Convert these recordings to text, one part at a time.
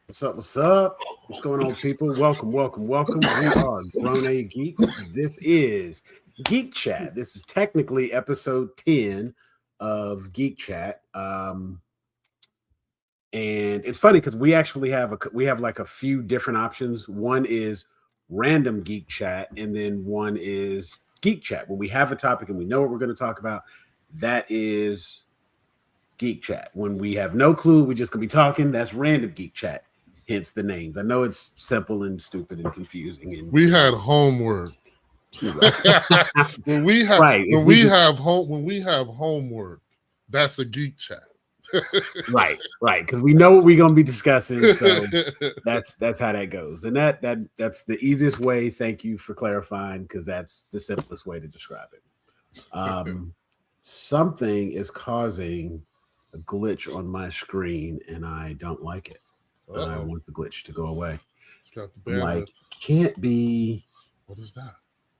What's up? What's up? What's going on, people? Welcome, welcome, welcome. We are Grown A Geeks. This is Geek Chat. This is technically episode 10 of Geek Chat. And it's funny because we actually have like a few different options. One is random Geek Chat, and then one is Geek Chat. When we have a topic and we know what we're going to talk about, that is Geek Chat. When we have no clue, we're just gonna be talking. That's random Geek Chat. Hence the names. I know it's simple and stupid and confusing. And we had homework. when we have homework, that's a Geek Chat. right, because we know what we're gonna be discussing. So that's how that goes. And that's the easiest way. Thank you for clarifying, because that's the simplest way to describe it. Something is causing a glitch on my screen, and I don't like it. And I want the glitch to go away. It's got the bandwidth. Can't be. What is that?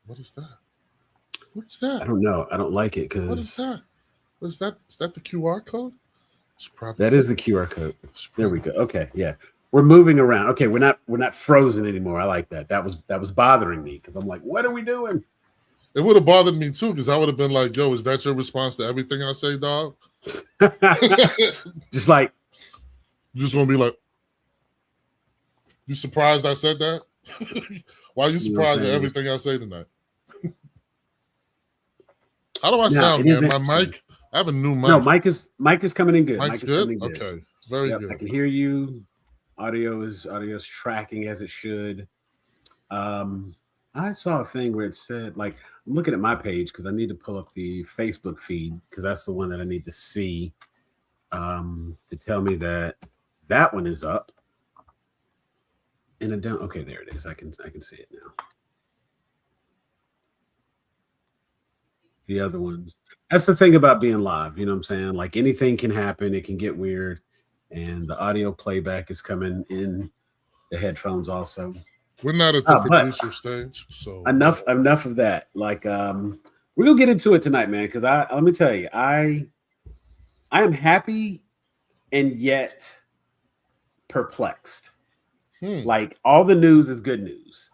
What's that? I don't know. I don't like it because. What is that? Is that the QR code? That is the QR code. There we go. Okay, yeah, we're moving around. Okay, we're not frozen anymore. I like that. That was bothering me because I'm like, what are we doing? It would have bothered me too, because I would have been like, yo, is that your response to everything I say, dog? Just like, you're just gonna be like, you surprised I said that? Why are you surprised at everything I say tonight? How do I sound, man? My mic? I have a new mic. No, mic is coming in good. Mic's good? Okay. Very good. I can hear you. Audio is tracking as it should. I saw a thing where it said, like, I'm looking at my page because I need to pull up the Facebook feed because that's the one that I need to see to tell me that one is up. And it down. Okay, there it is. I can see it now. The other ones. That's the thing about being live. You know what I'm saying? Like, anything can happen. It can get weird. And the audio playback is coming in the headphones also. We're not at the producer stage, so enough of that. Like, we're gonna get into it tonight, man. Because let me tell you, I am happy and yet perplexed. Like, all the news is good news,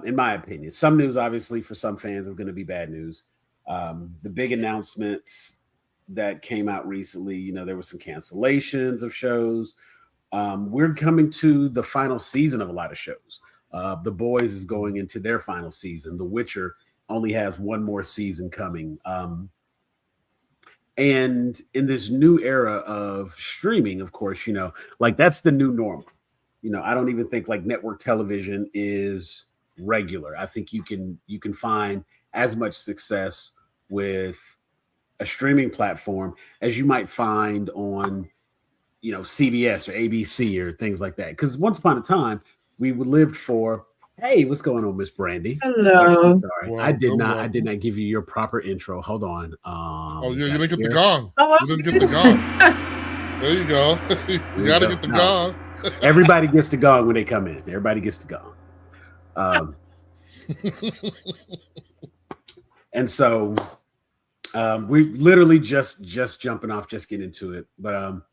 in my opinion. Some news, obviously, for some fans, is going to be bad news. The big announcements that came out recently, there were some cancellations of shows. We're coming to the final season of a lot of shows. The Boys is going into their final season. The Witcher only has one more season coming. And in this new era of streaming, of course, like, that's the new normal. I don't even think like network television is regular. I think you can find as much success with a streaming platform as you might find on, CBS or ABC or things like that. Because once upon a time, we lived for, hey, what's going on, Miss Brandy? Hello. Sorry, well, I did not give you your proper intro. Hold on. You didn't get the gong. You didn't get the gong. There you go. You got to get the gong. Everybody gets the gong when they come in. Everybody gets the gong. And so we literally just jumping off, just getting into it. But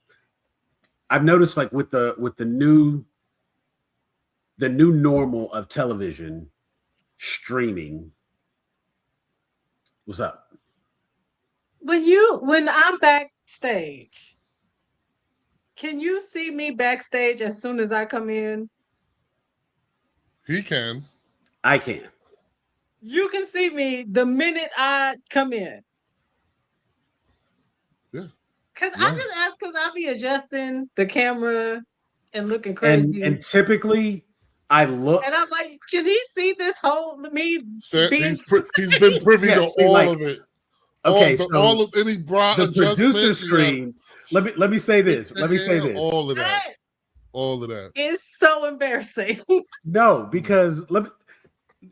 I've noticed, like, with the new normal of television streaming. What's up? When I'm backstage, can you see me backstage as soon as I come in? He can. I can. You can see me the minute I come in. Yeah. Because I just ask because I'll be adjusting the camera and looking crazy. And typically I look. And I'm like, can he see this whole me? He's been privy to all of it. Okay, all of any bra the producer screen. Let me say this. All of that. It's so embarrassing. No, because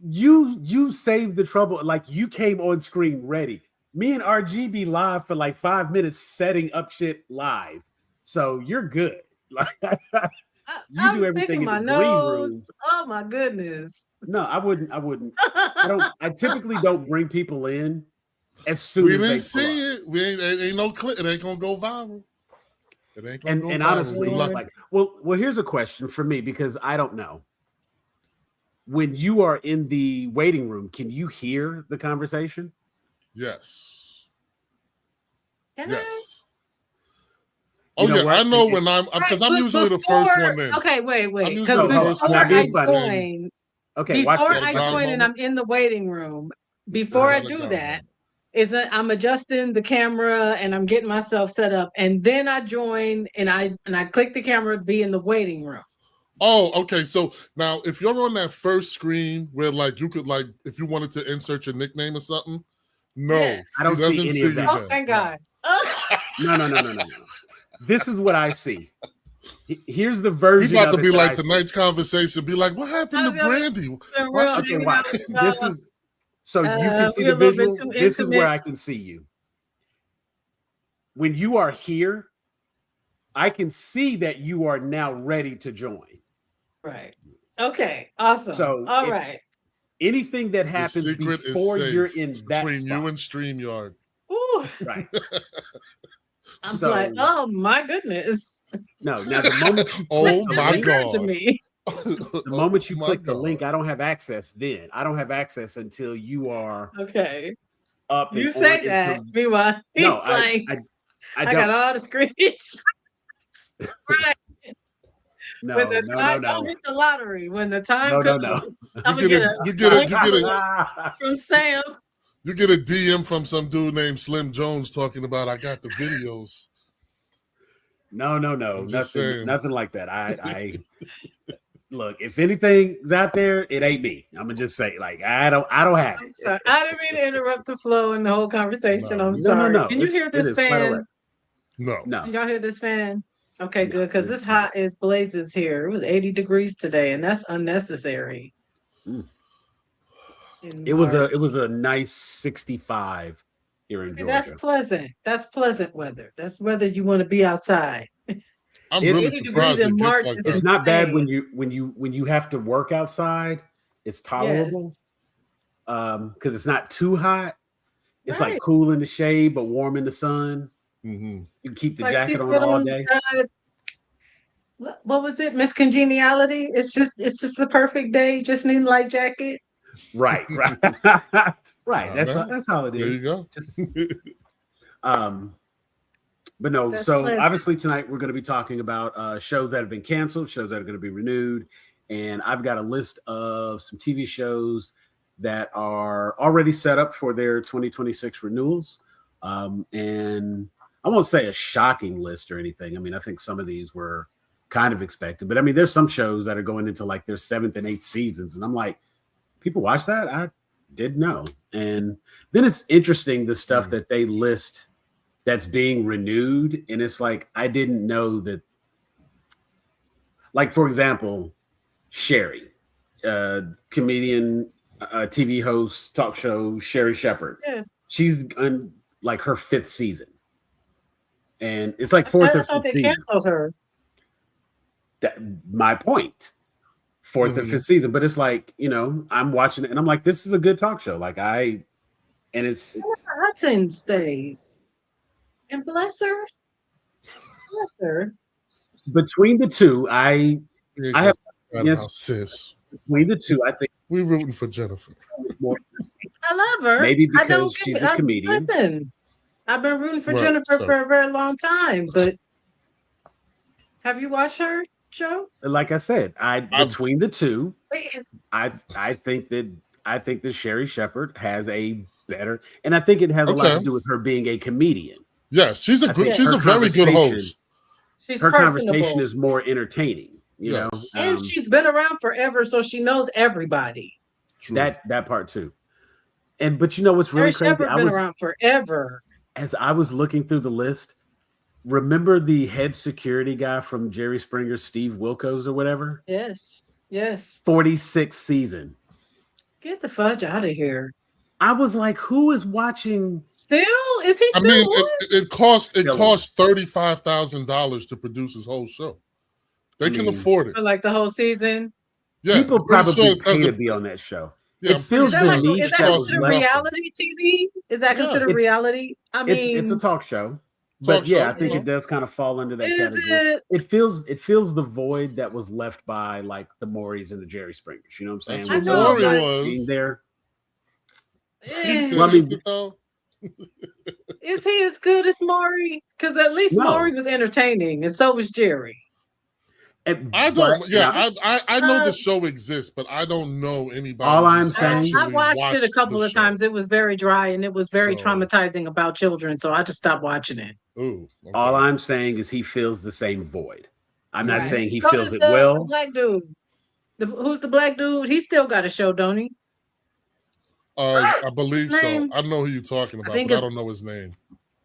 you saved the trouble. Like, you came on screen ready. Me and RG be live for like 5 minutes setting up shit live. So you're good. Like, you do everything in my nose. Room. Oh my goodness. No, I wouldn't. I typically don't bring people in as soon we as didn't see it. We ain't no clip. It ain't gonna go viral. It ain't gonna go And viral. honestly, Good luck. like, well, here's a question for me because I don't know. When you are in the waiting room, can you hear the conversation? Yes. Can Yes. You Oh know yeah, what? I know when I'm because I'm but usually the first before- one in. Okay, wait. I'm Because usually the first before one being I funny. join, Okay, watch before this. I Watch join this. and I'm in the waiting room, before I do that, I'm adjusting the camera and I'm getting myself set up, and then I join and I click the camera to be in the waiting room. Oh, okay. So now if you're on that first screen where like you could like if you wanted to insert your nickname or something, no, Yes. I don't he doesn't see any see of that. you Oh, then. thank No. God. No. This is what I see. Here's the We version about of to it be that like I see. tonight's conversation. Be like, what happened to Brandy? Why Okay, watch. This is so you can see we're the a little bit visual. too This is where intimate. I can see you. When you are here, I can see that you are now ready to join. Right. Okay. Awesome. So All if right. anything that the happens secret is before you're safe. in It's that between spot, you and StreamYard. Ooh, right? I'm So- like, oh my goodness. No, now the moment you Oh click the my link, Occurred to God. me. the moment you Oh my click the God. link, I don't have access. Then I don't have access until you are Okay. up. You and say on that. until- Meanwhile, he's No, like, I I got don't. all the screenshots. Right. No, When the time no. don't hit the lottery, when the time No. comes, I'm You gonna get link a from Sam. you get a DM from some dude named Slim Jones talking about I got the videos. No, I'm just saying. nothing like that. I look, if anything's out there, it ain't me. I'm gonna just say, like, I don't have I'm it. sorry. I didn't mean to interrupt the flow and the whole conversation. No. I'm No. sorry. Can you It's- hear it this is quite all fan? right. No. No. Can y'all hear this fan? Okay, No, good. Because it's it's hot as blazes here. It was 80 degrees today, and that's unnecessary. Mm. In It was March. a nice 65 here in See, Georgia. that's pleasant. That's pleasant weather. That's weather you want to be outside. I'm It's- really 80 degrees surprised in it gets March like is that. It's not bad insane. when you have to work outside. It's tolerable Yes. because it's not too hot. It's Right. like cool in the shade but warm in the sun. Mm-hmm. You can keep the Like jacket she's on been all on day. what was it? Miss Congeniality. It's just the perfect day. You just need a light jacket. Right. Right. Nah, That's all it There is. you go. Just, but no, That's so pleasant. obviously tonight we're going to be talking about shows that have been canceled, shows that are going to be renewed, and I've got a list of some TV shows that are already set up for their 2026 renewals. And I won't say a shocking list or anything. I mean, I think some of these were kind of expected, but I mean, there's some shows that are going into like their 7th and 8th seasons, and I'm like, people watch that? I didn't know. And then it's interesting the stuff that they list that's being renewed, and it's like I didn't know that. Like, for example, Sherry, comedian, TV host, talk show, Sherry Shepherd. Yeah. She's on like her 5th season, and it's like 4th I or thought 5th they season. canceled her. That my point. 4th or 5th season, but it's like, you know, I'm watching it and I'm like, this is a good talk show. Like it's Hudson stays. And bless her. Bless her. between the two, I have yes, sis. between the two, I think We're rooting for Jennifer. more, I love her. maybe I don't because get she's it. a comedian. Listen, I've been rooting for Right, Jennifer so- for a very long time, but have you watched her show? Like I said, between the two, I think that Sherry Shepherd has a better, and I think it has a lot to Okay. do with her being a comedian. Yes, she's a I good. think She's her a very good conversation- host. She's Her personable. conversation is more entertaining, you know. Yes. And she's been around forever, so she knows everybody. True. That part too. And but you know what's really Sherry crazy? Shepherd been around forever. As I was looking through the list, remember the head security guy from Jerry Springer, Steve Wilkos or whatever? Yes. 46th season. Get the fudge out of here. I was like, who is watching? Still? Is he I still mean, on? it costs Still $35,000 to produce his whole show. They can afford it. For like the whole season? Yeah, People I'm pretty probably sure it pay to doesn't- be on that show. Yeah, It I'm feels pretty the sure it niche Is that that was considered left. reality TV? Is that Yeah. considered reality? I mean, It's a talk show. But yeah, I Talk think show. it does kind of fall under that Is category. it? It feels the void that was left by like the Maury's and the Jerry Springers. You know what I'm saying? That's I what With no know, Maury one but being was. there. He eh, said, Well, I is mean, it though? is he as good as Maury? Because at least Maury no. was entertaining, and so was Jerry. I But don't. and Yeah, I know Uh, the show exists, but I don't know anybody all who's I'm saying, I actually watched it a watched the couple of show. times. It was very dry and it was very So, traumatizing about children, so I just stopped watching it. ooh, all okay. I'm saying is he feels the same void. I'm not Mhm. Right. saying he So feels does it the well. black dude. Who's the black dude? He still got a show, don't he? I believe so. Name? I know who you're talking I about, think but I don't know his name.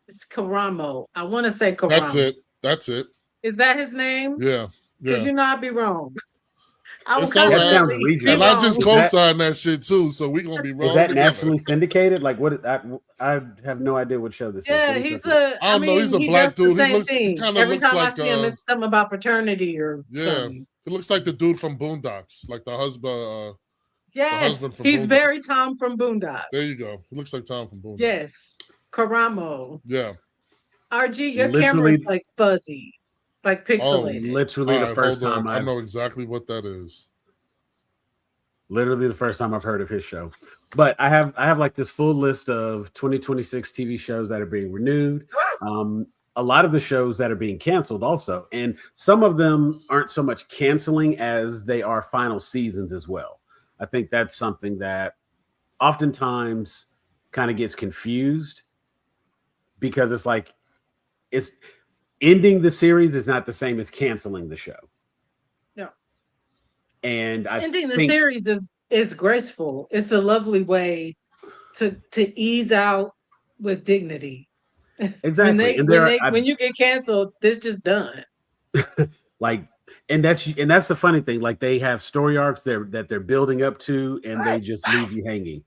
it's Karamo. I want to say That's Karamo. it. That's it. Is that his name? Yeah, Because yeah. I'd be wrong. I will It's all That right. sounds confidently be And regional. I just wrong. Is that co-signed that shit too, so we're gonna be is wrong that together. nationally syndicated? Like what? I have no idea what show this is. Yeah, What is he's this? I don't know. He's a he black does the dude. same He thing. kind of Every looks time I like see him, it's something about fraternity or yeah. something. He looks like the dude from Boondocks, like the Yes, husband from he's very Boondocks. Tom from There you Boondocks. go. He looks like Tom from Boondocks. Yes, Karamo. Yeah. RG, your camera is Literally, like fuzzy, like Oh, pixelated. literally all the right. first Hold on. time I I've know exactly what that is. literally the first time I've heard of his show. But I have like this full list of 2026 TV shows that are being renewed. A lot of the shows that are being canceled also, and some of them aren't so much canceling as they are final seasons as well. I think that's something that oftentimes kind of gets confused because it's like it's ending the series is not the same as canceling the show. No, And I ending the think series is graceful. It's a lovely way to ease out with dignity. exactly, and there are When you get canceled, this just done. like, and that's the funny thing. Like they have story arcs that they're building up to, and they Right. just leave you hanging.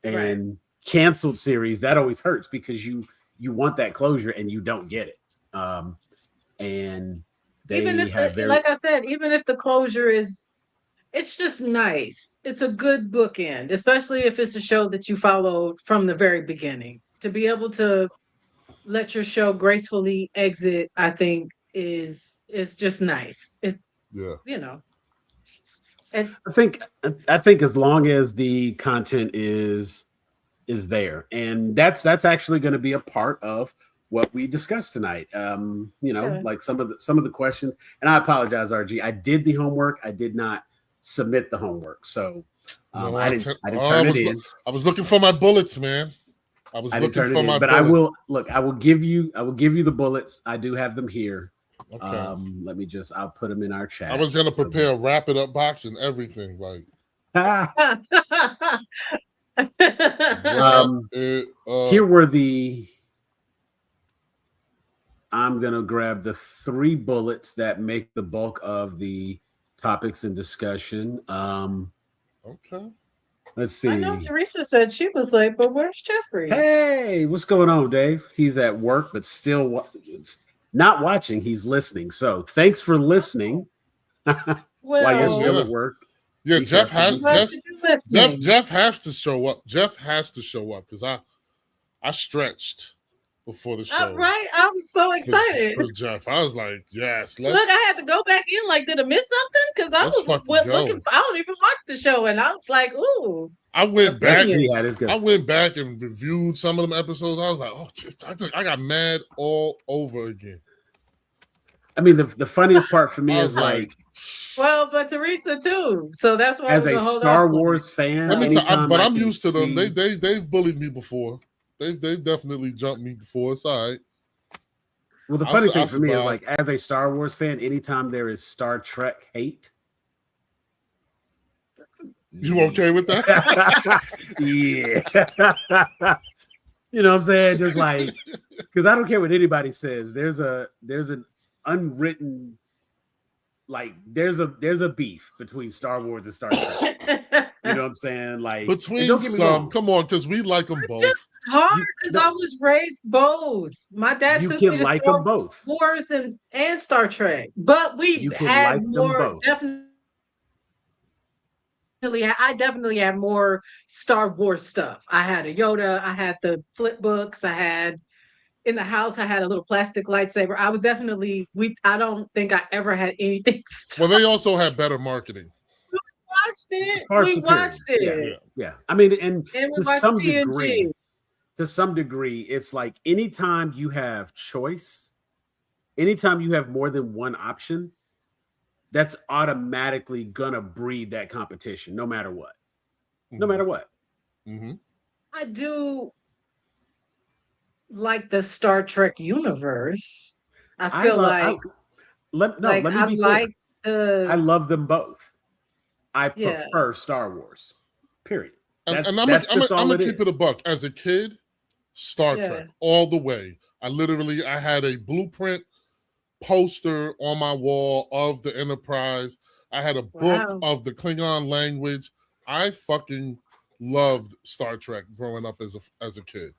Right. And canceled series that always hurts because you want that closure and you don't get it. And Even they if have very like I said, even if the closure is it's just nice. It's a good bookend, especially if it's a show that you followed from the very beginning. To be able to let your show gracefully exit, I think is just nice. It Yeah. you know, and I think as long as the content is there, and that's actually going to be a part of what we discussed tonight. yeah. Like some of the questions, and I apologize, RG. I did the homework. I did not submit the homework, so No, I didn't turn it in. I was looking for my bullets, man. I was I didn't looking turn it for my in, but bullets. I will give you the bullets. I do have them here. Okay. I'll put them in our chat. I was gonna prepare a wrap it up box and everything. Like here were the. I'm gonna grab the 3 bullets that make the bulk of the topics in discussion. Okay. Let's see. I know Teresa said she was late, but where's Jeffrey? Hey, what's going on, Dave? He's at work, but still not watching. He's listening. So thanks for listening while you're still yeah. at work. Yeah, Be Jeff careful, be has Glad safe. to be listening. Jeff has to show up. Jeff has to show up because I stretched before the show. Right? I was so excited. For Jeff, I was like, yes, Look, I had to go back in. Like, did I miss something? Because I let's was fucking go. looking. I don't even watch the show, and I was like, "Ooh." I went back. Let's see how this goes. I went back and reviewed some of them episodes. I was like, oh, I got mad all over again. I mean, the funniest part for me I is was like, well, but Teresa too. So that's why as we're a gonna hold Star off on Wars fan, let me tell, anytime but I I'm can used to them. see- They've bullied me before. They've definitely jumped me before. It's all right. Well, the funny thing I for me is survived. like as a Star Wars fan, anytime there is Star Trek hate, You okay with that? yeah. You know what I'm saying? Just like because I don't care what anybody says. There's an unwritten like there's a beef between Star Wars and Star Trek. You know what I'm saying? Like Between don't get me some, wrong, come on, because we like them both. Just hard You- because no. I was raised both. My dad you took can me to like Star them both. Wars and Star Trek, but we You can had like them more. both. I definitely had more Star Wars stuff. I had a Yoda. I had the flip books. I had in the house, I had a little plastic lightsaber. I was definitely I don't think I ever had anything. Well, they also had better marketing. Watched it. We watched it. Yeah. I mean, and we to watched some TNG. degree, it's like anytime you have choice, anytime you have more than one option, that's automatically gonna breed that competition, no matter what. No matter what. Mm-hmm. I do like the Star Trek universe. I feel let me be clear. I love them both. I prefer Star Wars. Period. I'm gonna keep it a buck. As a kid, Star Trek all the way. I had a blueprint poster on my wall of the Enterprise. I had a book of the Klingon language. I fucking loved Star Trek growing up as a kid.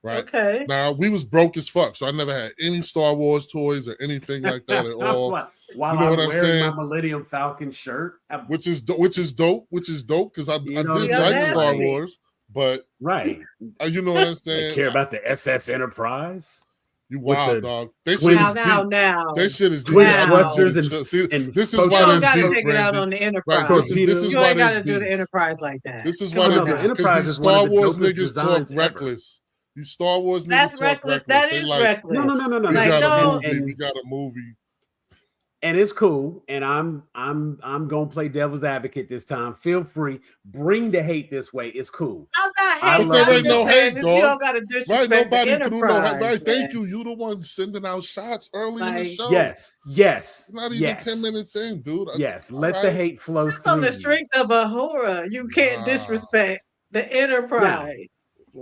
Right. Okay. Now we was broke as fuck, so I never had any Star Wars toys or anything like that at all. While you know I'm wearing my Millennium Falcon shirt, which is dope because I did like Star Wars, but you know what I'm saying. I care about the SS Enterprise. You wild dog. They shit is deep. They shit is deep. This is why there's beef. Take it out on the Enterprise. Right, this is you ain't got to do the Enterprise like that. This is why the Enterprise these Star Wars niggas talk reckless. These Star Wars niggas talk reckless. That is reckless. No. We got a movie. And it's cool. And I'm gonna play devil's advocate this time. Feel free. Bring the hate this way. It's cool. I'm not hating. There ain't no hate, dog. You don't gotta disrespect nobody the threw no hate. Right, thank you. You the one sending out shots early in the show. Yes. It's not even 10 minutes in, dude. Yes. Let the hate flow through. On the strength of a horror, you can't disrespect the Enterprise.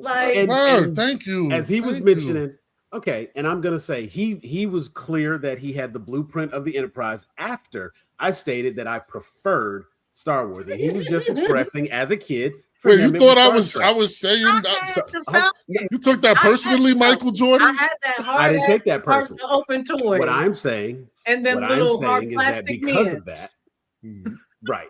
Thank you. As he was mentioning, okay, and I'm gonna say he was clear that he had the blueprint of the Enterprise after I stated that I preferred Star Wars, and he was just expressing as a kid. Wait, you thought I was saying you took that personally, Michael Jordan? I had that hard. I didn't take that personally. Open toy. What I'm saying, and then little hard plastic because of that, right.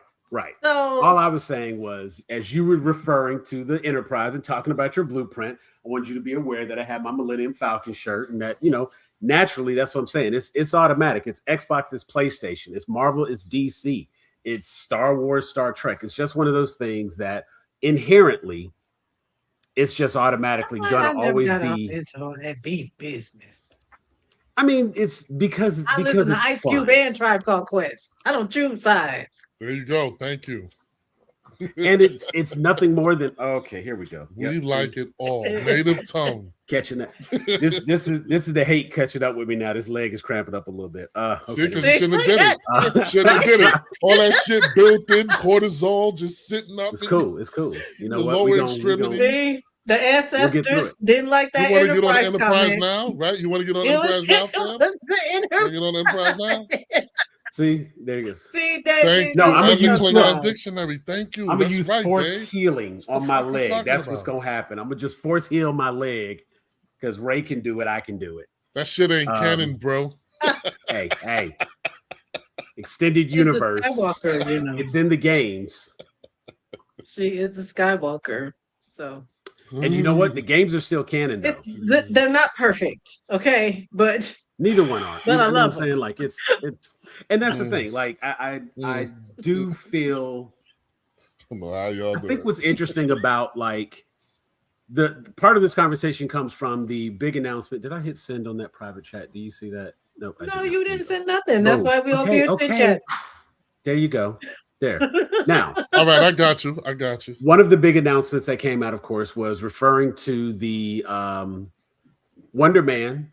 So all I was saying was, as you were referring to the Enterprise and talking about your blueprint, I want you to be aware that I have my Millennium Falcon shirt, and that naturally, that's what I'm saying. It's automatic. It's Xbox, it's PlayStation, it's Marvel, it's DC, it's Star Wars, Star Trek. It's just one of those things that inherently, it's just automatically gonna always be into all that beef business. I mean, it's because I listen to Ice Cube and Tribe Called Quest. I don't choose sides. There you go. Thank you. And it's nothing more than okay. Here we go. We like it all. Native tongue. Catching up. This is the hate catching up with me now. This leg is cramping up a little bit. See, because you shouldn't have did it. Shouldn't have did it. All that shit built in, cortisol just sitting up. It's cool. You know what? Lower extremities. The ancestors didn't like that. You want to get on Enterprise now, right? You want to get on Enterprise now, fam? You want to get on Enterprise now? See, there you go. See, David. No, I'm gonna use Klingon dictionary. Thank you. I'm gonna use force healing on my leg. That's what's gonna happen. I'm gonna just force heal my leg because Ray can do it. I can do it. That shit ain't canon, bro. Hey. Extended universe. It's a Skywalker, It's in the games. She is a Skywalker. So. And you know what? The games are still canon, though. They're not perfect, okay? But neither one are. But I love them. Saying like it's, and that's the thing. Like I do feel. I think what's interesting about like the part of this conversation comes from the big announcement. Did I hit send on that private chat? Do you see that? No, you didn't send nothing. That's why we all here to chat. There you go. There. Now. All right, I got you. One of the big announcements that came out, of course, was referring to the Wonder Man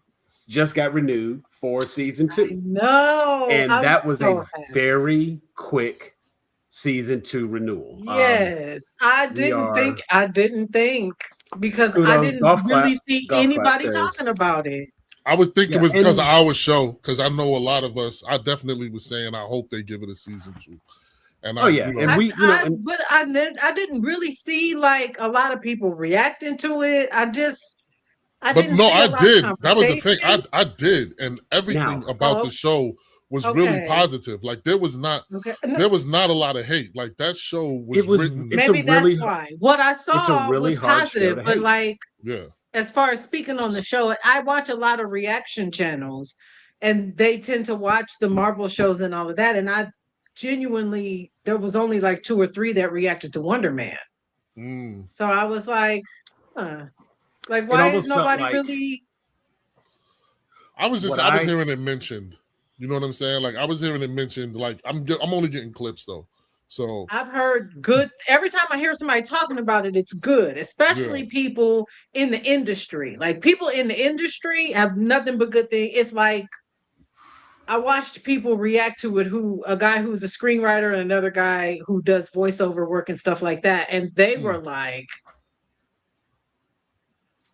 just got renewed for season 2. No. And that was a very quick season 2 renewal. Yes. I didn't think because I didn't really see anybody talking about it. I would think it was because of our show, because I know a lot of us, I definitely was saying I hope they give it a season 2. And but I didn't really see like a lot of people reacting to it. I did. That was the thing. I did, and everything about the show was really positive. Like there was not a lot of hate. Like that show was written. Maybe that's why. What I saw was positive, but like as far as speaking on the show, I watch a lot of reaction channels, and they tend to watch the Marvel shows and all of that. And I genuinely, there was only like 2 or 3 that reacted to Wonder Man. So I was like, like, why is nobody really? I was hearing it mentioned. You know what I'm saying? Like, I was hearing it mentioned. Like, I'm only getting clips though. So I've heard good. Every time I hear somebody talking about it, it's good, especially people in the industry. Like, people in the industry have nothing but good things. It's like, I watched people react to it, a guy who's a screenwriter and another guy who does voiceover work and stuff like that. And they were like,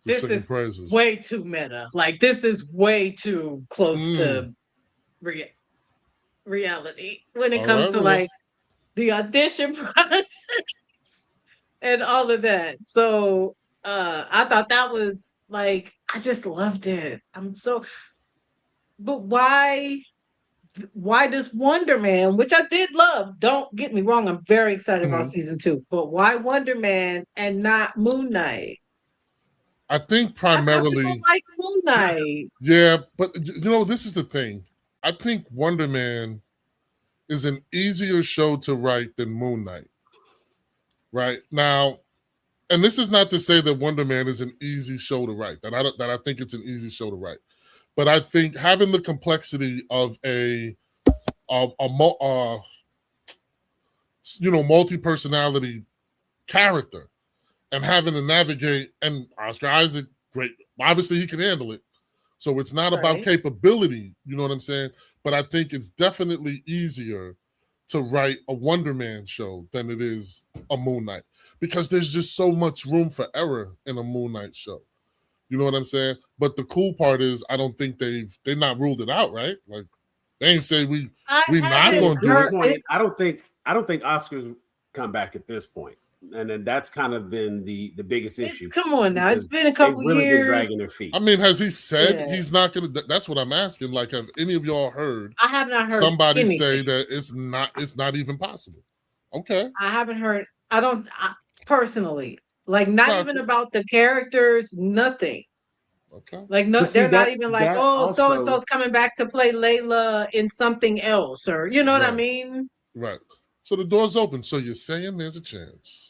this is way too meta. Like, this is way too close to reality when it comes to like the audition process and all of that. So I thought that was like, I just loved it. But why does Wonder Man, which I did love, don't get me wrong, I'm very excited about season 2, but why Wonder Man and not Moon Knight? I think primarily I liked Moon Knight. Yeah, but you know, this is the thing. I think Wonder Man is an easier show to write than Moon Knight. Right now, and this is not to say that Wonder Man is an easy show to write. That I think it's an easy show to write, but I think having the complexity of a multi-personality character and having to navigate, and Oscar Isaac, great. Obviously, he can handle it. So it's not about capability, you know what I'm saying? But I think it's definitely easier to write a Wonder Man show than it is a Moon Knight, because there's just so much room for error in a Moon Knight show. You know what I'm saying? But the cool part is, I don't think they've not ruled it out, right? Like, they ain't say we not going to do it. I don't think Oscar's come back at this point. And then that's kind of been the biggest issue. Come on now, it's been a couple years. Been dragging their feet. I mean, has he said he's not going to? That's what I'm asking. Like, have any of y'all heard? I have not heard somebody say that it's not even possible. Okay, I haven't heard. Personally, like, not even about the characters. Nothing. Okay. Like, no, they're not even like, oh, so and so's coming back to play Layla in something else, or you know what I mean? Right. So the door's open. So you're saying there's a chance.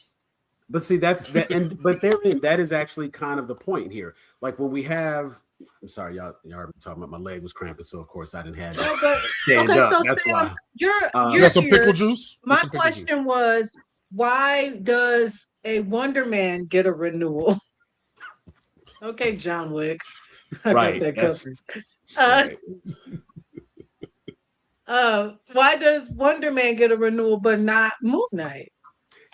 But see, but that is actually kind of the point here. Like, when we have, I'm sorry, y'all are talking about my leg was cramping, so of course I didn't have it. Okay, so that's Sam, why. You got some pickle juice? My question was, why does a Wonder Man get a renewal? Okay, John Wick. Right. Why does Wonder Man get a renewal but not Moon Knight?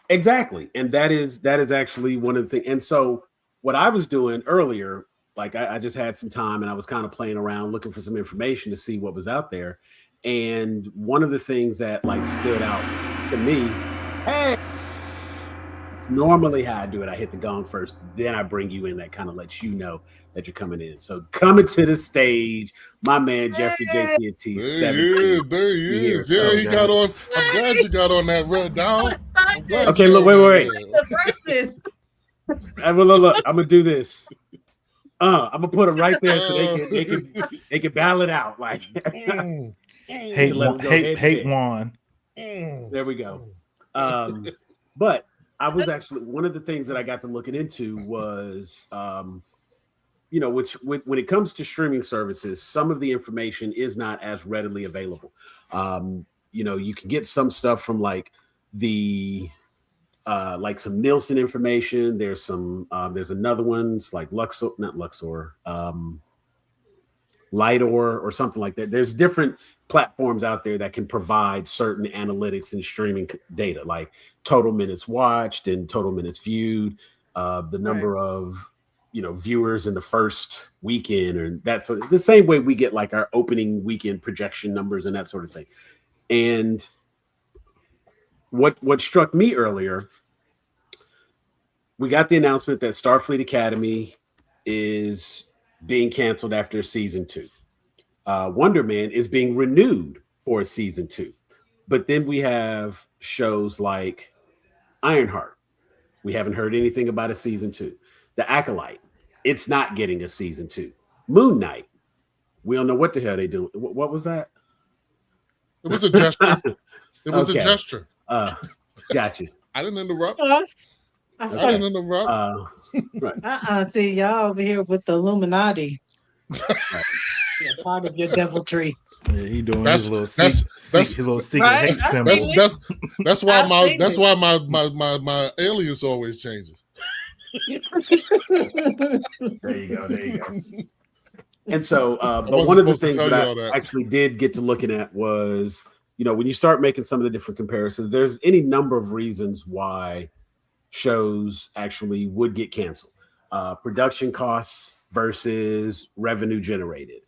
Exactly. And that is actually one of the things. And so what I was doing earlier, like, I just had some time and I was kind of playing around looking for some information to see what was out there. And one of the things that like stood out to me, it's normally how I do it. I hit the gong first, then I bring you in. That kind of lets you know that you're coming in. So coming to the stage, my man Jeffrey JP&T. There he is. Yeah, he got on. I'm glad you got on that red down. Okay, look, wait. The verses. Look, I'm gonna do this. I'm gonna put it right there so they can battle it out. Like, hate one. There we go. But I was actually, one of the things that I got to looking into was, when it comes to streaming services, some of the information is not as readily available. You can get some stuff from like the like some Nielsen information. There's another one. It's like Lidor or something like that. There's different platforms out there that can provide certain analytics and streaming data, like total minutes watched and total minutes viewed, the number of viewers in the first weekend, or that sort of, the same way we get like our opening weekend projection numbers and that sort of thing. And what struck me earlier, we got the announcement that Starfleet Academy is being canceled after season 2. Wonder Man is being renewed for season 2. But then we have shows like Ironheart. We haven't heard anything about a season 2. The Acolyte it's not getting a season 2. Moon Knight, we don't know what the hell they do. What was that? It was a gesture. It was a gesture. Gotcha. I didn't interrupt. I didn't interrupt. Right. See, y'all over here with the Illuminati. Right. Yeah, part of your deviltry. Yeah, he doing his little secret right? hate symbols. That's why my alias always changes. There you go. And so, but one of the things that I actually did get to looking at was, when you start making some of the different comparisons, there's any number of reasons why shows actually would get canceled. Production costs versus revenue generated.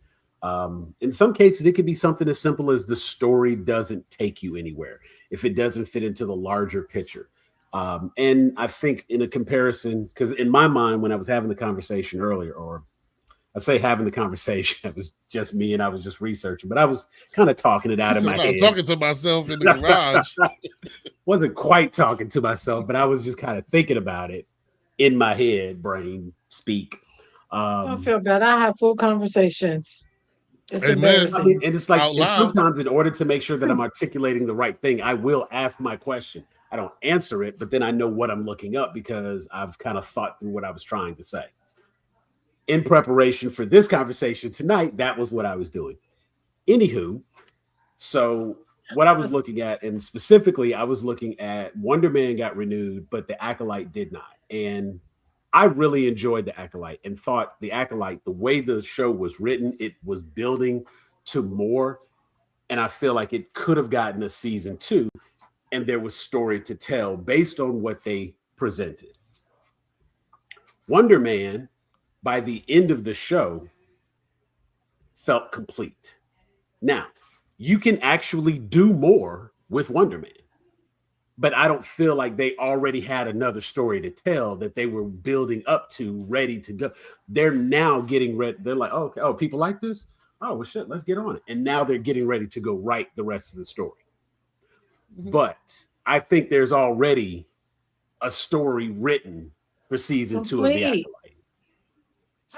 In some cases, it could be something as simple as the story doesn't take you anywhere if it doesn't fit into the larger picture. And I think in a comparison, because in my mind, when I was having the conversation earlier, or I say having the conversation, it was just me and I was just researching, but I was kind of talking it out in my head. Talking to myself in the garage. Wasn't quite talking to myself, but I was just kind of thinking about it in my head, brain speak. Don't feel bad. I have full conversations. It's embarrassing. I mean, and it's like, and sometimes in order to make sure that I'm articulating the right thing, I will ask my question. I don't answer it, but then I know what I'm looking up because I've kind of thought through what I was trying to say. In preparation for this conversation tonight, that was what I was doing. Anywho, so what I was looking at, and specifically, I was looking at Wonder Man got renewed, but The Acolyte did not. And I really enjoyed The Acolyte and thought The Acolyte, the way the show was written, it was building to more. And I feel like it could have gotten a season 2, and there was story to tell based on what they presented. Wonder Man, by the end of the show, felt complete. Now, you can actually do more with Wonder Man, but I don't feel like they already had another story to tell that they were building up to, ready to go. They're now getting ready. They're like, oh, okay, people like this? Oh, well, shit, let's get on it. And now they're getting ready to go write the rest of the story. Mm-hmm. But I think there's already a story written for season 2 of The Acolyte.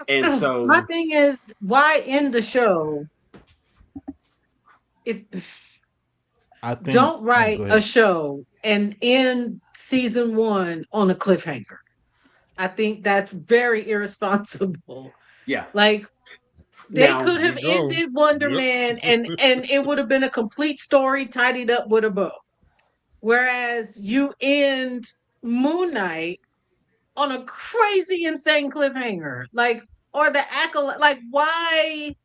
And so my thing is, why end the show if don't write a show and end season 1 on a cliffhanger? I think that's very irresponsible. Yeah. Like they could have ended Wonder Man and it would have been a complete story tidied up with a bow. Whereas you end Moon Knight on a crazy, insane cliffhanger, or The Acolyte. Why?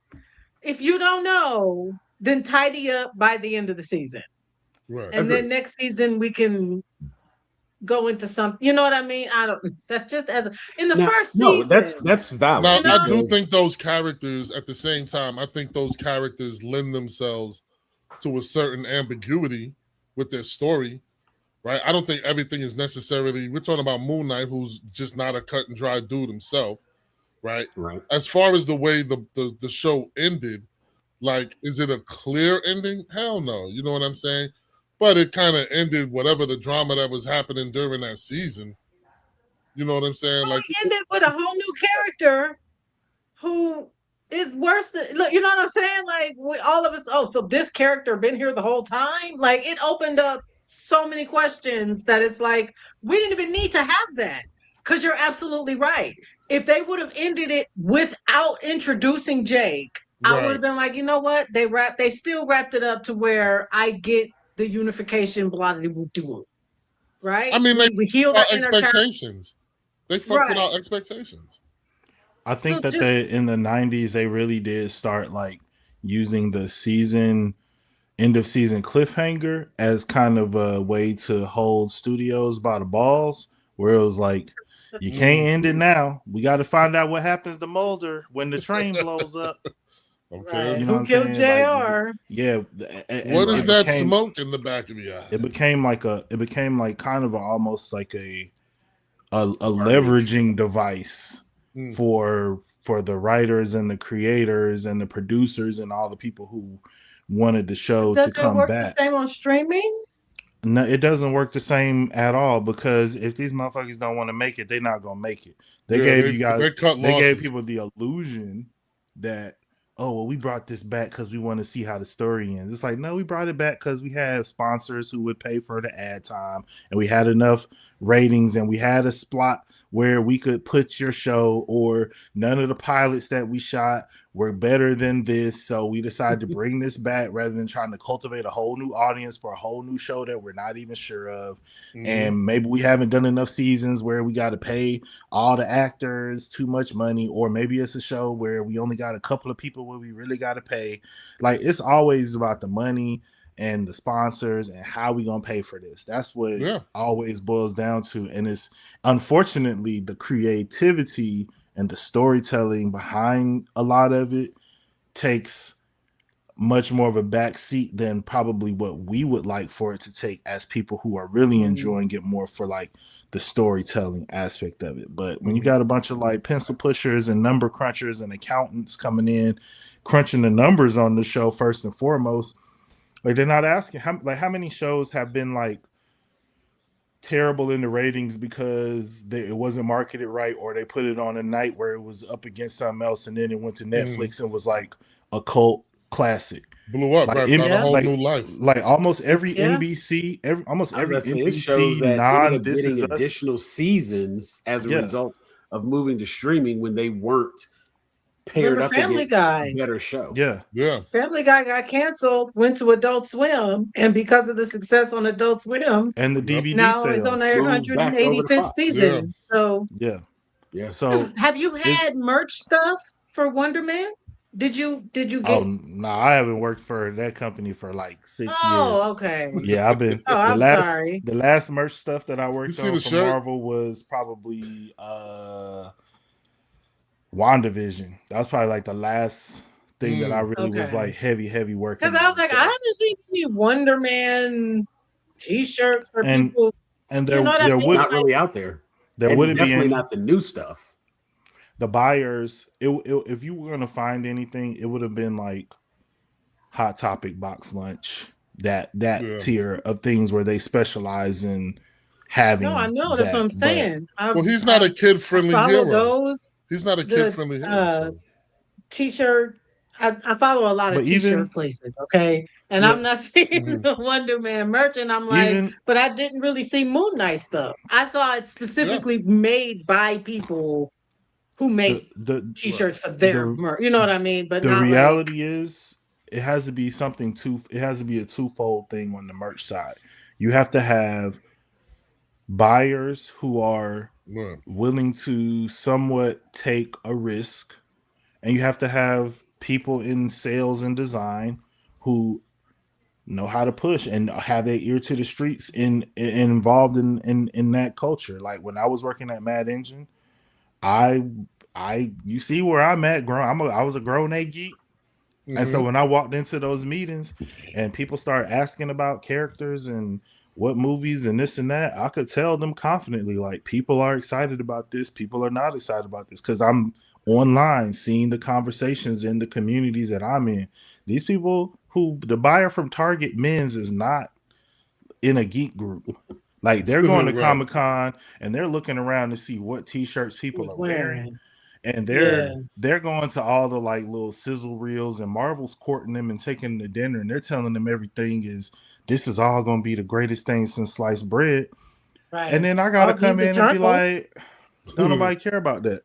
If you don't know, then tidy up by the end of the season, right? And then next season we can go into something. You know what I mean? I don't. That's just in the first season. No, that's valid. Now, I do think those characters, at the same time, I think those characters lend themselves to a certain ambiguity with their story. Right, I don't think everything is necessarily. We're talking about Moon Knight, who's just not a cut and dry dude himself, right? Right. As far as the way the show ended, is it a clear ending? Hell no. You know what I'm saying? But it kind of ended whatever the drama that was happening during that season. You know what I'm saying? It ended with a whole new character who is worse than. Look, you know what I'm saying? All of us. Oh, so this character been here the whole time? It opened up so many questions that it's we didn't even need to have that, because you're absolutely right. If they would have ended it without introducing Jake, I would have been like, you know what? They still wrapped it up to where I get the unification, right? I mean, we healed our expectations. They fucked with our expectations. I think they in the 90s they really did start using the end of season cliffhanger as kind of a way to hold studios by the balls, where it was you can't end it now. We got to find out what happens to Mulder when the train blows up. Okay. Right. You know who killed JR? What is that smoke in the back of your eye? It became kind of almost like a leveraging device for the writers and the creators and the producers and all the people who wanted the show to come back. Does it work the same on streaming? No, it doesn't work the same at all, because if these motherfuckers don't want to make it, they're not gonna make it. They gave people the illusion that, oh well, we brought this back because we want to see how the story ends. It's like, no, we brought it back because we had sponsors who would pay for the ad time, and we had enough ratings, and we had a spot where we could put your show, or none of the pilots that we shot were better than this, so we decided to bring this back rather than trying to cultivate a whole new audience for a whole new show that we're not even sure of. And maybe we haven't done enough seasons where we got to pay all the actors too much money, or maybe it's a show where we only got a couple of people where we really got to pay. Like, it's always about the money and the sponsors and how we gonna pay for this. That's what always boils down to. And it's unfortunately the creativity and the storytelling behind a lot of it takes much more of a back seat than probably what we would like for it to take, as people who are really enjoying it more for like the storytelling aspect of it. But when you got a bunch of like pencil pushers and number crunchers and accountants coming in, crunching the numbers on the show first and foremost, like, they're not asking how many shows have been like terrible in the ratings because it wasn't marketed right, or they put it on a night where it was up against something else, and then it went to Netflix and was like a cult classic, blew up, like, found a whole new life. Like almost every NBC, almost every NBC this is additional seasons as a result of moving to streaming when they weren't paired up against a better show. Yeah. Family Guy got canceled, went to Adult Swim, and because of the success on Adult Swim and the DVD now sales, it's on their 185th season. So So have you had merch stuff for Wonder Man? Did you get? Oh no, I haven't worked for that company for like 6 years. Oh, okay. Yeah, I've been. I'm sorry. The last merch stuff that I worked on for shirt? Marvel was probably WandaVision. That was probably like the last thing that I really was like heavy working. Because I was like, I haven't seen any Wonder Man T-shirts for people. And there not really out there. There wouldn't be any, not the new stuff. The buyers, if you were gonna find anything, it would have been like Hot Topic box lunch, that tier of things where they specialize in having. No, I know that's what I'm saying. Well, he's not a kid friendly hero. Those. He's not a kid friendly hero. T-shirt. I follow a lot of T-shirt places, okay, and I'm not seeing the Wonder Man merch, and I'm like, but I didn't really see Moon Knight stuff. I saw it specifically made by people who make T-shirts for their merch. You know what I mean? But the reality is, it has to be something it has to be a twofold thing on the merch side. You have to have buyers who are willing to somewhat take a risk, and you have to have people in sales and design who know how to push and have their ear to the streets and involved in that culture. Like when I was working at Mad Engine, you see where I'm at. I was a Grown A Geek. And so when I walked into those meetings and people start asking about characters and what movies and this and that, I could tell them confidently, like, people are excited about this, people are not excited about this, because I'm online seeing the conversations in the communities that I'm in. These people who the buyer from Target Men's is not in a geek group. Like, they're going to Comic-Con and they're looking around to see what t-shirts people are wearing. And they're going to all the like little sizzle reels, and Marvel's courting them and taking them to dinner, and they're telling them this is all going to be the greatest thing since sliced bread. Right. And then I got to come in and be like, don't nobody care about that.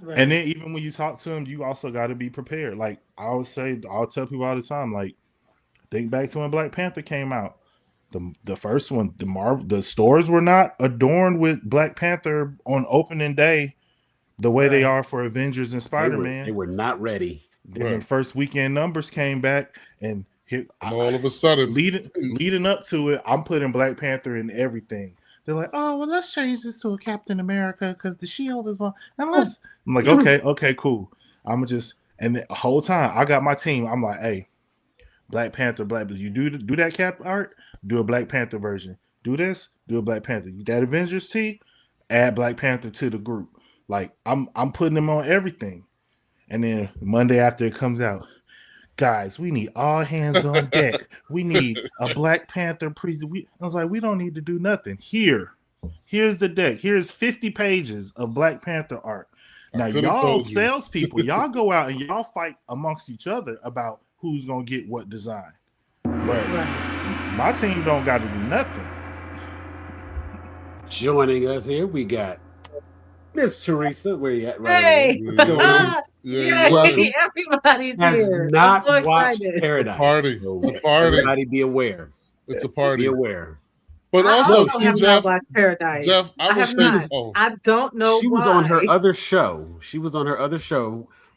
Right. And then even when you talk to them, you also got to be prepared. Like I'll tell people all the time, like, think back to when Black Panther came out. The first one, the stores were not adorned with Black Panther on opening day the way they are for Avengers and Spider-Man. They were not ready. Then when first weekend numbers came back, and all of a sudden, leading up to it, I'm putting Black Panther in everything. They're like, oh, well, let's change this to a Captain America because the Shield is one. I'm like, okay, cool. And the whole time I got my team. I'm like, hey, Black Panther, you do that cap art, do a Black Panther version. Do this, do a Black Panther. That Avengers tee, add Black Panther to the group. Like I'm putting them on everything. And then Monday after it comes out, guys, we need all hands on deck. We need a Black Panther I was like, we don't need to do nothing. Here's the deck. Here's 50 pages of Black Panther art. Now, y'all salespeople, y'all go out and y'all fight amongst each other about who's gonna get what design. But my team don't got to do nothing. Joining us here, we got Miss Teresa. Where you at? Right hey, what's going on? Everybody's here. Not watched Paradise. Party. So it's a party. Everybody be aware. It's a party. Be aware. But also, have Jeff, not watched Paradise. Jeff, I have not. I don't know. She was on her other show.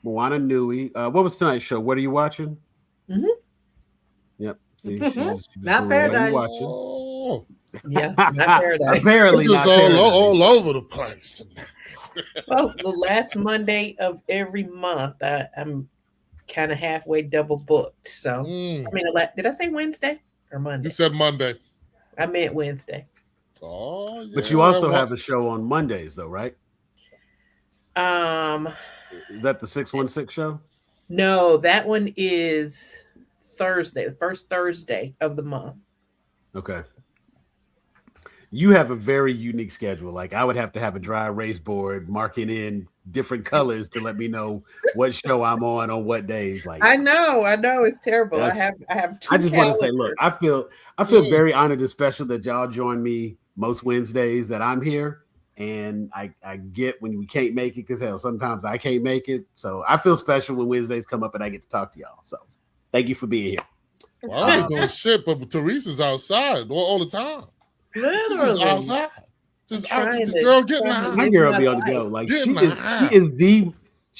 Moana Nui. What was tonight's show? What are you watching? Mm-hmm. Yep. See, she's not Paradise. Oh. Yeah, not Paradise. Apparently, it's just all over the place tonight. Well, the last Monday of every month, I'm kind of halfway double booked. So, I mean, did I say Wednesday or Monday? You said Monday. I meant Wednesday. Oh, yeah. But you also have a show on Mondays, though, right? Is that the 616 show? No, that one is Thursday, the first Thursday of the month. Okay. You have a very unique schedule. Like I would have to have a dry erase board marking in different colors to let me know what show I'm on what days. Like I know it's terrible. I have two. I just want to say, look, I feel very honored and special that y'all join me most Wednesdays that I'm here. And I get when we can't make it because hell, sometimes I can't make it. So I feel special when Wednesdays come up and I get to talk to y'all. So thank you for being here. Well, I ain't doing shit, but Teresa's outside all the time. Literally. She's outside. Just out the girl getting high. My girl be on the go. Like she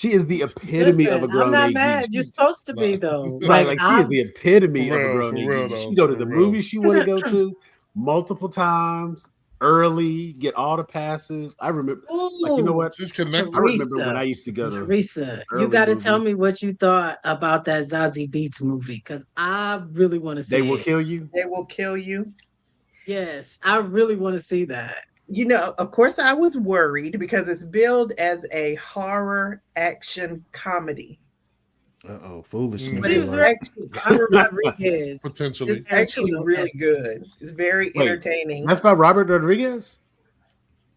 is the epitome of a grown I'm not age. mad. You're supposed to be though. Like she is the epitome of a grown age. She go to the movies she want to go to multiple times, early, get all the passes. I remember, like, you know what? She's connected. I remember when I used to go to Teresa. You got to tell me what you thought about that Zazie Beetz movie because I really want to see. They will kill you. They will kill you. Yes, I really want to see that. You know, of course, I was worried because it's billed as a horror action comedy. Foolishness. But it was actually Rodriguez. Potentially. It's actually really good. It's very entertaining. That's by Robert Rodriguez?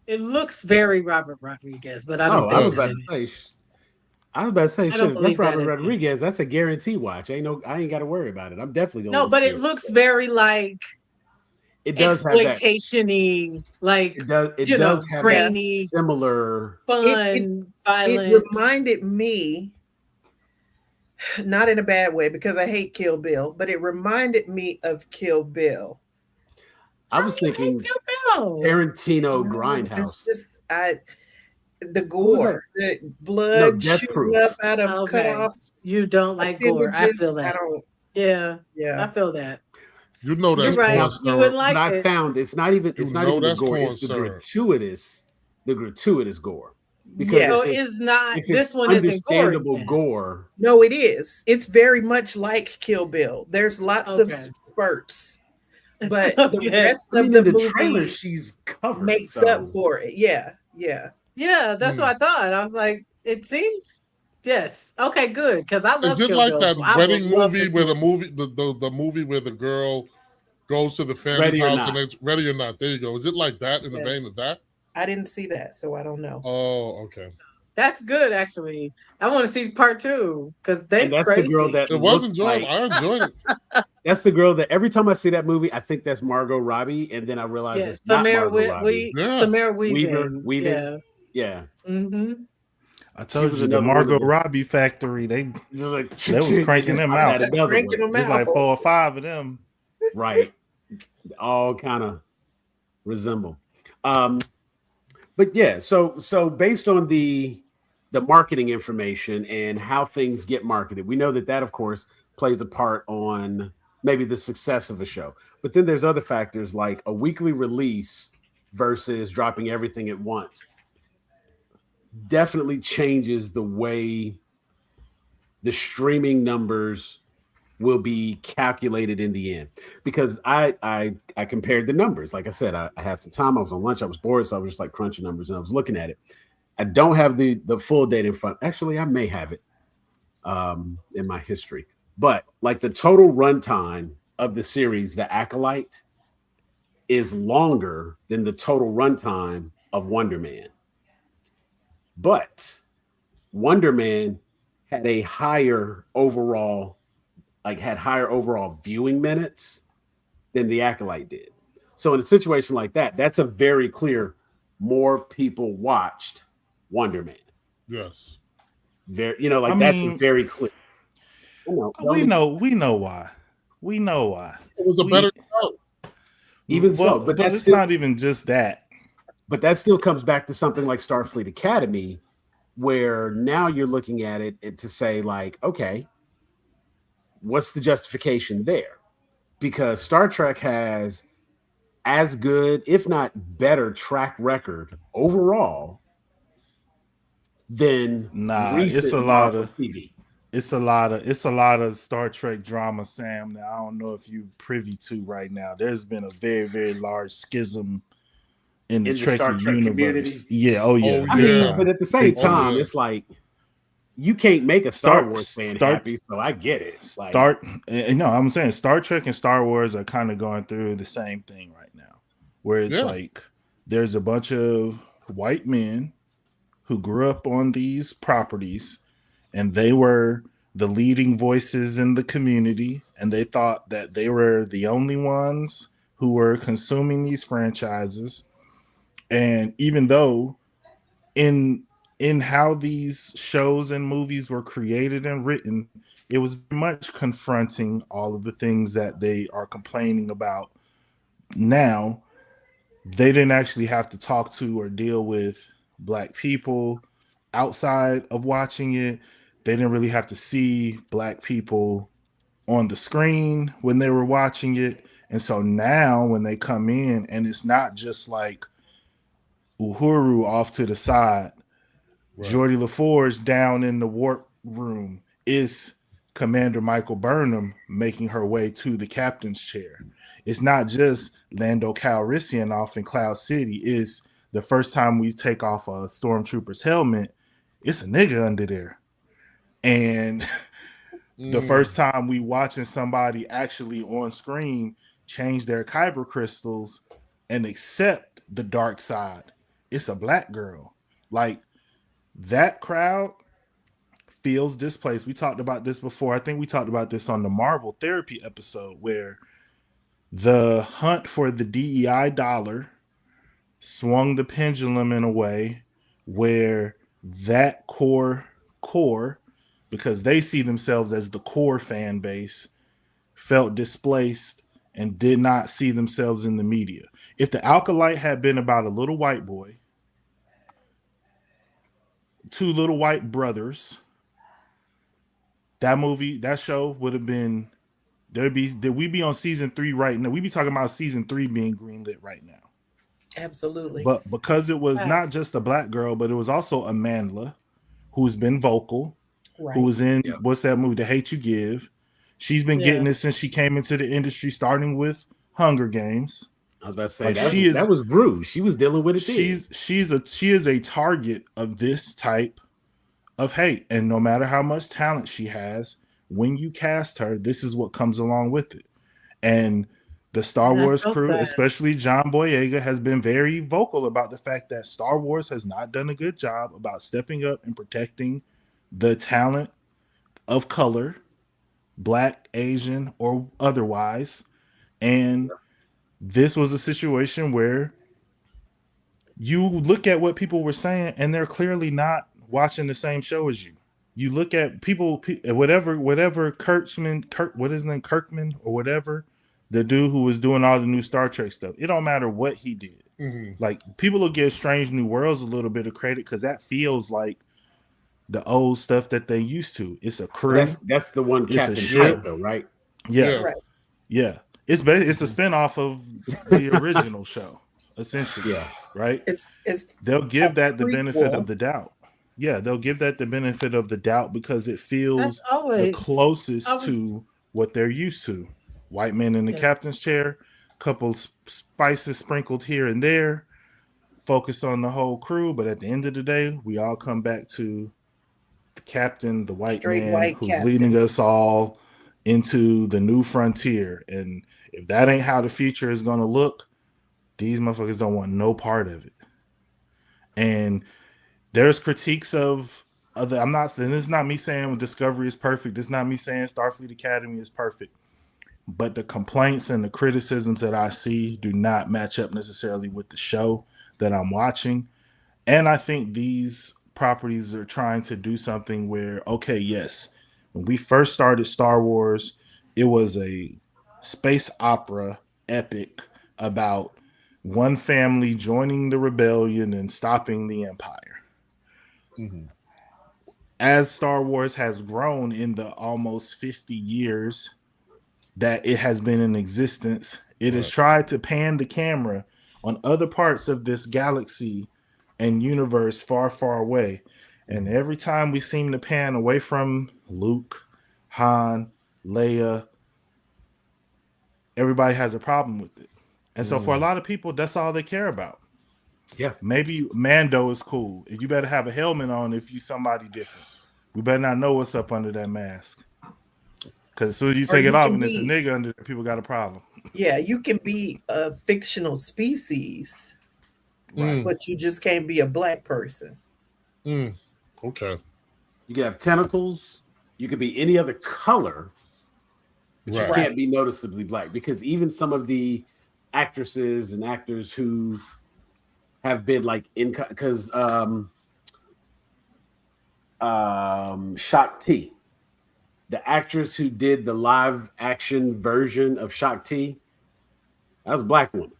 It looks very Robert Rodriguez, but I don't think I was about to say, shit, that's Robert Rodriguez. That's a guarantee watch. I ain't got to worry about it. I'm definitely going to. No, but it looks very like it does exploitation-y, like it does have brainy, similar fun, violence. It reminded me, not in a bad way because I hate Kill Bill, but it reminded me of Kill Bill. I was thinking Tarantino Grindhouse. It's just the gore, the blood shooting up out of cut off. You don't like gore. I feel that. Yeah, I feel that. You know that's right. You wouldn't like but it. I found it's not even the gore. It's the gratuitous gore. Because so it's not. This one isn't gore. No, it is. It's very much like Kill Bill. There's lots of spurts, but the rest of the movie, trailer, she's covered, makes up for it. Yeah. That's what I thought. I was like, it seems. Yes. Okay. Good. Because I love. Is it Kill like Bill, that so wedding movie where the movie where the girl goes to the family's house and it's Ready or Not? There you go. Is it like that in the vein of that? I didn't see that, so I don't know. Oh, okay. That's good, actually. I want to see part 2 because that's crazy. The girl that it was enjoyable. I enjoyed it. That's the girl that every time I see that movie, I think that's Margot Robbie, and then I realize it's not Margot Robbie. Samara Weaving. Yeah. Mm-hmm. I told you the Margot Robbie factory. They was cranking them out. There's like 4 or 5 of them. Right. All kind of resemble. But yeah, so based on the marketing information and how things get marketed, we know that of course plays a part on maybe the success of a show. But then there's other factors like a weekly release versus dropping everything at once. Definitely changes the way the streaming numbers will be calculated in the end, because I compared the numbers. Like I said, I had some time. I was on lunch. I was bored, so I was just like crunching numbers, and I was looking at it. I don't have the full data in front. Actually, I may have it in my history, But like the total runtime of the series, The Acolyte, is longer than the total runtime of Wonder Man. But Wonder Man had a higher overall, had higher overall viewing minutes than The Acolyte did. So in a situation like that, that's a very clear more people watched Wonder Man. Yes. Very, that's very clear. We know why. We know why. It was a better show. Even so, but it's still, not even just that. But that still comes back to something like Starfleet Academy, where now you're looking at it to say, like, okay, what's the justification there? Because Star Trek has as good, if not better, track record overall than it's a lot of TV. It's a lot of Star Trek drama, Sam, that I don't know if you're privy to right now. There's been a very, very large schism in the Trekkie universe. Community. Yeah, I mean, but at the same time, it's like you can't make a Star Wars fan happy, so I get it. I'm saying Star Trek and Star Wars are kind of going through the same thing right now, where it's like there's a bunch of white men who grew up on these properties, and they were the leading voices in the community, and they thought that they were the only ones who were consuming these franchises. And even though in how these shows and movies were created and written, it was much confronting all of the things that they are complaining about now. They didn't actually have to talk to or deal with Black people outside of watching it. They didn't really have to see Black people on the screen when they were watching it. And so now when they come in, and it's not just like Uhuru off to the side, Geordie LaForge down in the warp room, is Commander Michael Burnham making her way to the captain's chair. It's not just Lando Calrissian off in Cloud City. It's the first time we take off a stormtrooper's helmet, it's a nigga under there. And the first time we watching somebody actually on screen change their kyber crystals and accept the dark side, it's a Black girl. Like, that crowd feels displaced. We talked about this before. I think we talked about this on the Marvel Therapy episode, where the hunt for the DEI dollar swung the pendulum in a way where that core, because they see themselves as the core fan base, felt displaced and did not see themselves in the media. If The Acolyte had been about a little white boy, two little white brothers, that show would have been, we'd be on season 3 right now. We'd be talking about season 3 being greenlit right now. Absolutely. But because it was not just a Black girl, but it was also Amandla, who's been vocal, who was in what's that movie, The Hate You Give. She's been getting it since she came into the industry, starting with Hunger Games. I was about to say that was rude. She was dealing with it. She is a target of this type of hate, and no matter how much talent she has, when you cast her, this is what comes along with it. And the Star Wars crew, especially John Boyega, has been very vocal about the fact that Star Wars has not done a good job about stepping up and protecting the talent of color, Black, Asian, or otherwise. And this was a situation where you look at what people were saying, and they're clearly not watching the same show as you. You look at people, whatever Kirkman, what is his name, Kirkman or whatever, the dude who was doing all the new Star Trek stuff. It don't matter what he did. Mm-hmm. Like, people will give Strange New Worlds a little bit of credit because that feels like the old stuff that they used to. It's a crew. That's the one Captain Hype, though, right? Yeah. Right. Yeah. It's a spinoff of the original show, essentially. Yeah. Right? They'll give that the benefit of the doubt. Yeah, they'll give that the benefit of the doubt because it feels the closest to what they're used to. White men in the captain's chair, couple spices sprinkled here and there, focus on the whole crew, but at the end of the day, we all come back to the captain, the white man who's leading us all into the new frontier. And if that ain't how the future is going to look, these motherfuckers don't want no part of it. And there's critiques of other. I'm not saying this is not me saying Discovery is perfect. This is not me saying Starfleet Academy is perfect. But the complaints and the criticisms that I see do not match up necessarily with the show that I'm watching. And I think these properties are trying to do something where, okay, yes, when we first started Star Wars, it was a space opera epic about one family joining the rebellion and stopping the Empire. Mm-hmm. As Star Wars has grown in the almost 50 years that it has been in existence, it has tried to pan the camera on other parts of this galaxy and universe far, far away. And every time we seem to pan away from Luke, Han, Leia, everybody has a problem with it. And so for a lot of people, that's all they care about. Yeah. Maybe Mando is cool. You better have a helmet on if you somebody different. We better not know what's up under that mask. Because as soon as you take it off and it's a nigga under there, people got a problem. Yeah, you can be a fictional species, but you just can't be a black person. Okay. You can have tentacles. You could be any other color, but you can't be noticeably black. Because even some of the actresses and actors who have been like in, because Shakti, the actress who did the live action version of Shakti, that was a black woman,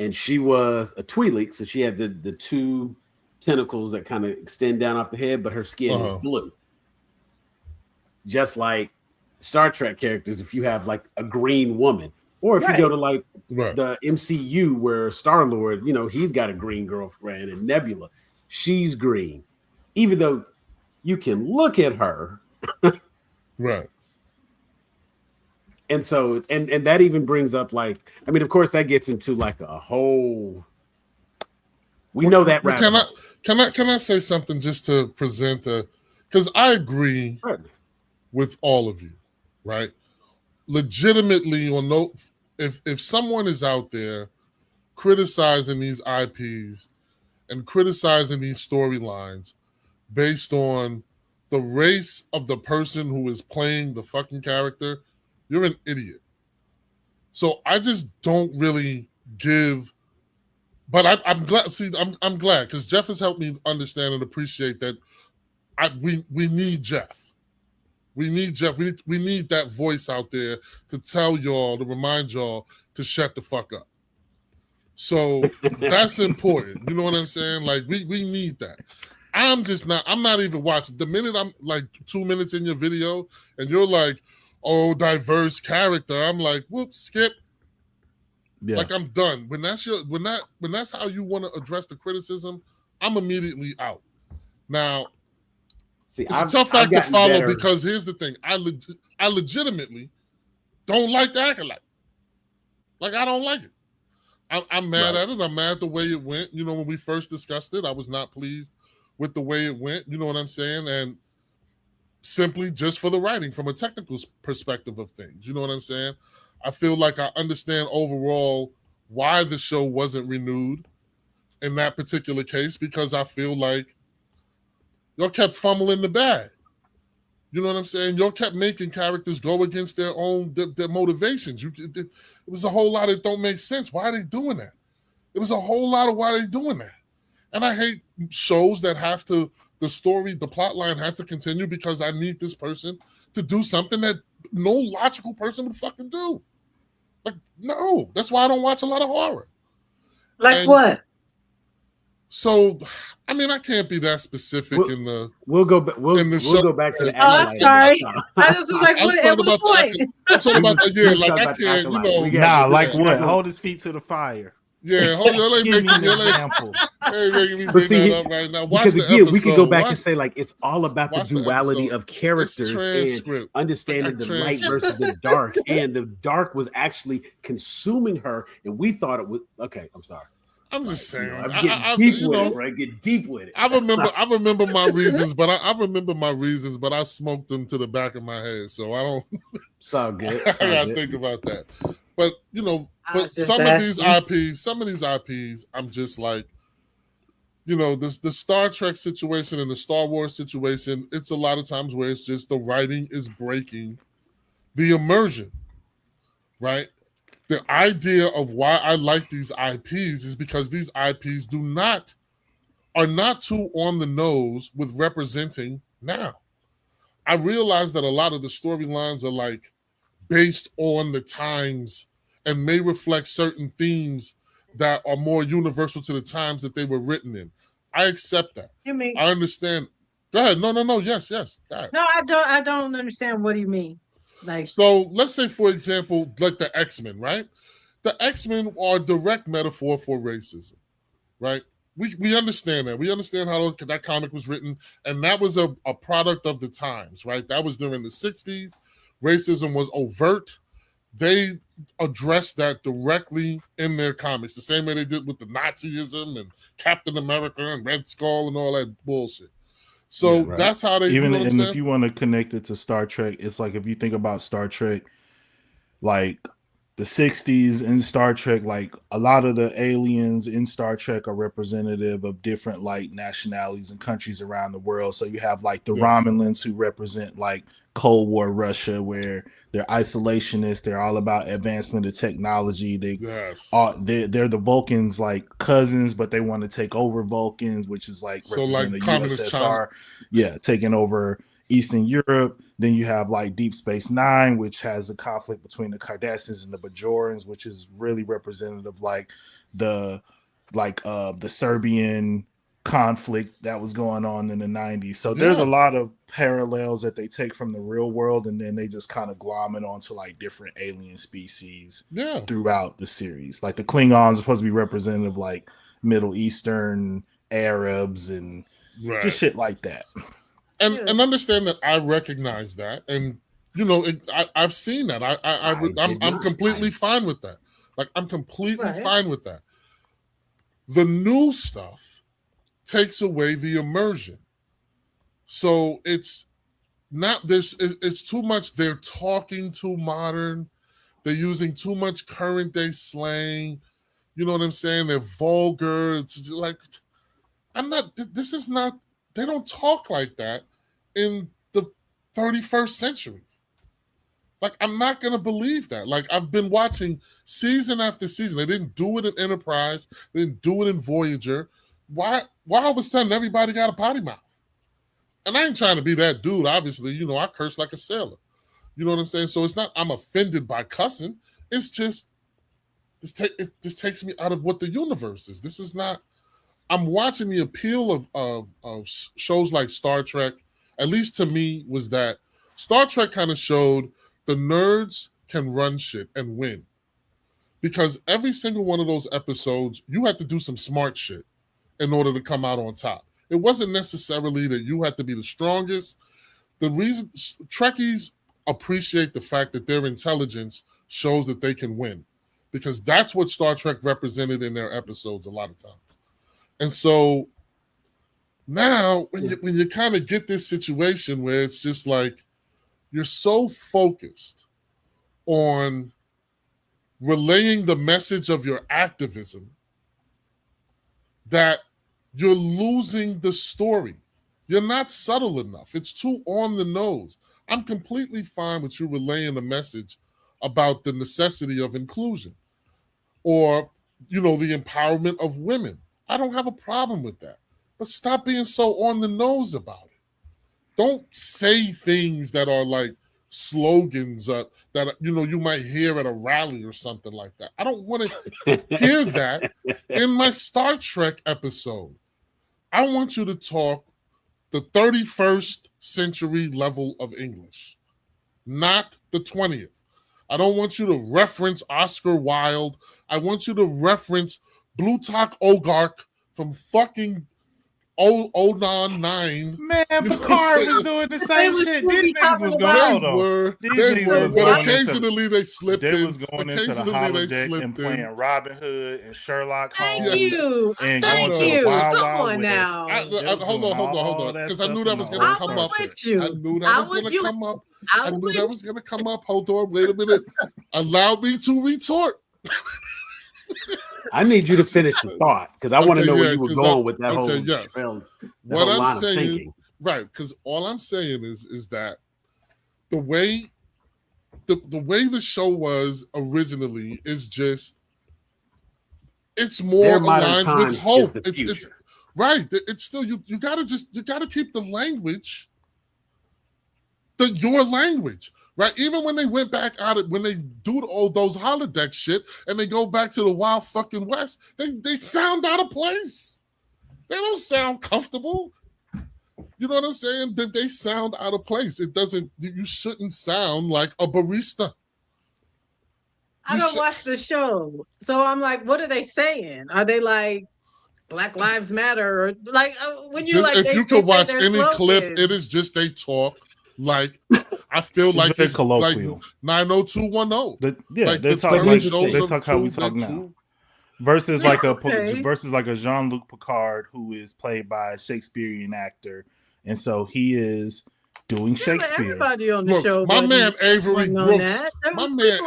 and she was a Twi'lek, so she had the two tentacles that kind of extend down off the head, but her skin is blue. Just like Star Trek characters, if you have like a green woman, or if you go to like the MCU where Star-Lord, you know, he's got a green girlfriend, and Nebula, she's green, even though you can look at her. Right. And so, and that even brings up, like, I mean, of course, that gets into like a whole. We know that. Can I say something just to present because I agree with all of you, right? Legitimately, if someone is out there criticizing these IPs and criticizing these storylines based on the race of the person who is playing the fucking character, you're an idiot. So I just don't really give. But I'm glad. See, I'm glad because Jeff has helped me understand and appreciate that. We need Jeff. We need Jeff. We need that voice out there to tell y'all, to remind y'all to shut the fuck up. So that's important. You know what I'm saying? Like we need that. I'm not even watching. The minute I'm like 2 minutes in your video and you're like, oh, diverse character, I'm like, whoops, skip. Yeah. Like I'm done. When that's how you want to address the criticism, I'm immediately out. Now, it's a tough act to follow because here's the thing: I legitimately don't like the acolyte. Like I don't like it. I'm mad at it. I'm mad at the way it went. You know, when we first discussed it, I was not pleased with the way it went. You know what I'm saying? And simply just for the writing, from a technical perspective of things. You know what I'm saying? I feel like I understand overall why the show wasn't renewed in that particular case, because I feel like y'all kept fumbling the bag. You know what I'm saying? Y'all kept making characters go against their own their motivations. It was a whole lot that don't make sense. Why are they doing that? It was a whole lot of why are they doing that. And I hate shows that have to, the story, the plot line has to continue because I need this person to do something that no logical person would fucking do. Like, no, that's why I don't watch a lot of horror. Like what? So, I mean, I can't be that specific in the. We'll go back to the. Oh, I'm sorry. I just was like, what was the point? I'm talking about like I can't, you know. Nah, like what? Hold his feet to the fire. Yeah, hold on. Give me an example. Making me bring that up right now. Watch because the again, episode. we could go back and say like it's all about the duality of characters and understanding the light versus the dark, and the dark was actually consuming her, and we thought it was okay. I'm sorry. I'm just saying. You know, I'm getting deep with it, right? Get deep with it. I remember my reasons, but I remember my reasons, but I smoked them to the back of my head, so I don't. It's all good. I gotta think about that. But you know, some of these IPs, I'm just like, you know, the Star Trek situation and the Star Wars situation. It's a lot of times where it's just the writing is breaking the immersion, right? The idea of why I like these IPs is because these IPs are not too on the nose with representing now. I realize that a lot of the storylines are like based on the times and may reflect certain themes that are more universal to the times that they were written in. I accept that. I understand. Go ahead. No. Yes. Go ahead. No, I don't understand. What do you mean? Like, so let's say, for example, like the X-Men, right? The X-Men are a direct metaphor for racism, right? We understand that. We understand how that comic was written, and that was a product of the times, right? That was during the 60s. Racism was overt. They addressed that directly in their comics, the same way they did with the Nazism and Captain America and Red Skull and all that bullshit. So that's how they even. And if you want to connect it to Star Trek, it's like if you think about Star Trek, like the 60s in Star Trek, like a lot of the aliens in Star Trek are representative of different like nationalities and countries around the world. So you have like the Romulans who represent like Cold War Russia, where they're isolationists. They're all about advancement of technology. They're the Vulcans like cousins, but they want to take over Vulcans, which is like represent the USSR. Yeah, taking over Eastern Europe. Then you have like Deep Space Nine, which has a conflict between the Cardassians and the Bajorans, which is really representative like the Serbian conflict that was going on in the 90s. So there's a lot of parallels that they take from the real world, and then they just kind of glom it onto like different alien species throughout the series. Like the Klingons are supposed to be representative like Middle Eastern Arabs and just shit like that. And understand that I recognize that, and you know, I've seen that. I'm completely fine with that. Like I'm completely fine with that. The new stuff takes away the immersion, so it's too much. They're talking too modern. They're using too much current day slang. You know what I'm saying? They're vulgar. It's like this is not. They don't talk like that in the 31st century. Like, I'm not going to believe that. Like, I've been watching season after season. They didn't do it in Enterprise. They didn't do it in Voyager. Why all of a sudden everybody got a potty mouth? And I ain't trying to be that dude, obviously. You know, I curse like a sailor. You know what I'm saying? So it's not I'm offended by cussing. It's just, it just takes me out of what the universe is. This is not, I'm watching the appeal of shows like Star Trek, at least to me, was that Star Trek kind of showed the nerds can run shit and win. Because every single one of those episodes, you had to do some smart shit in order to come out on top. It wasn't necessarily that you had to be the strongest. The reason Trekkies appreciate the fact that their intelligence shows that they can win, because that's what Star Trek represented in their episodes a lot of times. And so now when you kind of get this situation where it's just like you're so focused on relaying the message of your activism that you're losing the story. You're not subtle enough. It's too on the nose. I'm completely fine with you relaying the message about the necessity of inclusion or, you know, the empowerment of women. I don't have a problem with that. But stop being so on the nose about it. Don't say things that are like slogans that, you know, you might hear at a rally or something like that. I don't want to hear that in my Star Trek episode. I want you to talk the 31st century level of English, not the 20th. I don't want you to reference Oscar Wilde. I want you to reference Blutok Ogark from fucking 099. Man, Picard was doing the same shit. These niggas was going on. They were, but occasionally they slipped in. They was going into the holodeck and playing Robin Hood and Sherlock Holmes. Thank you. And Thank going you. to the Wild Come Wild on West. now. Hold on. Because I knew that was going to come up. I knew that was going to come up. I knew that was going to come up. Hold on. Wait a minute. Allow me to retort. I need you to finish the thought because I want to know where you were going with that whole trail. What I'm saying, right? Because all I'm saying is that the way the show was originally is just it's more aligned with hope. It's right. It's still you gotta keep the language your language. Right, even when they went back out of when they do all those holodeck shit and they go back to the wild fucking West, they sound out of place. They don't sound comfortable. You know what I'm saying? They sound out of place. It doesn't. You shouldn't sound like a barista. I don't watch the show, so I'm like, what are they saying? Are they like Black Lives Matter or like when you like? If you could watch any clip, it is just they talk. Like I feel like it's like 90210. They talk how we talk now. Versus like a Jean-Luc Picard who is played by a Shakespearean actor, and so he is doing Shakespeare. Everybody on the show. My man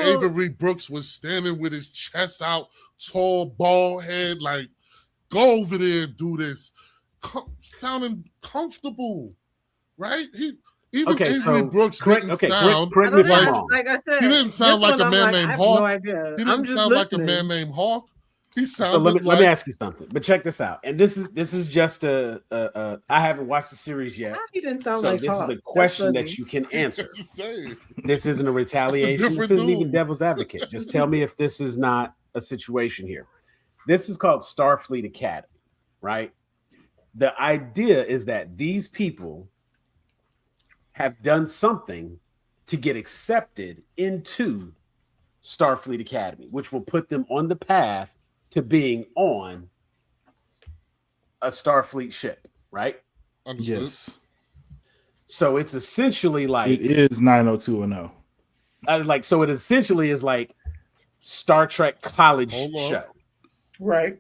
Avery Brooks was standing with his chest out, tall, bald head, like go over there and do this, sounding comfortable, right? Even Avery Brooks didn't sound correct me if I'm wrong. Like I said, he didn't sound like a man named Hawk. He didn't sound like a man named Hawk. He sounded so let me ask you something. But check this out. And this is just I haven't watched the series yet. He didn't sound so like this Hawk. is a question that you can answer. This isn't a retaliation. This isn't even devil's advocate. Just tell me if this is not a situation here. This is called Starfleet Academy, right? The idea is that these people have done something to get accepted into Starfleet Academy, which will put them on the path to being on a Starfleet ship, right? Understood. Yes. So it's essentially like it is 90210. So it essentially is like Star Trek college show. Right.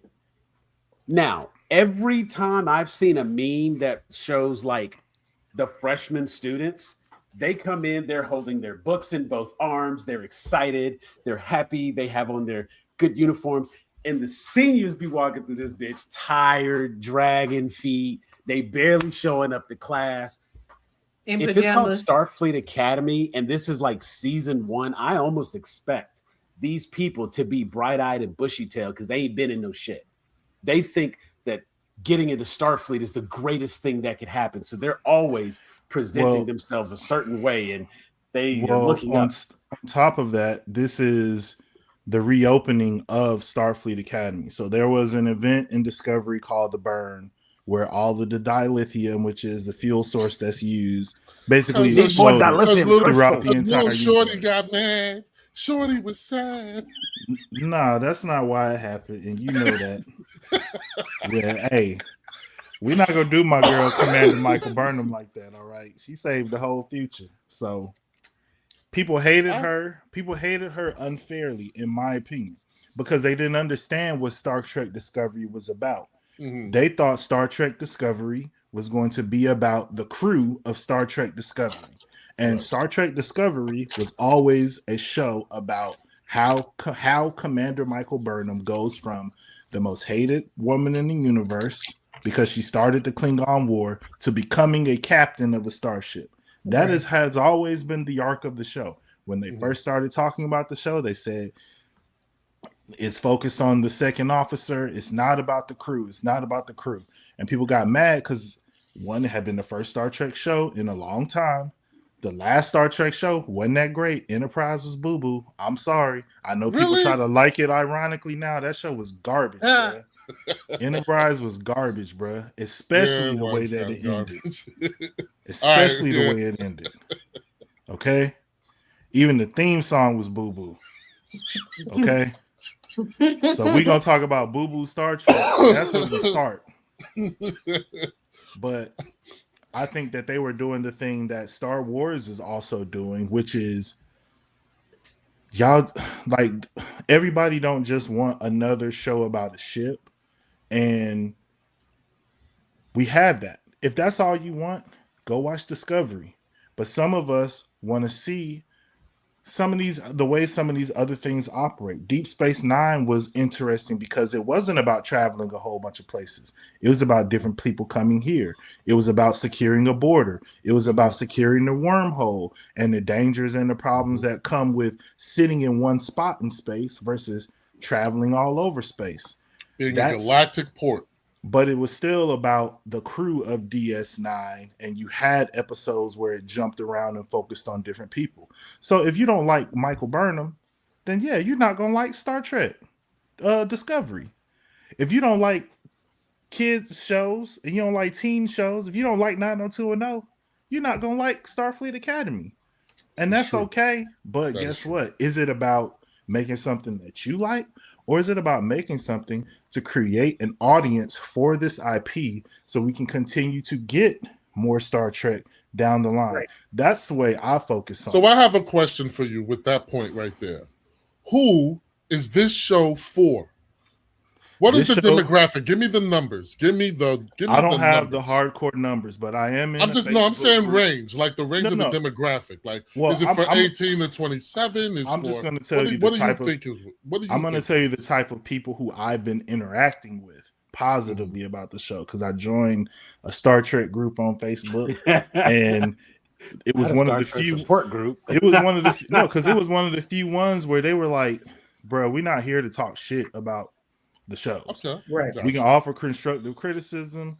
Now, every time I've seen a meme that shows like the freshman students, they come in, they're holding their books in both arms, they're excited, they're happy, they have on their good uniforms, and the seniors be walking through this bitch tired, dragging feet, they barely showing up to class. In if pajamas. It's called Starfleet Academy and this is like season 1, I almost expect these people to be bright-eyed and bushy-tailed because they ain't been in no shit. They think that getting into Starfleet is the greatest thing that could happen. So they're always presenting themselves a certain way, and they are looking on up. On top of that, this is the reopening of Starfleet Academy. So there was an event in Discovery called the Burn, where all of the dilithium, which is the fuel source that's used, basically exploded throughout the entire Shorty got mad. Shorty was sad. Nah, that's not why it happened, and you know that. Yeah, hey, we're not gonna do my girl Commander Michael Burnham like that. All right, she saved the whole future. So people hated her. People hated her unfairly, in my opinion, because they didn't understand what Star Trek Discovery was about. Mm-hmm. They thought Star Trek Discovery was going to be about the crew of Star Trek Discovery. And Star Trek Discovery was always a show about how Commander Michael Burnham goes from the most hated woman in the universe because she started the Klingon War to becoming a captain of a starship. That has always been the arc of the show. When they first started talking about the show, they said it's focused on the second officer. It's not about the crew. It's not about the crew. And people got mad because one, it had been the first Star Trek show in a long time. The last Star Trek show wasn't that great. Enterprise was boo-boo. I'm sorry. I know people try to like it ironically now. That show was garbage, bro. Enterprise was garbage, bro. Especially the way that it ended. Especially the way it ended. Okay? Even the theme song was boo-boo. Okay? So we're going to talk about boo-boo Star Trek. That's where we start. But I think that they were doing the thing that Star Wars is also doing, which is y'all like everybody don't just want another show about a ship, and we have that. If that's all you want, go watch Discovery. But some of us want to see the way some of these other things operate. Deep Space Nine was interesting because it wasn't about traveling a whole bunch of places. It was about different people coming here. It was about securing a border. It was about securing the wormhole and the dangers and the problems that come with sitting in one spot in space versus traveling all over space. Being a galactic port. But it was still about the crew of DS9, and you had episodes where it jumped around and focused on different people. So if you don't like Michael Burnham, then yeah, you're not going to like Star Trek Discovery. If you don't like kids shows and you don't like teen shows, if you don't like 90210, you're not going to like Starfleet Academy. And that's okay. But guess what? Is it about making something that you like? Or is it about making something to create an audience for this IP so we can continue to get more Star Trek down the line? Right. That's the way I focus on. So I have a question for you with that point right there. Who is this show for? What is the demographic? Give me the numbers. I don't have the hardcore numbers, but I am in I'm saying range, like the range of the demographic. Like, is it for 18 to 27? I'm just going to tell you the type of. I'm going to tell you the type of people who I've been interacting with positively about the show, because I joined a Star Trek group on Facebook, and it was one of the few support group. It was one of the because it was one of the few ones where they were like, "Bro, we're not here to talk shit about the shows. Okay. Right. We can offer constructive criticism.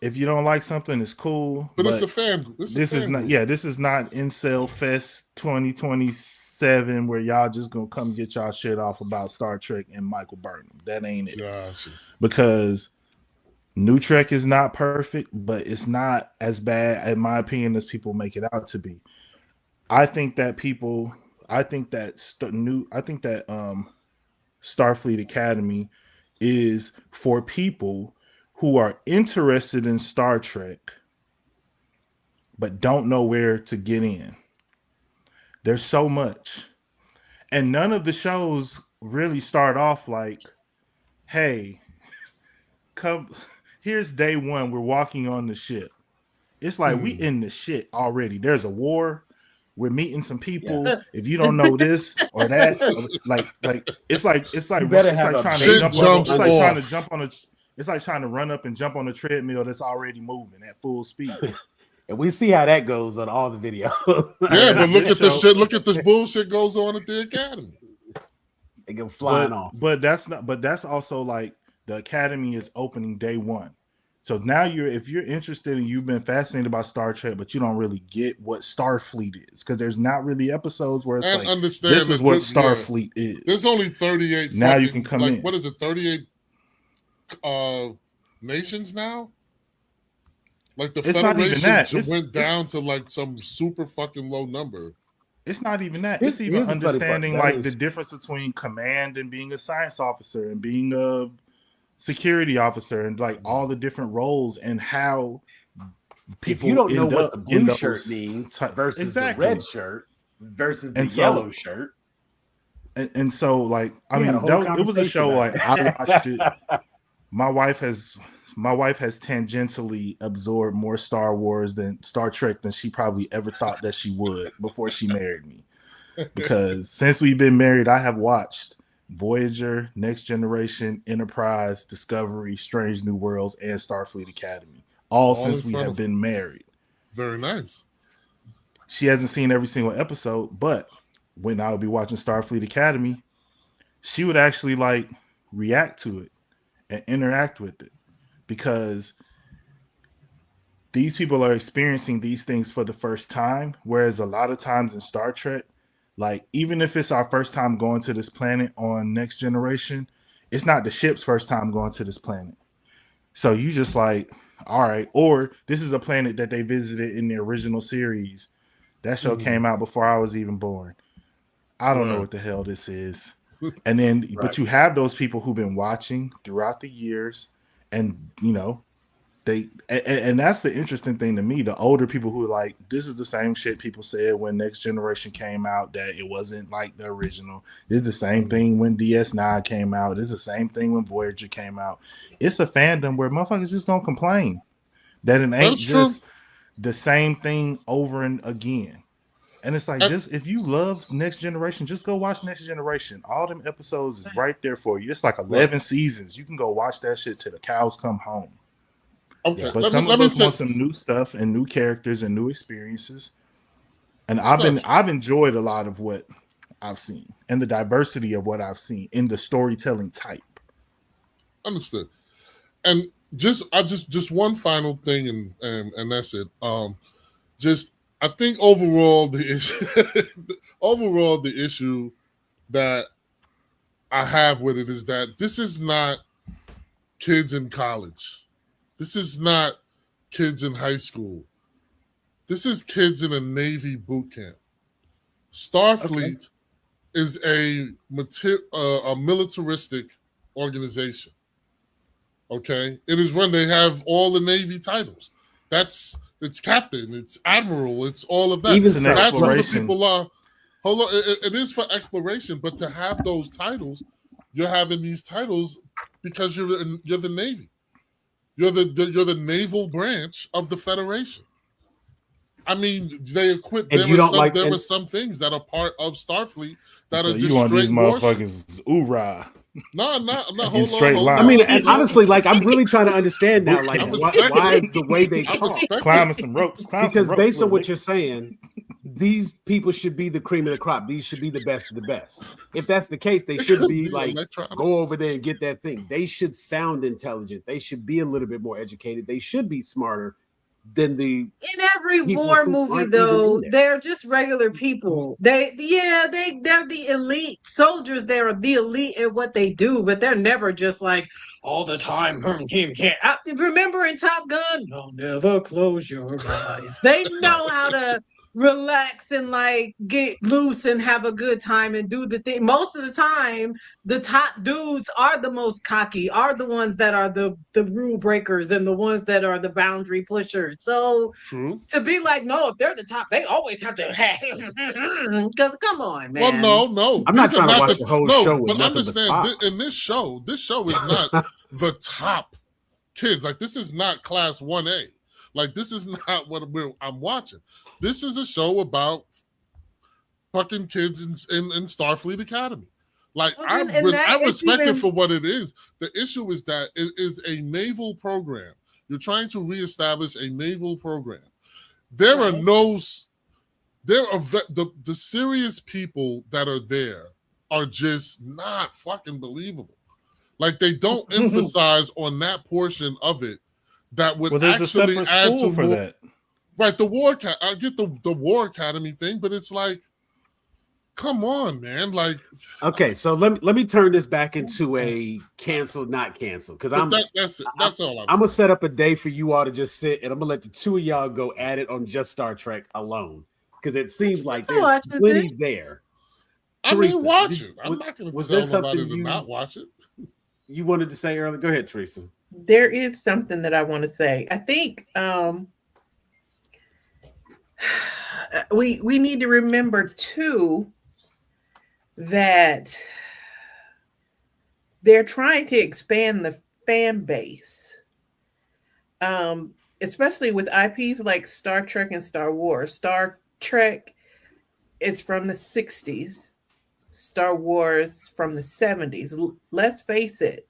If you don't like something, it's cool. But it's a fan. This is not Incel Fest 2027 where y'all just gonna come get y'all shit off about Star Trek and Michael Burnham. That ain't it. Gotcha. Because New Trek is not perfect, but it's not as bad, in my opinion, as people make it out to be. I think that Starfleet Academy is for people who are interested in Star Trek but don't know where to get in. There's so much. And none of the shows really start off like, hey, come, here's day one, we're walking on the ship. It's like we in the shit already. There's a war. We're meeting some people. Yeah. If you don't know this or that, it's like trying to run up and jump on a treadmill that's already moving at full speed. And we see how that goes on all the videos. Yeah, but look at this shit. Look at this bullshit goes on at the Academy. They go flying off. But that's also like the Academy is opening day one. So now if you're interested and you've been fascinated about Star Trek, but you don't really get what Starfleet is, because there's not really episodes where it's this is what Starfleet is. There's only 38. Now you can come in. What is it? 38 nations now? Like the Federation went down to like some super fucking low number. It's not even that. It's even understanding the difference between command and being a science officer and being a security officer and like all the different roles and how people. If you don't know what the blue shirt means versus the red shirt versus the yellow shirt. And so like, I mean, it was a show like I watched it. My wife has tangentially absorbed more Star Trek than she probably ever thought that she would before she married me. Because since we've been married, I have watched Voyager, Next Generation, Enterprise, Discovery, Strange New Worlds, and Starfleet Academy. All since we have been married. Very nice. She hasn't seen every single episode, but when I would be watching Starfleet Academy, she would actually like react to it and interact with it, because these people are experiencing these things for the first time. Whereas a lot of times in Star Trek, like even if it's our first time going to this planet on Next Generation, it's not the ship's first time going to this planet. So you just like, all right, or this is a planet that they visited in the original series. That show came out before I was even born. I don't know what the hell this is. And then, but you have those people who've been watching throughout the years And and that's the interesting thing to me. The older people who are like, this is the same shit people said when Next Generation came out, that it wasn't like the original. This is the same thing when DS9 came out. This is the same thing when Voyager came out. It's a fandom where motherfuckers just gonna complain that it ain't just the same thing over and again. And it's like, just if you love Next Generation, just go watch Next Generation. All them episodes is right there for you. It's like 11 seasons. You can go watch that shit till the cows come home. Okay, but some of us want some new stuff and new characters and new experiences. And I've enjoyed a lot of what I've seen and the diversity of what I've seen in the storytelling type. Understood. And just one final thing, and that's it. I think overall the issue that I have with it is that this is not kids in college. This is not kids in high school. This is kids in a Navy boot camp. Starfleet is a militaristic organization. Okay? It is when they have all the Navy titles. It's captain, it's admiral, it's all of that. Even that's what the people are. Hold on, it is for exploration, but to have those titles, you're having these titles because you're the Navy. You're the naval branch of the Federation. I mean, they equip. There were some things that are part of Starfleet that are just you want straight these motherfuckers hoorah. No. Hold on. I mean, honestly, like I'm really trying to understand now, like why is the way they talk climbing some ropes? Because based on what you're saying, these people should be the cream of the crop. These should be the best of the best. If that's the case, they should be like, go over there and get that thing. They should sound intelligent. They should be a little bit more educated. They should be smarter than the. In every war movie, though, they're just regular people. They're the elite soldiers. They're the elite at what they do, but they're never just like all the time. Remember in Top Gun, no, never close your eyes. They know how to relax and like get loose and have a good time and do the thing. Most of the time, the top dudes are the most cocky, are the ones that are the rule breakers and the ones that are the boundary pushers. So true. To be like, no, if they're the top, they always have to. Because come on, man. Well, no. I'm not trying to watch the whole show. But understand, in this show is not the top kids. Like, this is not class 1A. Like, this is not what I'm watching. This is a show about fucking kids in Starfleet Academy. Like, I respect it for what it is. The issue is that it is a naval program. You're trying to reestablish a naval program. The serious people that are there are just not fucking believable. Like, they don't emphasize on that portion of it that would actually add to for more, that. Right, I get the War Academy thing, but it's like, come on, man. Like, okay, so let me turn this back into a canceled, not canceled. Because that's all I'm gonna set up a day for you all to just sit, and I'm gonna let the two of y'all go at it on just Star Trek alone. Because it seems like there's plenty there. I mean, watch it. I'm not gonna tell somebody to not watch it. You wanted to say earlier? Go ahead, Teresa. There is something that I want to say. I think we need to remember too that they're trying to expand the fan base, especially with IPs like Star Trek and Star Wars. Star Trek is from the 60s, Star Wars from the 70s. Let's face it,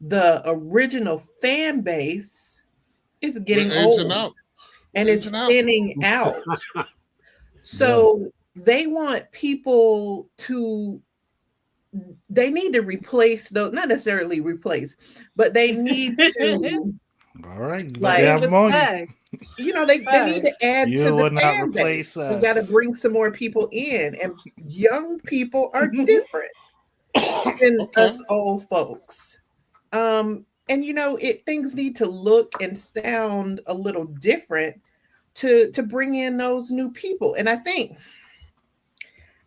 the original fan base is getting old and is thinning out. So they want people they need to replace those, not necessarily replace, but they need to. All right, like, they need to add to the fan base. We got to bring some more people in, and young people are different than us old folks. And things need to look and sound a little different to bring in those new people. And I think,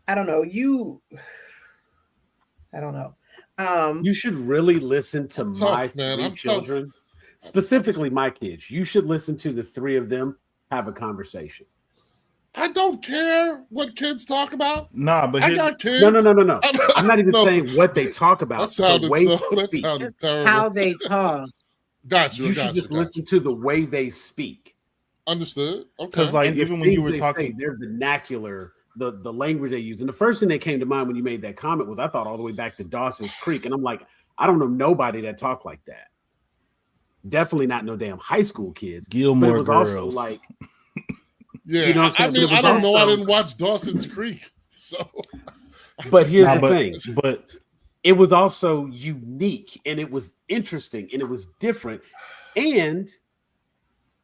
I don't know. You should really listen to my three children, specifically my kids. You should listen to the three of them have a conversation. I don't care what kids talk about. Nah, but I got kids. No. I'm not even saying what they talk about. That sounded terrible. How they talk. Got you. You should just listen to the way they speak. Understood. Okay. Because like even when you were talking, their vernacular, the language they use, and the first thing that came to mind when you made that comment was I thought all the way back to Dawson's Creek, and I'm like, I don't know nobody that talked like that. Definitely not no damn high school kids. Gilmore but it was Girls. Also like, yeah, you know what I'm saying? I don't know. I didn't watch Dawson's Creek, so. But here's the thing. But it was also unique, and it was interesting, and it was different, and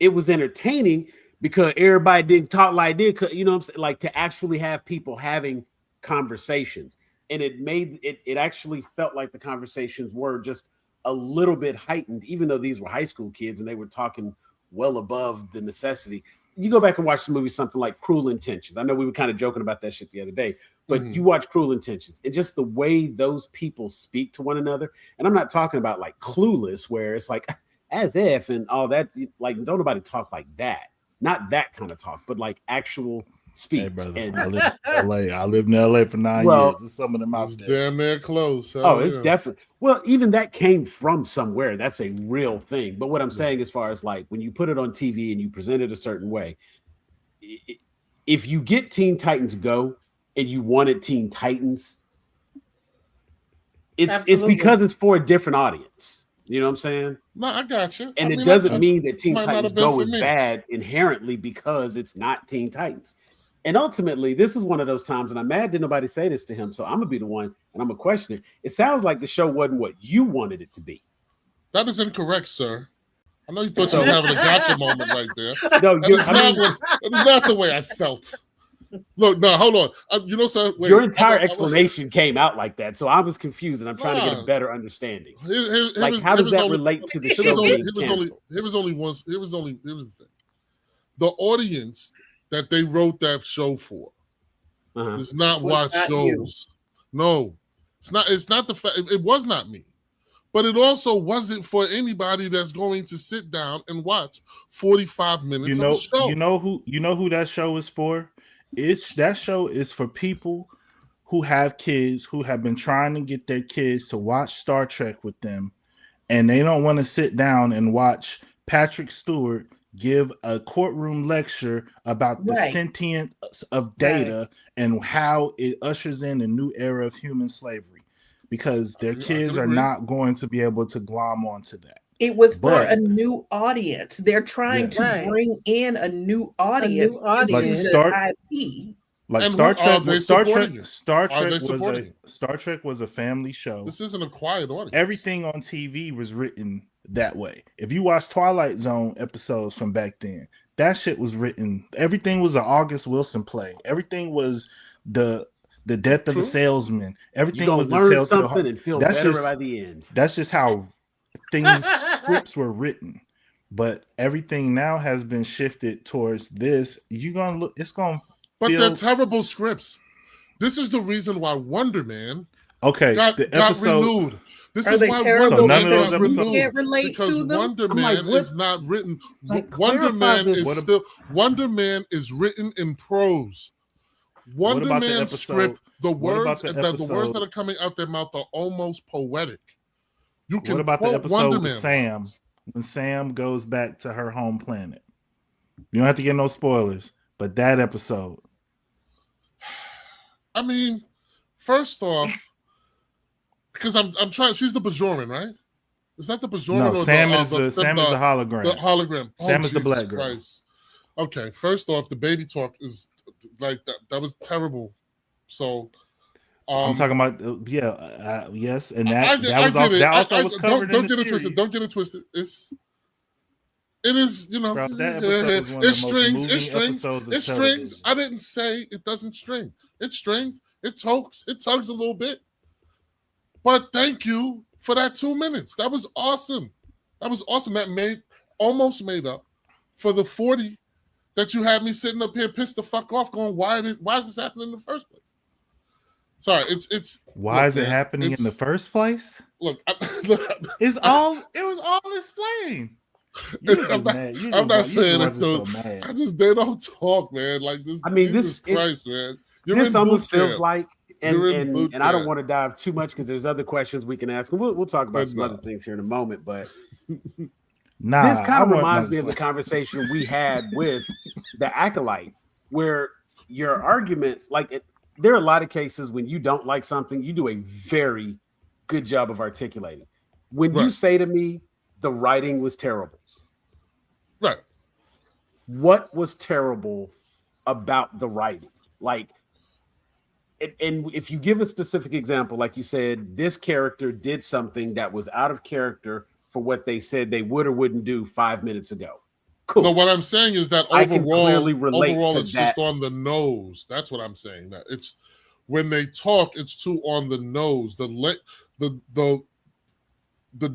it was entertaining because everybody didn't talk like this. You know what I'm saying? Like to actually have people having conversations, and it made it actually felt like the conversations were just a little bit heightened, even though these were high school kids and they were talking well above the necessity. You go back and watch the movie, something like Cruel Intentions. I know we were kind of joking about that shit the other day, but you watch Cruel Intentions and just the way those people speak to one another. And I'm not talking about like Clueless, where it's like as if and all that. Like, don't nobody talk like that. Not that kind of talk, but like actual speak. Hey, brother, and I live in LA. I lived in LA for 9 years. There's some of them out there. Damn near close. It's definitely. Well, even that came from somewhere. That's a real thing. But what I'm saying, as far as like when you put it on TV and you present it a certain way, if you get Teen Titans Go and you wanted Teen Titans, it's because it's for a different audience. You know what I'm saying? No, I got you. And it doesn't mean that Teen Titans Go is bad inherently because it's not Teen Titans. And ultimately, this is one of those times, and I'm mad that nobody say this to him, so I'm gonna be the one, and I'm gonna question it. It sounds like the show wasn't what you wanted it to be. That is incorrect, sir. I know you thought you was having a gotcha moment right there. No, it's not the way I felt. Look, no, hold on. You know, sir, wait, your entire explanation came out like that, so I was confused, and I'm trying to get a better understanding. How does that relate to the show being canceled? Here's the thing. The audience that they wrote that show for does not watch shows. No, it's not. It's not the fact. It was not me, but it also wasn't for anybody that's going to sit down and watch 45 minutes of a show. You know who that show is for? That show is for people who have kids who have been trying to get their kids to watch Star Trek with them, and they don't want to sit down and watch Patrick Stewart give a courtroom lecture about the sentience of data and how it ushers in a new era of human slavery, because their kids are not going to be able to glom onto that. It was for a new audience. They're trying to bring in a new audience. Like IP. Like and Star Trek was a family show. This isn't a quiet audience. Everything on TV was written that way. If you watch Twilight Zone episodes from back then, that shit was written. Everything was an August Wilson play. Everything was the death of a salesman. Everything was the tale something and feel better by the end. That's just how scripts were written. But everything now has been shifted towards this. You're gonna look. It's gonna. But they're terrible scripts. This is the reason why Wonder Man got renewed. This is why Wonder Man can't relate to them. Wonder Man is not written. Wonder Man is still. Wonder Man is written in prose. Wonder Man's script, the words that are coming out their mouth are almost poetic. You can. What about the episode with Sam? When Sam goes back to her home planet, you don't have to get no spoilers, but that episode. I mean, first off, because I'm trying. She's the Bajoran, right? Is that the Bajoran? No, Sam is the hologram. The hologram. Sam is the black girl. Okay, first off, the baby talk is like that. That was terrible. So. I'm talking about yes, and that also was covered in the series. Don't get it twisted. It is, you know, it strings. I didn't say it doesn't string. It strings. It tugs a little bit. But thank you for that 2 minutes. That was awesome. That almost made up for the 40 that you had me sitting up here pissed the fuck off going, why is this happening in the first place? Sorry, it's. Why is it happening in the first place? Look, it was all explained. I'm not saying that though. They don't talk, man. Like this. I mean, Jesus Christ, man. This almost feels like, and I don't want to dive too much because there's other questions we can ask. We'll talk about some other things here in a moment, but this kind of reminds me of the conversation we had with the Acolyte, where your arguments, there are a lot of cases when you don't like something, you do a very good job of articulating. When you say to me, the writing was terrible. Right. What was terrible about the writing? And if you give a specific example, like you said, this character did something that was out of character for what they said they would or wouldn't do 5 minutes ago. Cool. No, what I'm saying is that overall it's just on the nose. That's what I'm saying. That it's when they talk, it's too on the nose. The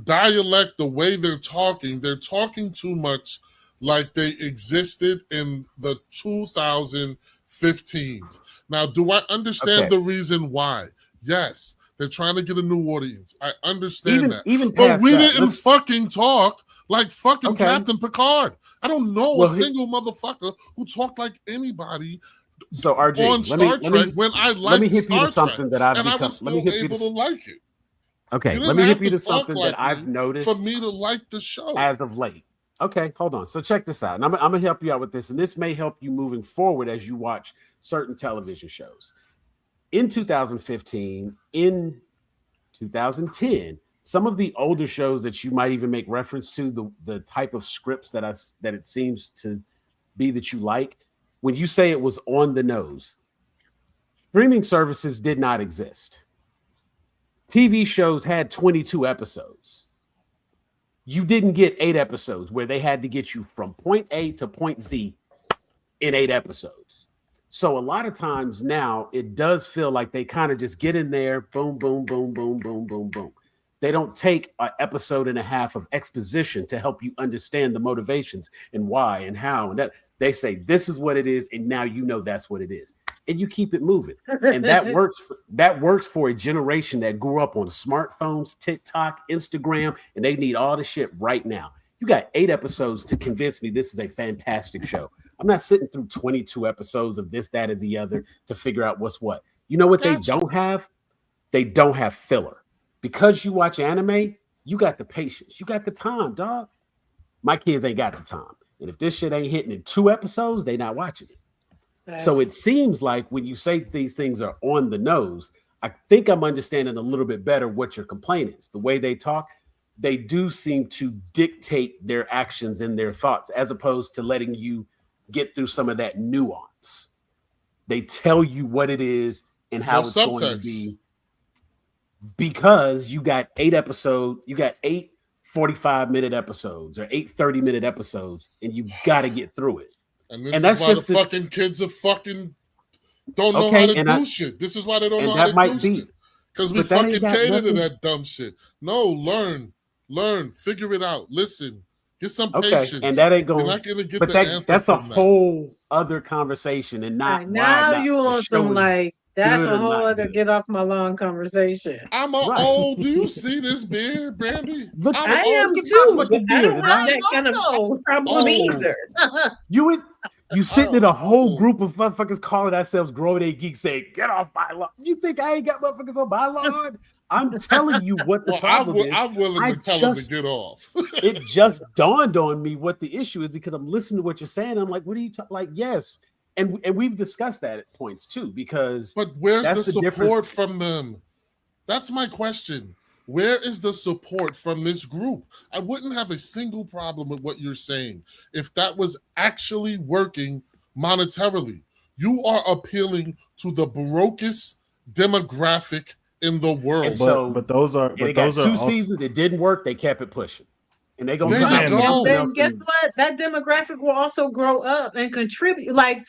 dialect, the way they're talking too much like they existed in the 2015s. Now, do I understand the reason why? Yes, they're trying to get a new audience. I understand that. But we didn't fucking talk like fucking Captain Picard. I don't know a single motherfucker who talked like anybody. So RJ, on Star Trek when I liked Star Trek, and I was still able to like it. Okay, let me hit you to something that I've noticed for me to like the show as of late. Okay, hold on. So check this out, and I'm gonna help you out with this, and this may help you moving forward as you watch certain television shows. In 2015, in 2010, some of the older shows that you might even make reference to, the type of scripts that it seems to be that you like, when you say it was on the nose, streaming services did not exist. TV shows had 22 episodes. You didn't get 8 episodes where they had to get you from point A to point Z in 8 episodes. So a lot of times now it does feel like they kind of just get in there, boom, boom, boom, boom, boom, boom, boom. They don't take an episode and a half of exposition to help you understand the motivations and why and how. And that they say, this is what it is. And now you know that's what it is. And you keep it moving. And that works for a generation that grew up on smartphones, TikTok, Instagram, and they need all the shit right now. You got 8 episodes to convince me this is a fantastic show. I'm not sitting through 22 episodes of this, that, or the other to figure out what's what. You know what they don't have? They don't have filler. Because you watch anime, you got the patience. You got the time, dog. My kids ain't got the time. And if this shit ain't hitting in 2 episodes, they not watching it. So it seems like when you say these things are on the nose, I think I'm understanding a little bit better what your complaint is. The way they talk, they do seem to dictate their actions and their thoughts as opposed to letting you get through some of that nuance. They tell you what it is and how it's going to be. Because you got 8 episodes, you got 8 45-minute episodes or 8 30-minute episodes, and you got to get through it. And that's why the fucking kids are fucking don't know how to do shit. This is why they don't know how to do shit. Because we fucking cater to that dumb shit. No, learn, figure it out. Listen, get some patience. And that ain't going. You're not gonna get but that's a whole other conversation, and not now you on some like. That's a whole other get off my lawn conversation. I'm old. Do you see this beard, Brandy? Look, I am too. But I don't have that kind of problem either. You sitting in a whole group of motherfuckers calling ourselves Grown A Geeks saying, get off my lawn. You think I ain't got motherfuckers on my lawn? I'm telling you what the problem is. I'm willing to tell them to get off. It just dawned on me what the issue is because I'm listening to what you're saying. I'm like, what are you talking? Like, yes. And we've discussed that at points too, because but where's the support from them? That's my question. Where is the support from this group? I wouldn't have a single problem with what you're saying if that was actually working monetarily. You are appealing to the brokest demographic in the world. But those are 2 seasons. It didn't work. They kept it pushing. And they gonna then guess what? That demographic will also grow up and contribute. Like,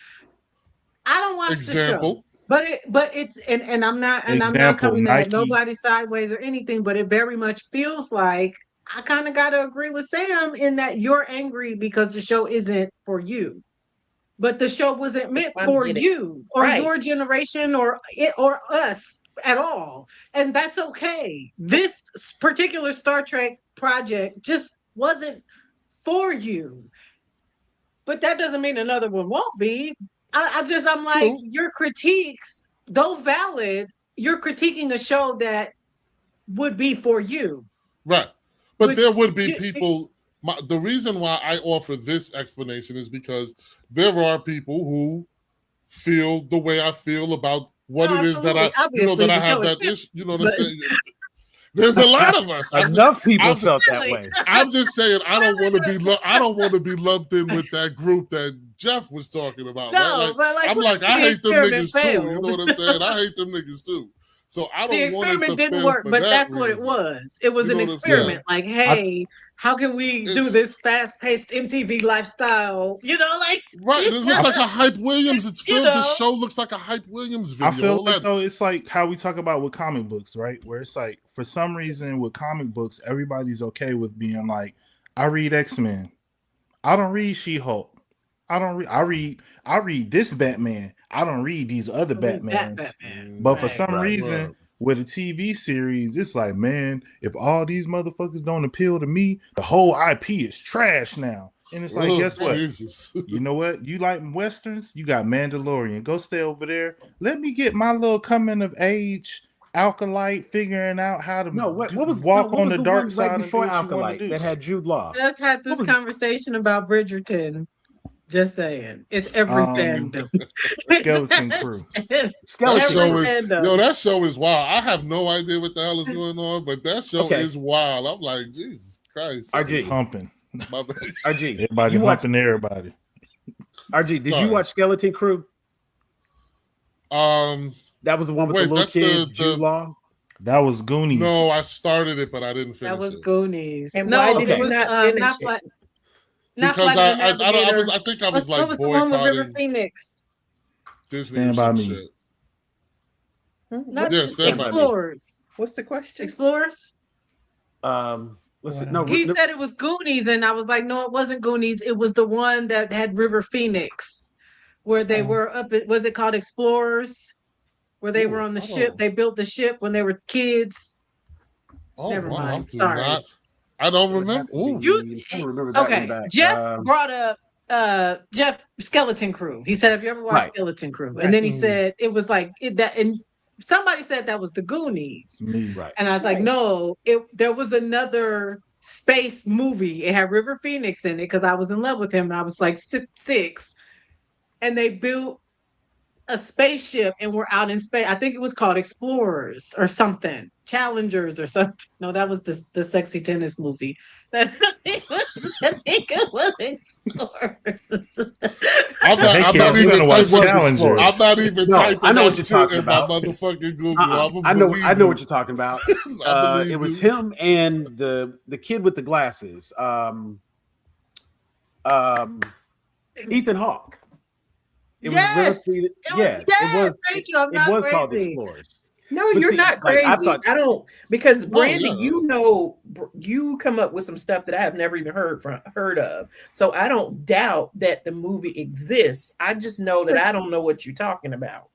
I don't watch the show, but it's and I'm not coming at nobody sideways or anything, but it very much feels like I kind of gotta agree with Sam in that you're angry because the show isn't for you. But the show wasn't meant for you or your generation or us. at all. And that's okay. This particular Star Trek project just wasn't for you. But that doesn't mean another one won't be. I'm like, your critiques, though valid, you're critiquing a show that would be for you. Right. But there would be people. The reason why I offer this explanation is because there are people who feel the way I feel about what it is that I have that issue. You know what I'm saying? There's a lot of us. Enough people felt that way. I'm just saying I don't want to be lumped in with that group that Jeff was talking about. No, right? but I'm like, I hate them niggas too. You know what I'm saying? I hate them niggas too. So I don't want it to experiment didn't work, but that's what it was. It was an experiment. Like, hey, how can we do this fast-paced MTV lifestyle? You know, like right. It looks like a Hype Williams. It's filmed. The show looks like a Hype Williams video. I feel like though it's like how we talk about with comic books, right? Where it's like for some reason with comic books, everybody's okay with being like, I read X-Men. I don't read She-Hulk. I read this Batman. I don't read these other Batmans. But for some reason, with a TV series, it's like, man, if all these motherfuckers don't appeal to me, the whole IP is trash now. And it's like, guess what? Jesus. You know what? You like Westerns? You got Mandalorian. Go stay over there. Let me get my little coming of age Alkalite figuring out how to walk on the dark side before Alkalite that had Jude Law. Just had this conversation about Bridgerton. Just saying, it's every fandom. Skeleton Crew. That show is wild. I have no idea what the hell is going on, but that show is wild. I'm like, Jesus Christ. RG humping. RG, everybody humping everybody. RG, did you watch Skeleton Crew? That was the one with the little kids, Jude Law. That was Goonies. No, I started it, but I didn't finish it. That was Goonies. And why did you not finish it? Because I think I was like, what was the one with River Phoenix? Disney or some shit. Not Explorers. What's the question? Explorers? Listen, he said it was Goonies, and I was like, no, it wasn't Goonies. It was the one that had River Phoenix, where they were up. Was it called Explorers? Where they were on the ship. They built the ship when they were kids. Never mind. Sorry. I don't remember. Jeff brought up Jeff Skeleton Crew. He said, "Have you ever watched Skeleton Crew?" And then he said it was like that. And somebody said that was the Goonies. Right. And I was like, no, there was another space movie. It had River Phoenix in it because I was in love with him. And I was like 6, and they built a spaceship and we're out in space. I think it was called Explorers or something, Challengers or something. No, that was the sexy tennis movie. I think it was Explorers. I'm not even typing that shit in my motherfucking Google. I know what you're talking about. It was him and the kid with the glasses. Ethan Hawke. It was thank you. I'm not crazy. Called Explorers. No, you're not crazy. I don't, because Brandy, you come up with some stuff that I have never even heard of. So I don't doubt that the movie exists. I just know that I don't know what you're talking about.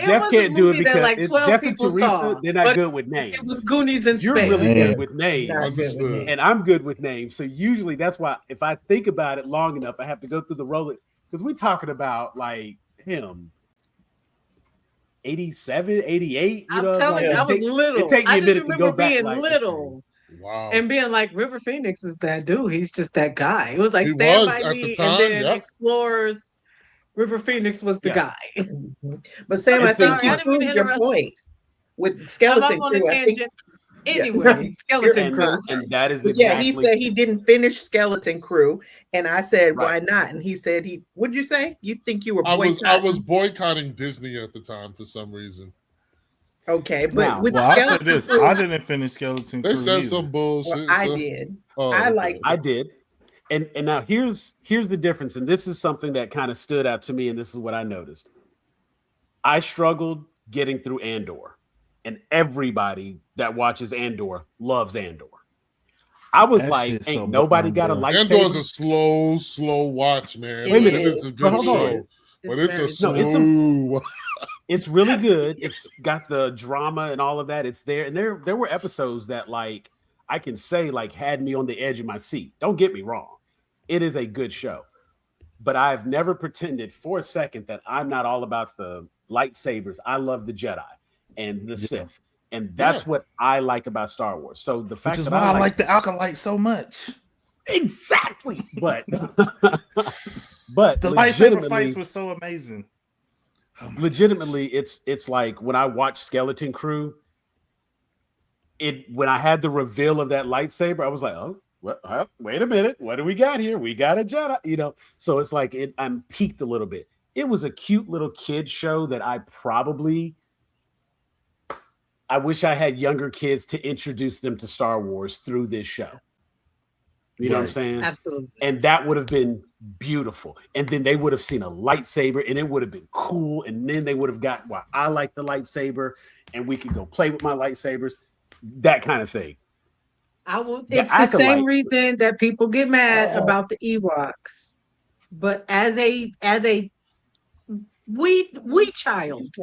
Jeff can't do it because like 12 Jeff people and Teresa, saw. They're not good with names. It was Goonies in space. You're really good with names, and I'm good with names. So usually that's why if I think about it long enough, I have to go through the roller because we're talking about like him. 87, 88. I'm telling you, I was little. It takes me a minute to go back. Being little. Wow. And being like, River Phoenix is that dude. He's just that guy. It was like Stand By Me and then Explorers. River Phoenix was the guy. But Sam, I think you proved your point with Skeleton Crew. Anyway, Skeleton Crew. And that is exactly. He said he didn't finish Skeleton Crew. And I said, why not? And he said, what'd you say? You think you were boycotting? I was boycotting Disney at the time for some reason. Okay, but with Skeleton Crew, I didn't finish Skeleton Crew. They said some bullshit. Well, I did. I did. And now here's the difference. And this is something that kind of stood out to me. And this is what I noticed. I struggled getting through Andor. And everybody that watches Andor loves Andor. I was like, ain't nobody got a lightsaber. Andor's a slow watch, man. It is a good show. But it's a slow. It's really good. It's got the drama and all of that. It's there. And there were episodes that like I can say like had me on the edge of my seat. Don't get me wrong. It is a good show. But I've never pretended for a second that I'm not all about the lightsabers. I love the Jedi and the Sith. And that's what I like about Star Wars. So the fact that why I like the Acolyte so much. Exactly. But the lightsaber fights was so amazing. Oh legitimately, gosh. It's like when I watched Skeleton Crew, when I had the reveal of that lightsaber, I was like, oh, wait a minute, what do we got here? We got a Jedi, you know. So it's like I'm peaked a little bit. It was a cute little kid show that I wish I had younger kids to introduce them to Star Wars through this show. You know what I'm saying? Absolutely. And that would have been beautiful. And then they would have seen a lightsaber and it would have been cool. And then they would have got why I like the lightsaber and we could go play with my lightsabers, that kind of thing. It's the same reason that people get mad about the Ewoks. But as a wee child,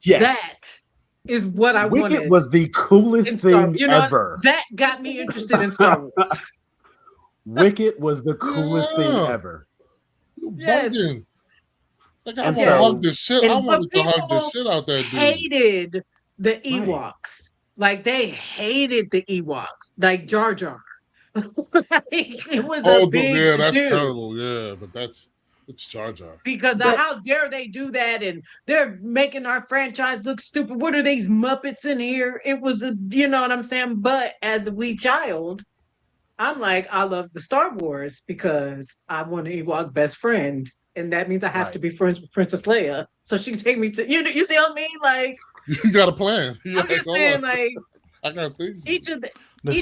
that is what I wanted. Wicket was the coolest thing ever. That got me interested in Star Wars. Wicket was the coolest thing ever. Yes. Like, I want to hug this shit. I wanted to hug the shit out that dude. Hated the Ewoks. Like they hated the Ewoks. Like Jar Jar. It was a big that's terrible. Yeah, but it's Jar Jar. Because how dare they do that? And they're making our franchise look stupid. What are these Muppets in here? It was you know what I'm saying? But as a wee child, I'm like, I love the Star Wars because I want an Ewok best friend. And that means I have to be friends with Princess Leia. So she can take me to, you see what I mean? Like, you got a plan. I'm just saying, like, I got things. The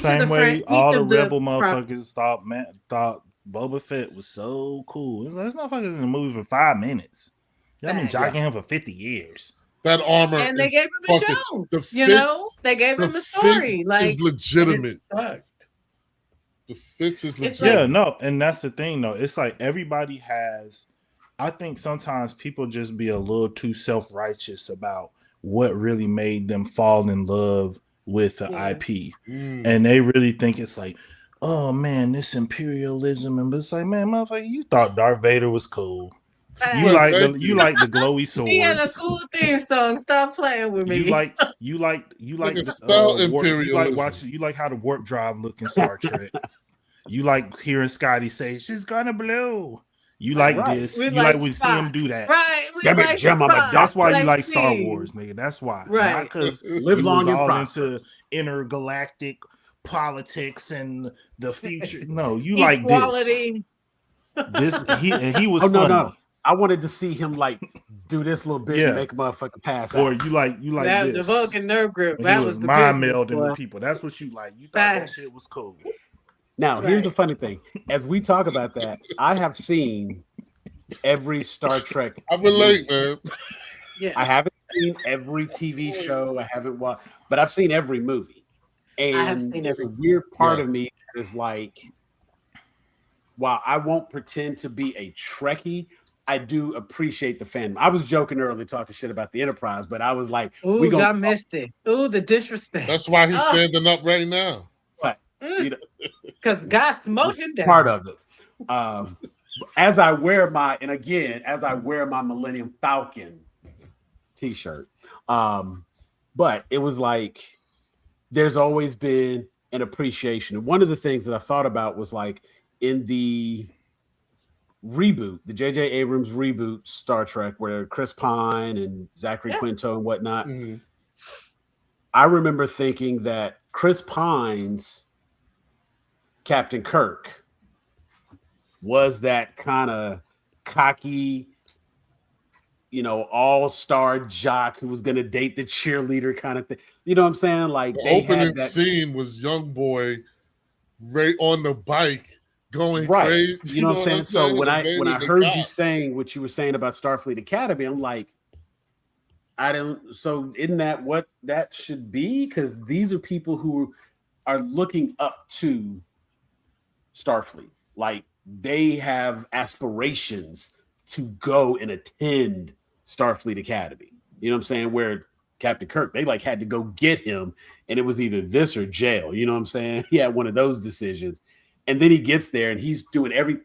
same way all the rebel motherfuckers thought Boba Fett was so cool. It's like, this motherfucker's in the movie for 5 minutes. Y'all been jogging him for 50 years. That armor, and they gave him a show. They gave him a story. Like, is legitimate. The fix is legit. Yeah, no, and that's the thing, though. It's like everybody has. I think sometimes people just be a little too self-righteous about what really made them fall in love with the IP, and they really think it's like, oh man, this imperialism, and it's like, man, motherfucker, you thought Darth Vader was cool. You like the glowy swords. He had a cool theme song. Stop playing with me. You like imperialism. You like how the warp drive look in Star Trek. You like hearing Scotty say she's gonna blow. You like this. You like when you see him do that. Right. That's why you like Star Wars, nigga. That's why. Right. Not because live long and prosper. Into intergalactic politics and the future. No, you like this. He was funny. No. I wanted to see him like do this little bit and make a motherfucker pass or out. you like that this. The Vulcan nerve grip. That was the mind melding with people. That's what you like. You thought that shit was cool. Now, here's the funny thing. As we talk about that, I have seen every Star Trek. I relate, man. Yeah. I haven't seen every TV show. I haven't watched, but I've seen every movie. And I have seen every weird part of me is like, while I won't pretend to be a Trekkie, I do appreciate the fandom. I was joking earlier, talking shit about the Enterprise, but I was like, "Ooh, I missed it. Ooh, the disrespect." That's why he's standing up right now. Because God smote him down. Part of it. As I wear my Millennium Falcon t-shirt, but it was like there's always been an appreciation. And one of the things that I thought about was like in the reboot, the J.J. Abrams reboot Star Trek, where Chris Pine and Zachary Quinto and whatnot. Mm-hmm. I remember thinking that Chris Pine's Captain Kirk was that kind of cocky, all-star jock who was going to date the cheerleader kind of thing. You know what I'm saying? Like the opening scene was young boy right on the bike going crazy. You know what I'm saying? So when I heard you saying what you were saying about Starfleet Academy, I'm like, isn't that what that should be? Because these are people who are looking up to Starfleet. Like they have aspirations to go and attend Starfleet Academy. You know what I'm saying? Where Captain Kirk, they like had to go get him, and it was either this or jail. You know what I'm saying? He had one of those decisions, and then he gets there and he's doing everything.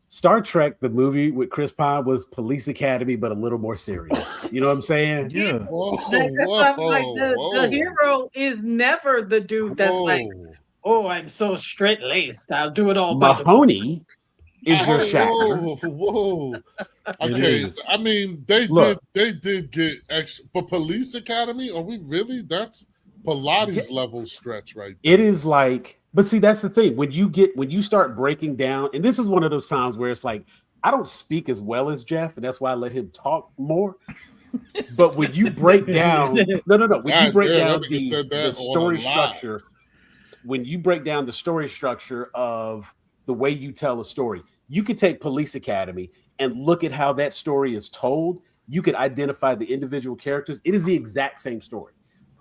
Star Trek, the movie with Chris Pine, was Police Academy, but a little more serious. You know what I'm saying? Yeah. The hero is never the dude that's like, oh, I'm so straight laced, I'll do it all. Mahoney is your Shatner. Whoa. Okay, I mean, they did get extra, but Police Academy, are we really? That's Pilates level stretch right there. It is like, but see, that's the thing. When you start breaking down, and this is one of those times where it's like, I don't speak as well as Jeff, and that's why I let him talk more. But when you break down, when you break down the story structure, when you break down the story structure of the way you tell a story, you could take Police Academy and look at how that story is told. You could identify the individual characters. It is the exact same story.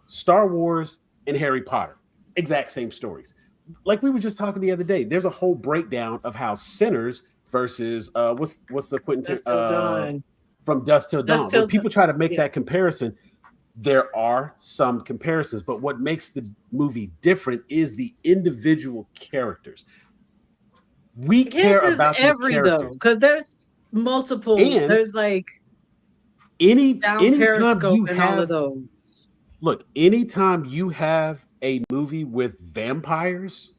Star Wars and Harry Potter, exact same stories. Like we were just talking the other day, there's a whole breakdown of how Sinners versus what's the Quentin from Dusk Till Dawn. When people try to make that comparison, there are some comparisons, but what makes the movie different is the individual characters. We care about these characters because there's multiple. And there's like anytime you and all of those. Look, anytime you have a movie with vampires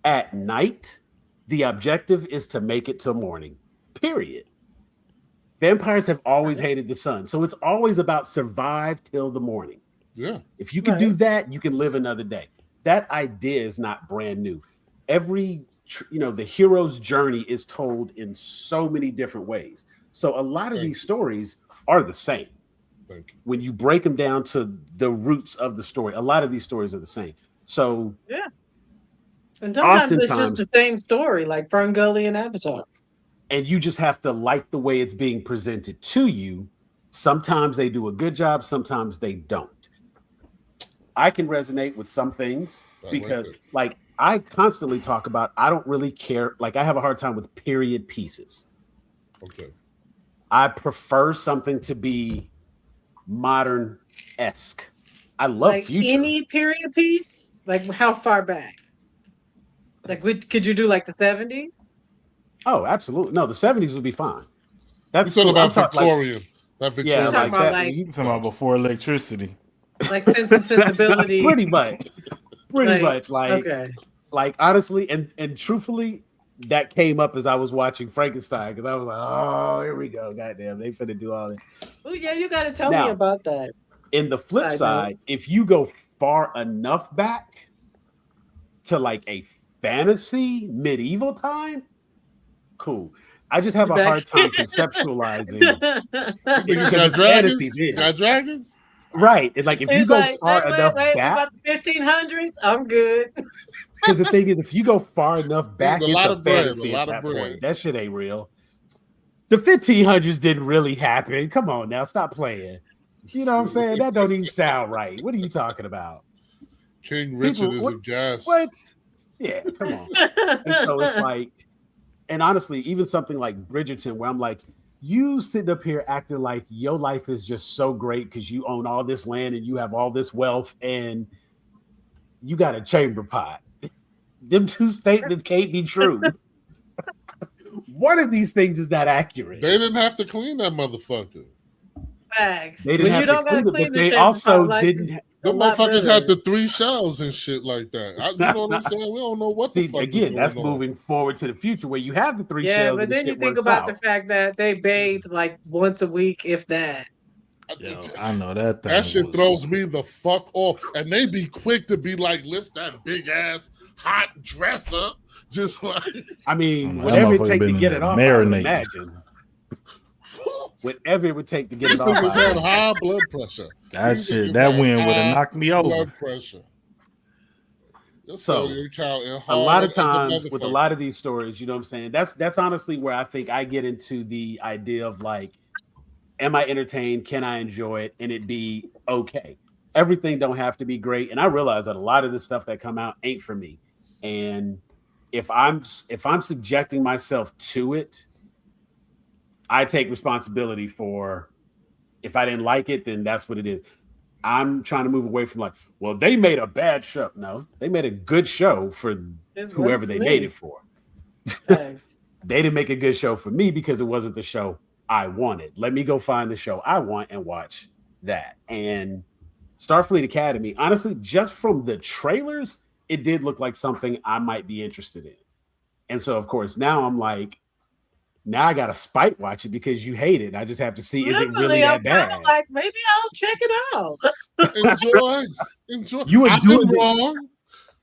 at night, the objective is to make it till morning. Period. Vampires have always hated the sun, so it's always about survive till the morning. Yeah. If you can do that, you can live another day. That idea is not brand new. The hero's journey is told in so many different ways. So a lot of these stories are the same. When you break them down to the roots of the story, a lot of these stories are the same. So yeah, and sometimes it's just the same story, like Ferngully and Avatar. And you just have to like the way it's being presented to you. Sometimes they do a good job, sometimes they don't. I can resonate with some things because, like, I constantly talk about, I don't really care. Like, I have a hard time with period pieces. Okay. I prefer something to be modern-esque. I love like future. Any period piece? Like how far back? Like could you do like the 70s? Oh, absolutely. No, the 70s would be fine. That's what about Victorian. That Victorian. Yeah, talking about like you talking about before electricity. Like Sense and Sensibility. Pretty much. Like honestly, and truthfully, that came up as I was watching Frankenstein because I was like, oh, here we go. Goddamn, they finna do all this. Oh, yeah, you got to tell me about that. In the flip side, if you go far enough back to like a fantasy medieval time, cool. I just have a hard time conceptualizing. Got dragons? Right. It's like if you go far enough back. About the 1500s, I'm good. Because the thing is, if you go far enough back, it's a fantasy at that point. That shit ain't real. The 1500s didn't really happen. Come on now, stop playing. You know what I'm saying? That don't even sound right. What are you talking about? King Richard is a guest. What? Yeah, come on. And so it's like, and honestly, even something like Bridgerton, where I'm like, you sitting up here acting like your life is just so great because you own all this land and you have all this wealth and you got a chamber pot. Them two statements can't be true. One of these things is not accurate. They didn't have to clean that motherfucker. Facts. They didn't have to clean it, but they also didn't. The motherfuckers had the 3 shells and shit like that. You know what I'm saying? We don't know what the fuck. Again, that's moving forward to the future where you have the 3 shells. Yeah, but then you think about the fact that they bathe like once a week, if that. I know that. That shit throws me the fuck off. And they be quick to be like, lift that big ass hot dress up. Just like, I mean, whatever it takes to get it off, I would imagine. Whatever it would take to get it off. This had high blood pressure. That shit, that wind would have knocked me over. Blood pressure. So a lot of times with a lot of these stories, you know what I'm saying? That's honestly where I think I get into the idea of like, am I entertained? Can I enjoy it? And it be okay. Everything don't have to be great. And I realize that a lot of the stuff that come out ain't for me. And if I'm subjecting myself to it, I take responsibility for If I didn't like it, then that's what it is. I'm trying to move away from like, well, they made a bad show. No, they made a good show for whoever they made it for. They didn't make a good show for me because it wasn't the show I wanted. Let me go find the show I want and watch that. And Starfleet Academy, honestly, just from the trailers, it did look like something I might be interested in. And so, of course, now I'm like, now I got to spite watch it because you hate it. I just have to see, is it really that bad? Like, maybe I'll check it out. Enjoy. You are doing wrong.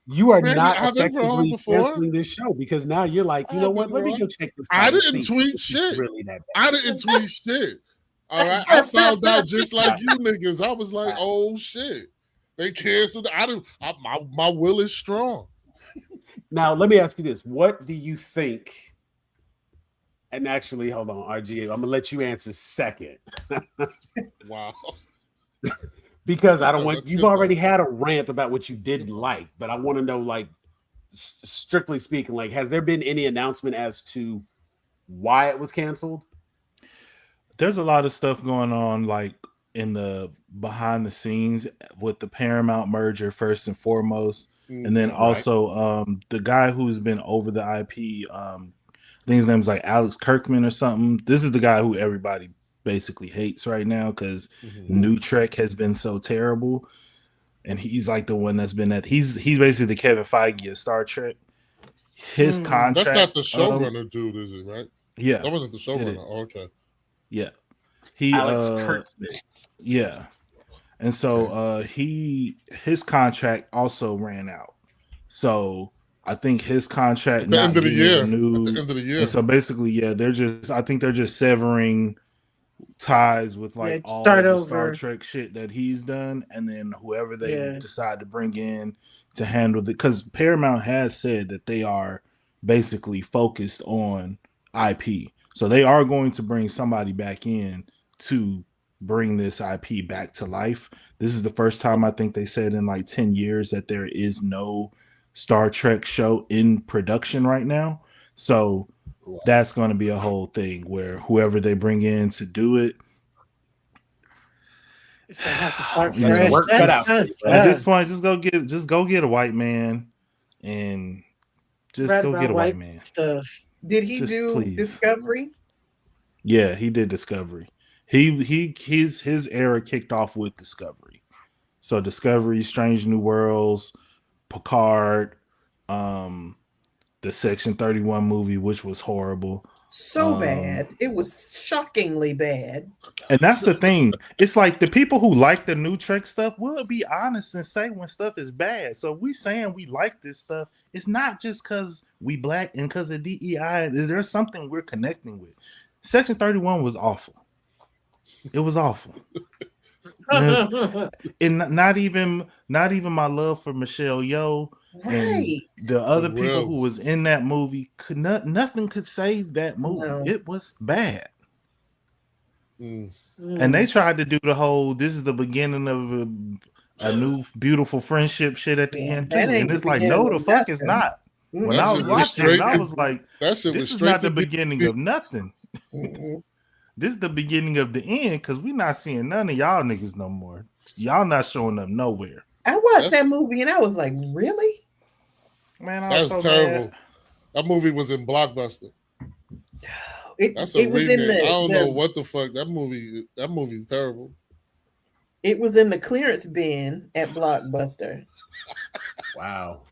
You are not effectively canceling this show because now you're like, you know what? Let me go check this out. I didn't tweet shit. Really that bad. I didn't tweet shit. All right. I found out just like you niggas. I was like, oh shit. They canceled. My will is strong. Now, let me ask you this. What do you think? And actually, hold on, RGA. I'm gonna let you answer second. Wow. Because I don't want you've already had a rant about what you didn't like, but I want to know, like, strictly speaking, like, has there been any announcement as to why it was canceled? There's a lot of stuff going on, like in the behind the scenes with the Paramount merger, first and foremost, and then also the guy who's been over the IP. I think his name's like Alex Kirkman or something. This is the guy who everybody basically hates right now because New Trek has been so terrible, and he's like the one that's been at he's basically the Kevin Feige of Star Trek. His contract, that's not the showrunner dude, is it? Right? Yeah, that wasn't the showrunner. Oh, okay. Yeah, Alex Kurtzman. Yeah, and so his contract also ran out. So I think his contract at the end of the year. At the end of the year. And so basically, yeah, they're just severing ties with like all the Star Trek shit that he's done, and then whoever they decide to bring in to handle it, because Paramount has said that they are basically focused on IP, so they are going to bring somebody back in to bring this IP back to life. This is the first time I think they said in like 10 years that there is no Star Trek show in production right now, so that's going to be a whole thing where whoever they bring in to do it, they have to start fresh. At this point, just go get a white man, and just go get a white man. Stuff. Did he do Discovery? Yeah, he did Discovery. His era kicked off with Discovery. So Discovery, Strange New Worlds, Picard, the Section 31 movie, which was horrible. So bad. It was shockingly bad. And that's the thing. It's like the people who like the new Trek stuff will be honest and say when stuff is bad. So if we saying we like this stuff, it's not just because we black and because of DEI. There's something we're connecting with. Section 31 was awful. It was awful. And not even my love for Michelle Yeoh. And the other people who was in that movie nothing could save that movie. No. It was bad. And they tried to do the whole this is the beginning of a new beautiful friendship shit at the end too. And it's like, no, the fuck it's not. When I was watching it, I was like, this is not the beginning of nothing. This is the beginning of the end, because we're not seeing none of y'all niggas no more. Y'all not showing up nowhere. I watched that movie and I was like, really? Man, that's so terrible. Mad. That movie was in Blockbuster. That's a remake. I don't know what the fuck. That movie's terrible. It was in the clearance bin at Blockbuster. Wow.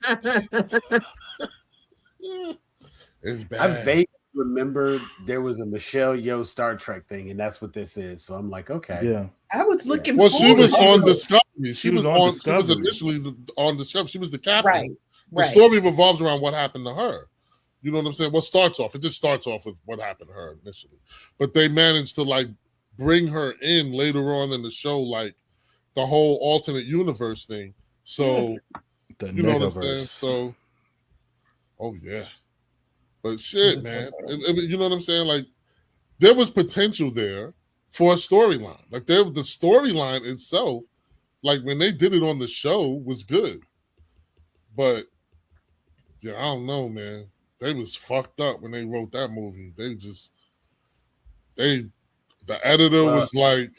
It's bad. I vaguely remember there was a Michelle Yeoh Star Trek thing, and that's what this is. So I'm like, okay. Yeah. I was looking Well, she was on Discovery. She was initially on Discovery. She was the captain. Right. The story revolves around what happened to her. You know what I'm saying? It just starts off with what happened to her initially. But they managed to like bring her in later on in the show, like the whole alternate universe thing. So you know what I'm saying? So oh yeah. But shit, man. You know what I'm saying? Like there was potential there for a storyline. Like the storyline itself, like when they did it on the show, was good. But yeah, I don't know, man. They was fucked up when they wrote that movie. The editor was like,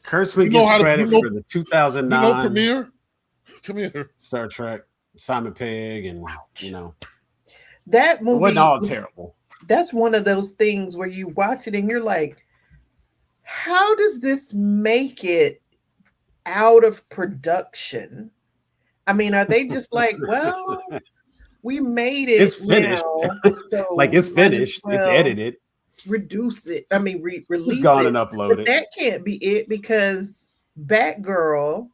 Kurtzman gets credit for the 2009. You know premiere? Come here. Star Trek, Simon Pegg, and that movie it wasn't all terrible. That's one of those things where you watch it and you're like, how does this make it out of production? I mean, are they just like, well, we made it. It's finished. Now, so like it's finished. It's edited. Reduce it. I mean, release it's gone it. And uploaded. But that can't be it because Batgirl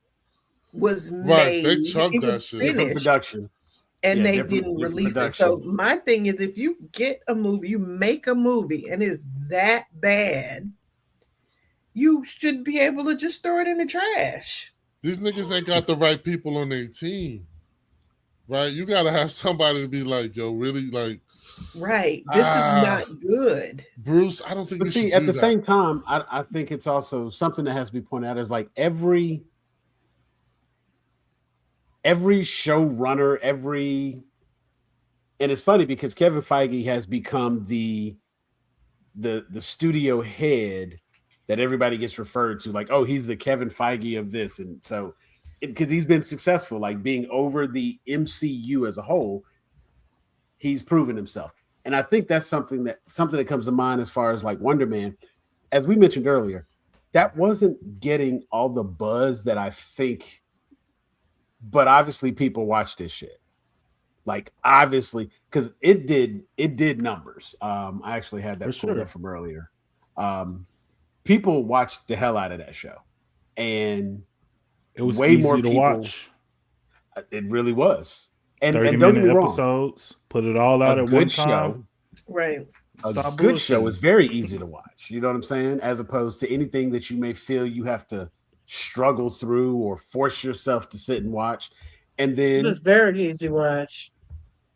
was made. They chugged that shit. Finished, production. And they didn't release it. So my thing is, if you get a movie, you make a movie, and it's that bad, you should be able to just throw it in the trash. These niggas ain't got the right people on their team, right? You got to have somebody to be like, yo, really, like, right? This is not good, Bruce. I don't think. But see, at the same time, I think it's also something that has to be pointed out is like every showrunner, and it's funny because Kevin Feige has become the studio head that everybody gets referred to, like, oh, he's the Kevin Feige of this. And so because he's been successful, like being over the MCU as a whole, he's proven himself. And I think that's something that comes to mind as far as like Wonder Man, as we mentioned earlier, that wasn't getting all the buzz that I think, but obviously people watch this shit. Like obviously, because it did numbers. I actually had that pulled up from earlier. People watched the hell out of that show, and it was way more to watch. It really was. And 30-minute episodes, put it all out at one time. Right. A good show is very easy to watch. You know what I'm saying? As opposed to anything that you may feel you have to struggle through or force yourself to sit and watch. And then it's very easy to watch.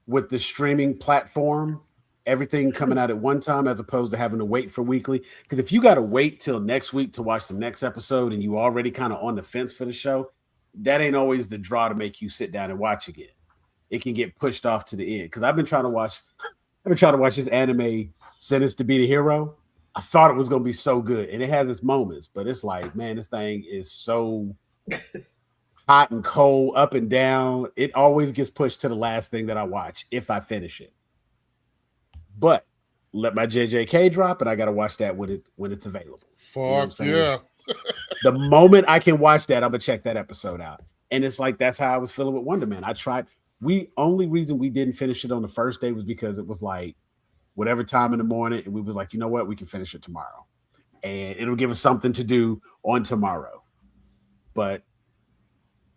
With the streaming platform, everything coming out at one time as opposed to having to wait for weekly. Because if you got to wait till next week to watch the next episode and you already kind of on the fence for the show, that ain't always the draw to make you sit down and watch again. It can get pushed off to the end. Because I've been trying to watch this anime, Sentence to Be the Hero. I thought it was going to be so good. And it has its moments, but it's like, man, this thing is so hot and cold, up and down. It always gets pushed to the last thing that I watch if I finish it. But let my JJK drop, and I got to watch that when it's available. Fuck yeah. The moment I can watch that, I'm going to check that episode out. And it's like, that's how I was feeling with Wonder Man. I tried. Only reason we didn't finish it on the first day was because it was like whatever time in the morning. And we was like, you know what? We can finish it tomorrow. And it'll give us something to do on tomorrow. But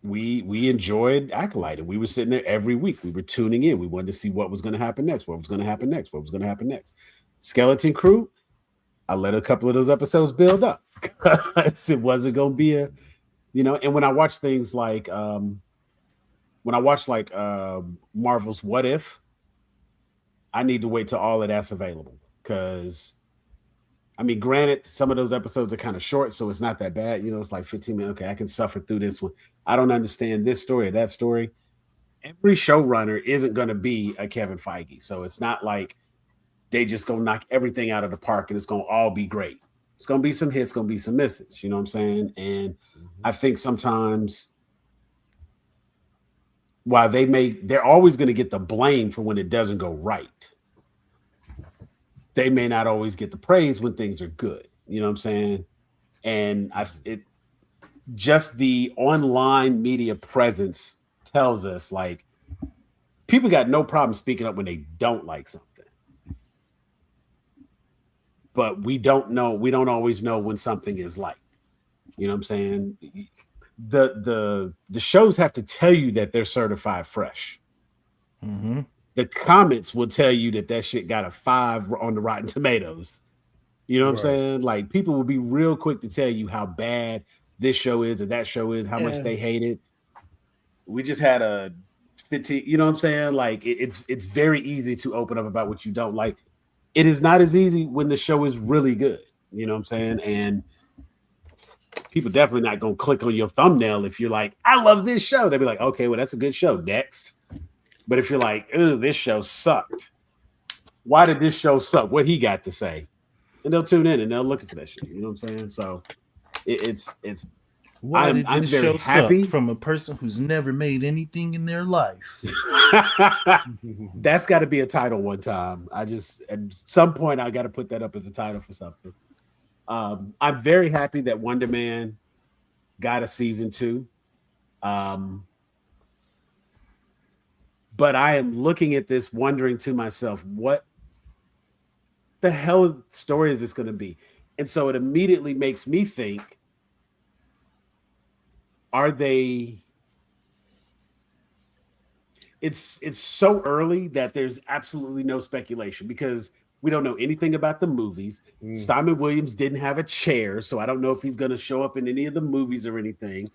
we enjoyed Acolyte, and we were sitting there every week. We were tuning in. We wanted to see what was going to happen next, what was going to happen next. Skeleton Crew, I let a couple of those episodes build up. It wasn't going to be and when I watch things like, Marvel's What If, I need to wait till all of that's available. Because, I mean, granted, some of those episodes are kind of short, so it's not that bad. It's like 15 minutes. Okay, I can suffer through this one. I don't understand this story or that story. Every showrunner isn't going to be a Kevin Feige. So it's not like they just going to knock everything out of the park and it's going to all be great. It's going to be some hits, going to be some misses. You know what I'm saying? And I think sometimes while they're always going to get the blame for when it doesn't go right, they may not always get the praise when things are good. You know what I'm saying? And just the online media presence tells us, like, people got no problem speaking up when they don't like something. But we don't always know when something is liked. You know what I'm saying? The shows have to tell you that they're certified fresh. Mm-hmm. The comments will tell you that shit got a 5 on the Rotten Tomatoes. You know what I'm saying? Like, people will be real quick to tell you how bad this show is or that show is, how much they hate it. We just had a 15, you know what I'm saying? Like, it's very easy to open up about what you don't like. It is not as easy when the show is really good. You know what I'm saying? And people definitely not going to click on your thumbnail if you're like, I love this show. They'll be like, okay, well, that's a good show. Next. But if you're like, oh, this show sucked. Why did this show suck? What he got to say? And they'll tune in and they'll look at that shit. You know what I'm saying? So it's. Why did this very show happy suck from a person who's never made anything in their life? That's got to be a title one time. At some point I got to put that up as a title for something. I'm very happy that Wonder Man got a season 2. But I am looking at this wondering to myself, what the hell story is this going to be? And so it immediately makes me think, are they... It's so early that there's absolutely no speculation because we don't know anything about the movies. Simon Williams didn't have a chair, so I don't know if he's going to show up in any of the movies or anything.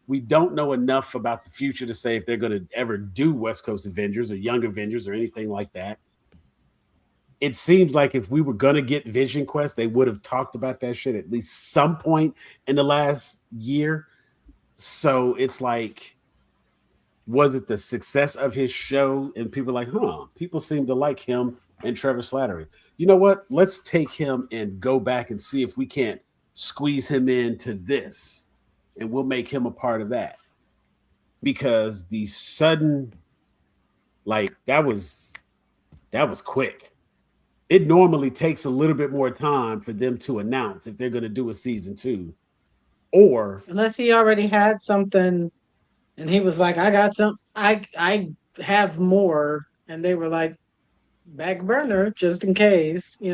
We don't know enough about the future to say if they're going to ever do West Coast Avengers or Young Avengers or anything like that. It seems like if we were going to get Vision Quest, they would have talked about that shit at least some point in the last year. So it's like, was it the success of his show? And people are like, people seem to like him and Trevor Slattery. You know what? Let's take him and go back and see if we can't squeeze him into this. And we'll make him a part of that. Because the sudden, that was quick. It normally takes a little bit more time for them to announce if they're going to do a season 2. Or unless he already had something and he was like, I got some, I have more. And they were like, back burner, just in case, I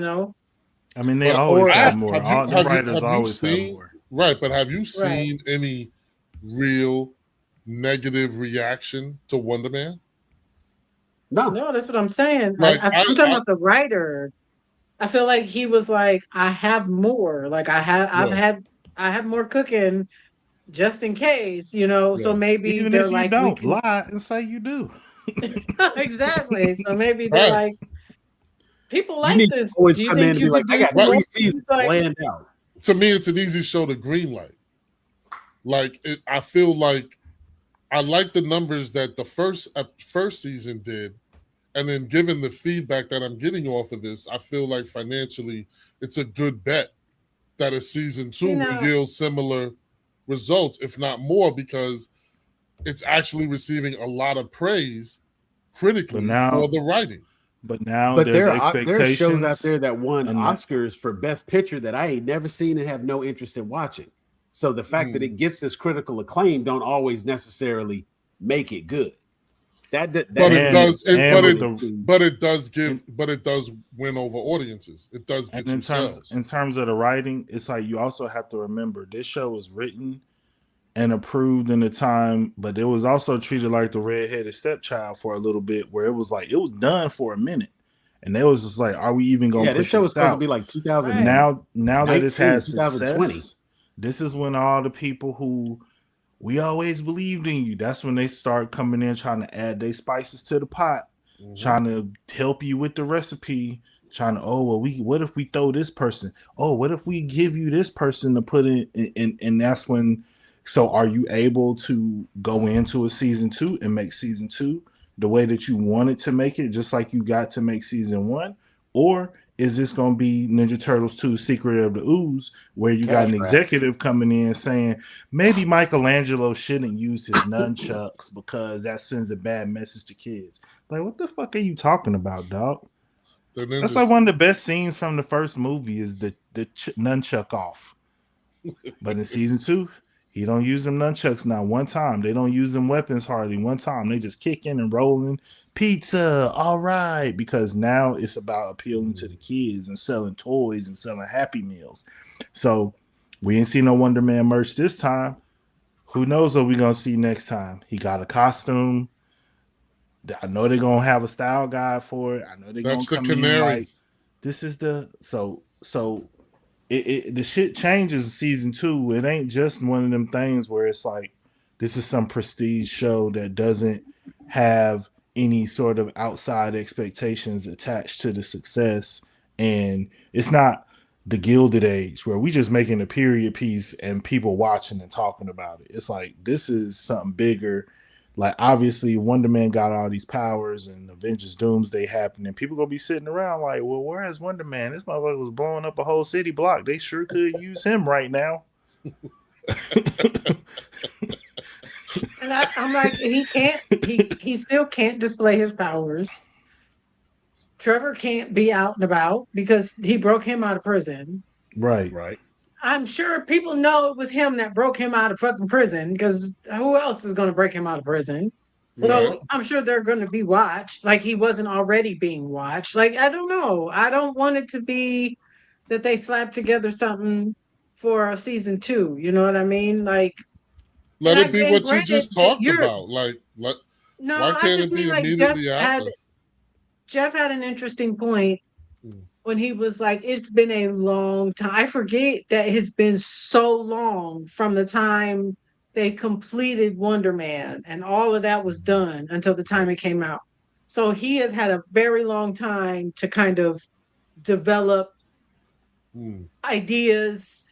mean, they always have more. The writers always have more. Right, but have you seen any real negative reaction to Wonder Man? No, that's what I'm saying. I'm talking about the writer. I feel like he was like, I have more. Like I have more cooking just in case, So maybe even they're if you like, don't lie and say you do. Exactly. So maybe they're like, people like this. Always do you come think in and be like, I got 3 seasons planned out. To me, it's an easy show to greenlight. I feel like I like the numbers that the first season did, and then given the feedback that I'm getting off of this, I feel like financially it's a good bet that a season 2 will yield similar results, if not more, because it's actually receiving a lot of praise critically for the writing. But there's expectations. There are shows out there that won Oscars for Best Picture that I ain't never seen and have no interest in watching. So the fact that it gets this critical acclaim don't always necessarily make it good. But it does win over audiences. It does get you sales. In terms of the writing, it's like you also have to remember this show was written and approved in the time, but it was also treated like the redheaded stepchild for a little bit, where it was like it was done for a minute, and they was just like, "Are we even going to?" This show was supposed to be like 2000. Now that it's had success, this is when all the people who we always believed in you. That's when they start coming in trying to add their spices to the pot, trying to help you with the recipe. Trying to, what if we throw this person? Oh, what if we give you this person to put in? And that's when. So are you able to go into a season 2 and make season 2 the way that you wanted to make it, just like you got to make season 1? Or is this going to be Ninja Turtles 2 Secret of the Ooze, where you got an executive coming in saying maybe Michelangelo shouldn't use his nunchucks because that sends a bad message to kids? Like, what the fuck are you talking about, dog? That's like one of the best scenes from the first movie is the nunchuck off. But in season 2, he don't use them nunchucks not one time. They don't use them weapons hardly one time. They just kicking and rolling. Pizza, all right. Because now it's about appealing to the kids and selling toys and selling Happy Meals. So we ain't see no Wonder Man merch this time. Who knows what we're going to see next time? He got a costume. I know they're going to have a style guide for it. I know they're going to come in like, this is the... So the shit changes in season 2. It ain't just one of them things where it's like, this is some prestige show that doesn't have any sort of outside expectations attached to the success. And it's not the Gilded Age where we just making a period piece and people watching and talking about it. It's like, this is something bigger. Like, obviously, Wonder Man got all these powers and Avengers Doomsday happening. People going to be sitting around like, well, where is Wonder Man? This motherfucker was blowing up a whole city block. They sure could use him right now. And I'm like, he still can't display his powers. Trevor can't be out and about because he broke him out of prison. Right. I'm sure people know it was him that broke him out of fucking prison because who else is going to break him out of prison? So I'm sure they're going to be watched like he wasn't already being watched. Like, I don't know. I don't want it to be that they slap together something for a season 2. You know what I mean? Like, let it be what you just talked about. Like, why can't it be immediately after? Jeff had an interesting point when he was like, it's been a long time. I forget that it's been so long from the time they completed Wonder Man and all of that was done until the time it came out. So he has had a very long time to kind of develop ideas,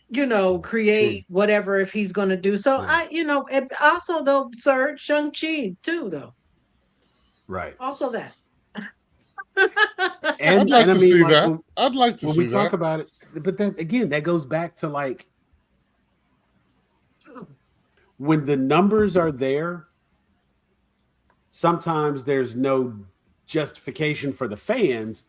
create whatever if he's going to do. So also though, sir, Shang-Chi too, though. Right. Also that. I'd like to see that. I'd like to see that. When we talk about it, but then again, that goes back to like when the numbers are there, sometimes there's no justification for the fans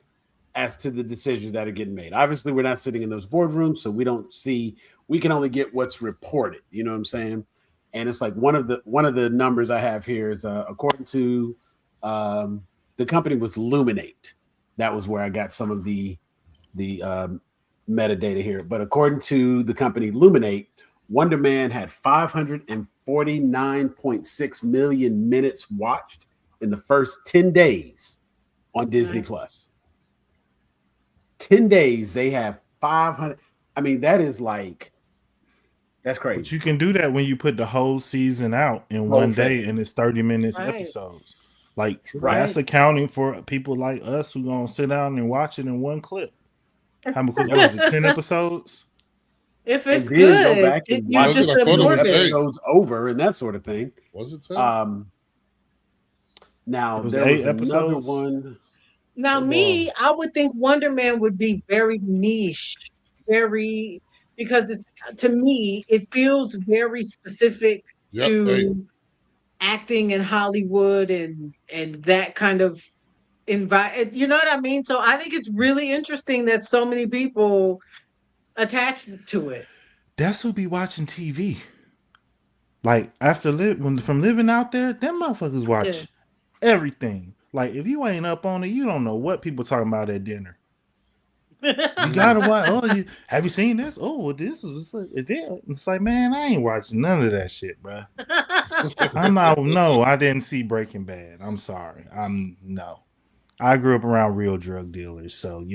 as to the decisions that are getting made. Obviously, we're not sitting in those boardrooms, so we don't see. We can only get what's reported. You know what I'm saying? And it's like one of the numbers I have here is according to the company was Luminate. That was where I got some of the metadata here. But according to the company Luminate, Wonder Man had 549.6 million minutes watched in the first 10 days on Disney Plus. 10 days, they have 500. I mean, that's crazy. But you can do that when you put the whole season out in one day and it's 30 minutes episodes. Like that's accounting for people like us who gonna sit down and watch it in one clip. How many was it? 10 episodes? If it's good, go back and watch just absorb episodes over and that sort of thing. Was it 10? Now there was another one. Now, I would think Wonder Man would be very niche, because to me it feels very specific to acting in Hollywood and that kind of environment. You know what I mean? So I think it's really interesting that so many people attached to it. That's who be watching TV. Like after from living out there, them motherfuckers watch everything. Like if you ain't up on it, you don't know what people talking about at dinner. You gotta watch. Oh, have you seen this? Oh, this is it. It's like, man, I ain't watching none of that shit, bro. I didn't see Breaking Bad. I'm sorry. I grew up around real drug dealers, so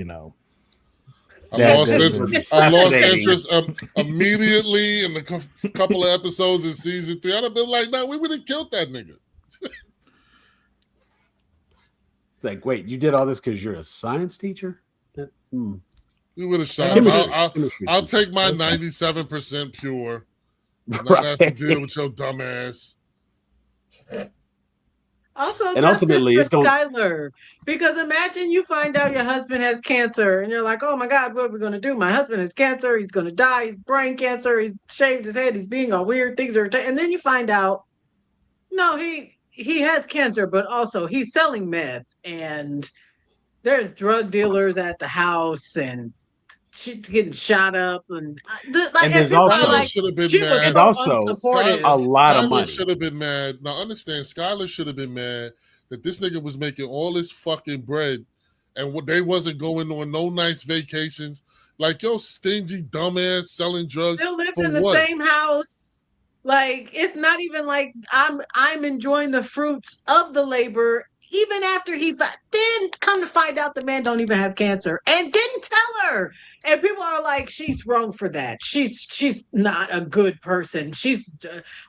I lost interest immediately in a couple of episodes in season 3. I'd have been like, no, we would have killed that nigga. Like, wait, you did all this because you're a science teacher? We would have shot him. I'll take my 97% pure. Not have to deal with your dumb ass. Also, and ultimately, it's Skylar. Because imagine you find out your husband has cancer, and you're like, "Oh my God, what are we going to do? My husband has cancer. He's going to die. He's brain cancer. He's shaved his head. He's being all weird. Things are." And then you find out, no, he has cancer, but also he's selling meth, and there's drug dealers at the house, and she's getting shot up, and there's also a lot of money. Should have been mad. Now understand, Skylar should have been mad that this nigga was making all this fucking bread, and they wasn't going on no nice vacations. Like, yo, stingy dumbass selling drugs. Still lives in the same house. Like, it's not even like I'm enjoying the fruits of the labor. Even after then come to find out the man don't even have cancer and didn't tell her. And people are like, she's wrong for that. She's not a good person.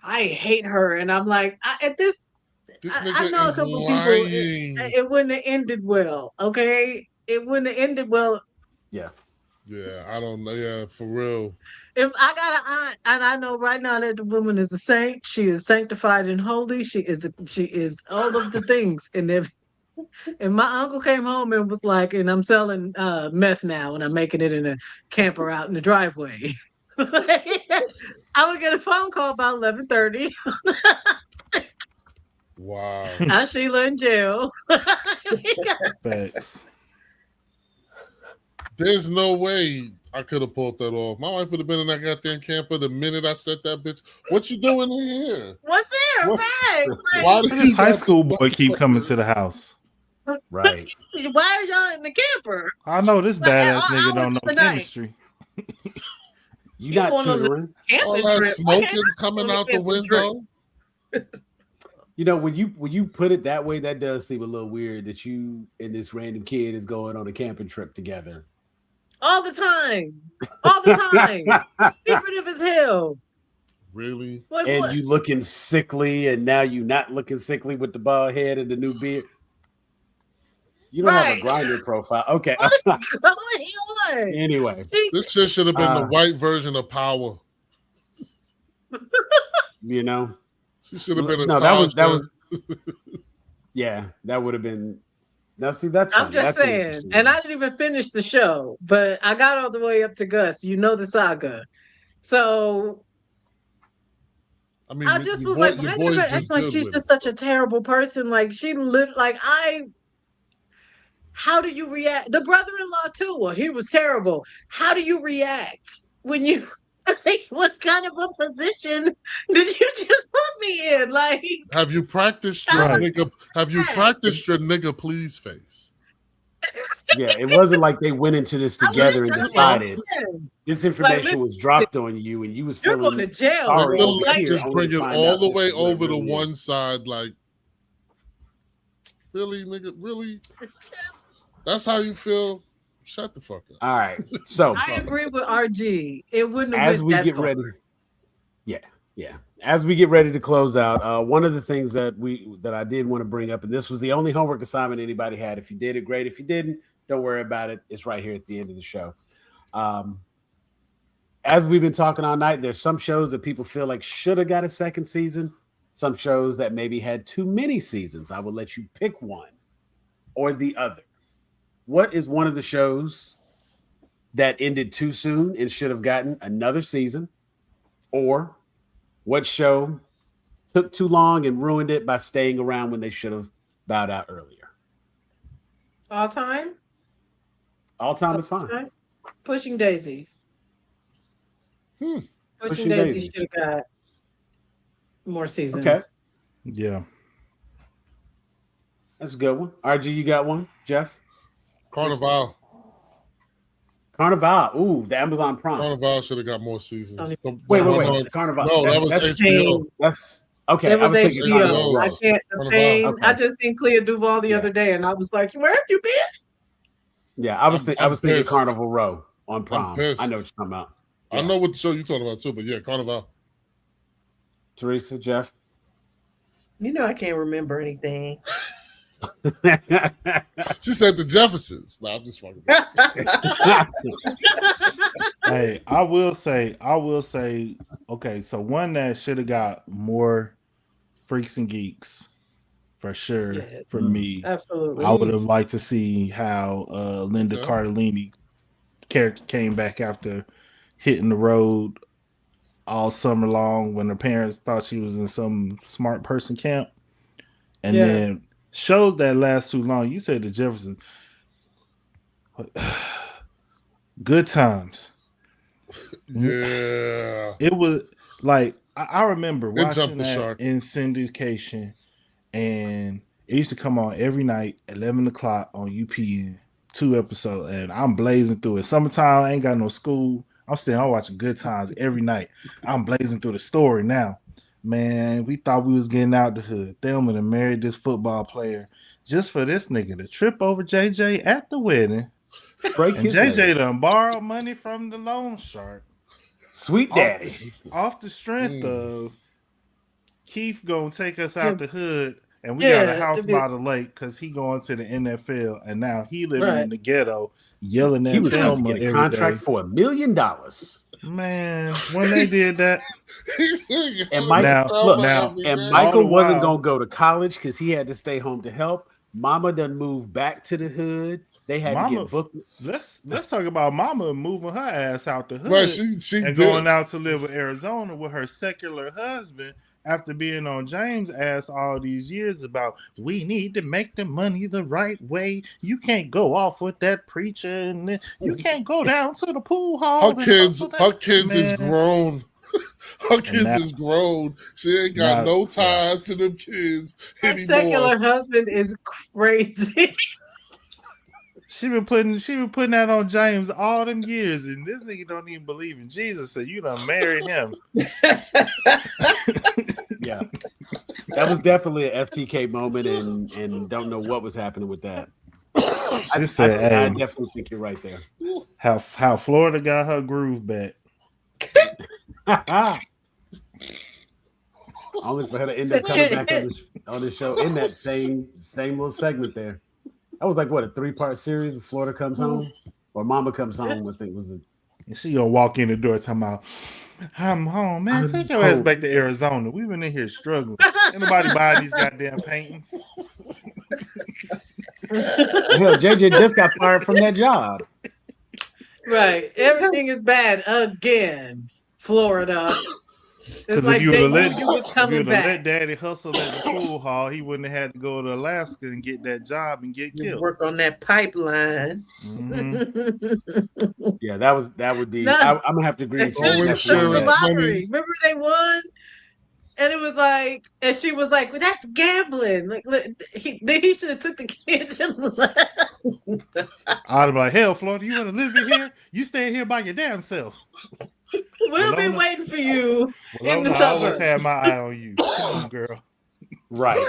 I hate her. And I'm like, I know a couple of people, it wouldn't have ended well. Okay. It wouldn't have ended well. Yeah. Yeah, I don't know. Yeah, for real. If I got an aunt, and I know right now that the woman is a saint, she is sanctified and holy. She is all of the things. And my uncle came home and was like, and I'm selling meth now, and I'm making it in a camper out in the driveway. phone call about 11:30. Wow. How's Sheila in jail? Facts. There's no way I could have pulled that off. My wife would have been in that goddamn camper the minute I said that bitch. What you doing in here? What's there? What? Right. Like, Why did This you high got school this boy keep motherfucker? coming to the house. Right. why are y'all in the camper? I know this Like, at badass all nigga hours don't of know the night. chemistry. You not going on the tutoring. All Camping that trip. Why smoking can't I coming go on a out the camping trip? window. You know, when you put it that way, that does seem a little weird that you and this random kid is going on a camping trip together. All the time. All the time. Secretive as hell. Really? Like, And what? you looking sickly, and now you not looking sickly with the bald head and the new beard. You don't have a Right. grinder profile. Okay. What's going on? Anyway, See, This shit should have been the white version of Power. you know, She should have been a no, Tasha. that was yeah, that would have been. Now, see, that's I'm funny. just That's saying. interesting. And I didn't even finish the show, but I got all the way up to Gus. You know the saga. So I mean, I just was like, why is everybody acting like she's just such a terrible person? Like she lived like how do you react? The brother-in-law too. Well, he was terrible. How do you react when you like what kind of a position did you just put me in? Like, have you practiced your Right. nigga? Have you practiced your nigga please face? Yeah, it wasn't like they went into this together and decided this information was dropped on you and you was You're feeling going to jail. sorry bro. over Like, here, Just only bring to it find all out the this way is what it over to really one is. side. Like, really, nigga, really? That's how you feel? Shut the fuck up. All right, so I agree with RG. It wouldn't have as went we that get far. ready, yeah, as we get ready to close out, one of the things that I did want to bring up, and this was the only homework assignment anybody had. If you did it, great. If you didn't, don't worry about it. It's right here at the end of the show. As we've been talking all night, there's some shows that people feel like should have got a second season. Some shows that maybe had too many seasons. I will let you pick one or the other. What is one of the shows that ended too soon and should have gotten another season? Or what show took too long and ruined it by staying around when they should have bowed out earlier? All time? All time is fine. Okay. Pushing Daisies. Pushing Pushing Daisies Daisies. should have got more seasons. Okay. Yeah. That's a good one. RG, you got one? Jeff? Carnival. Carnival. Ooh, the Amazon Prime. Carnival should have got more seasons. Wait. Carnival. No, that was that's HBO. That's okay. It was thinking HBO. Carnival. I can't. The pain. Okay. I just seen Clea Duvall the Yeah. other day, and I was like, "Where have you been?" Yeah, I was thinking pissed. Carnival Row on Prime. pissed. I know what you're talking about. I know what show you're talking about too, but yeah, Carnival. Teresa, Jeff. You know, I can't remember anything. She said the Jeffersons. No, I'm just fucking. Hey, I will say, okay, so one that should have got more Freaks and Geeks for sure. Yes. For me, Absolutely. I would have liked to see how Linda Cardellini character came back after hitting the road all summer long when her parents thought she was in some smart person camp, and then shows that last too long. You said the Jeffersons. Good times. Yeah. It was like I remember It jumped watching the that shark. in syndication, and it used to come on every night, 11 o'clock on UPN, 2 episodes, and I'm blazing through it. Summertime, I ain't got no school. I'm watching Good Times every night. I'm blazing through the story now. Man, we thought we was getting out the hood. Thelma done married this football player just for this nigga to trip over JJ at the wedding. Break And his JJ leg. done borrowed money from the loan shark. Sweet daddy. Off the strength of Keith gonna take us out the hood, and we got a house by the lake because he going to the NFL, and now he living in the ghetto, yelling He at was about to Thelma get a every contract day. for $1 million. Man, when they did that, And Mike, Now, look, now, and all Michael the wasn't while- gonna go to college because he had to stay home to help. Mama done moved back to the hood. They had to get booked. Let's talk about Mama moving her ass out the hood right, she and going out to live in Arizona with her secular husband after being on James' ass all these years about we need to make the money the right way. You can't go off with that preacher and you can't go down to the pool hall. Her kids is grown. Her kids is grown. She ain't got no ties to them kids anymore. Her secular husband is crazy. She been putting that on James all them years, and this nigga don't even believe in Jesus, so you done married him. Yeah, that was definitely an FTK moment, and don't know what was happening with that. She said, I definitely think you're right there. How Florida got her groove back. Only for her to end up coming back on the show in that same little segment there. That was like what, a 3-part series? Florida Comes Home or Mama Comes Home. I think was it. And she gonna walk in the door talking about, I'm home, man. Take your ass back to Arizona. We've been in here struggling. Ain't nobody buying these goddamn paintings. Hell, JJ just got fired from that job. Right. Everything is bad again. Florida. It's like they knew you was coming back. Let Daddy hustle at the pool hall, he wouldn't have had to go to Alaska and get that job and get killed. Work on that pipeline. Mm-hmm. Yeah, that would be. I'm gonna have to agree with you. The lottery. Remember they won, and it was like, and she was like, well, "That's gambling." Like, he should have took the kids and left. I'd be like, "Hell, Florida, you want to live in here? You stay here by your damn self." We'll be waiting for you in the suburbs. I always had my eye on you. Come on, girl. Right.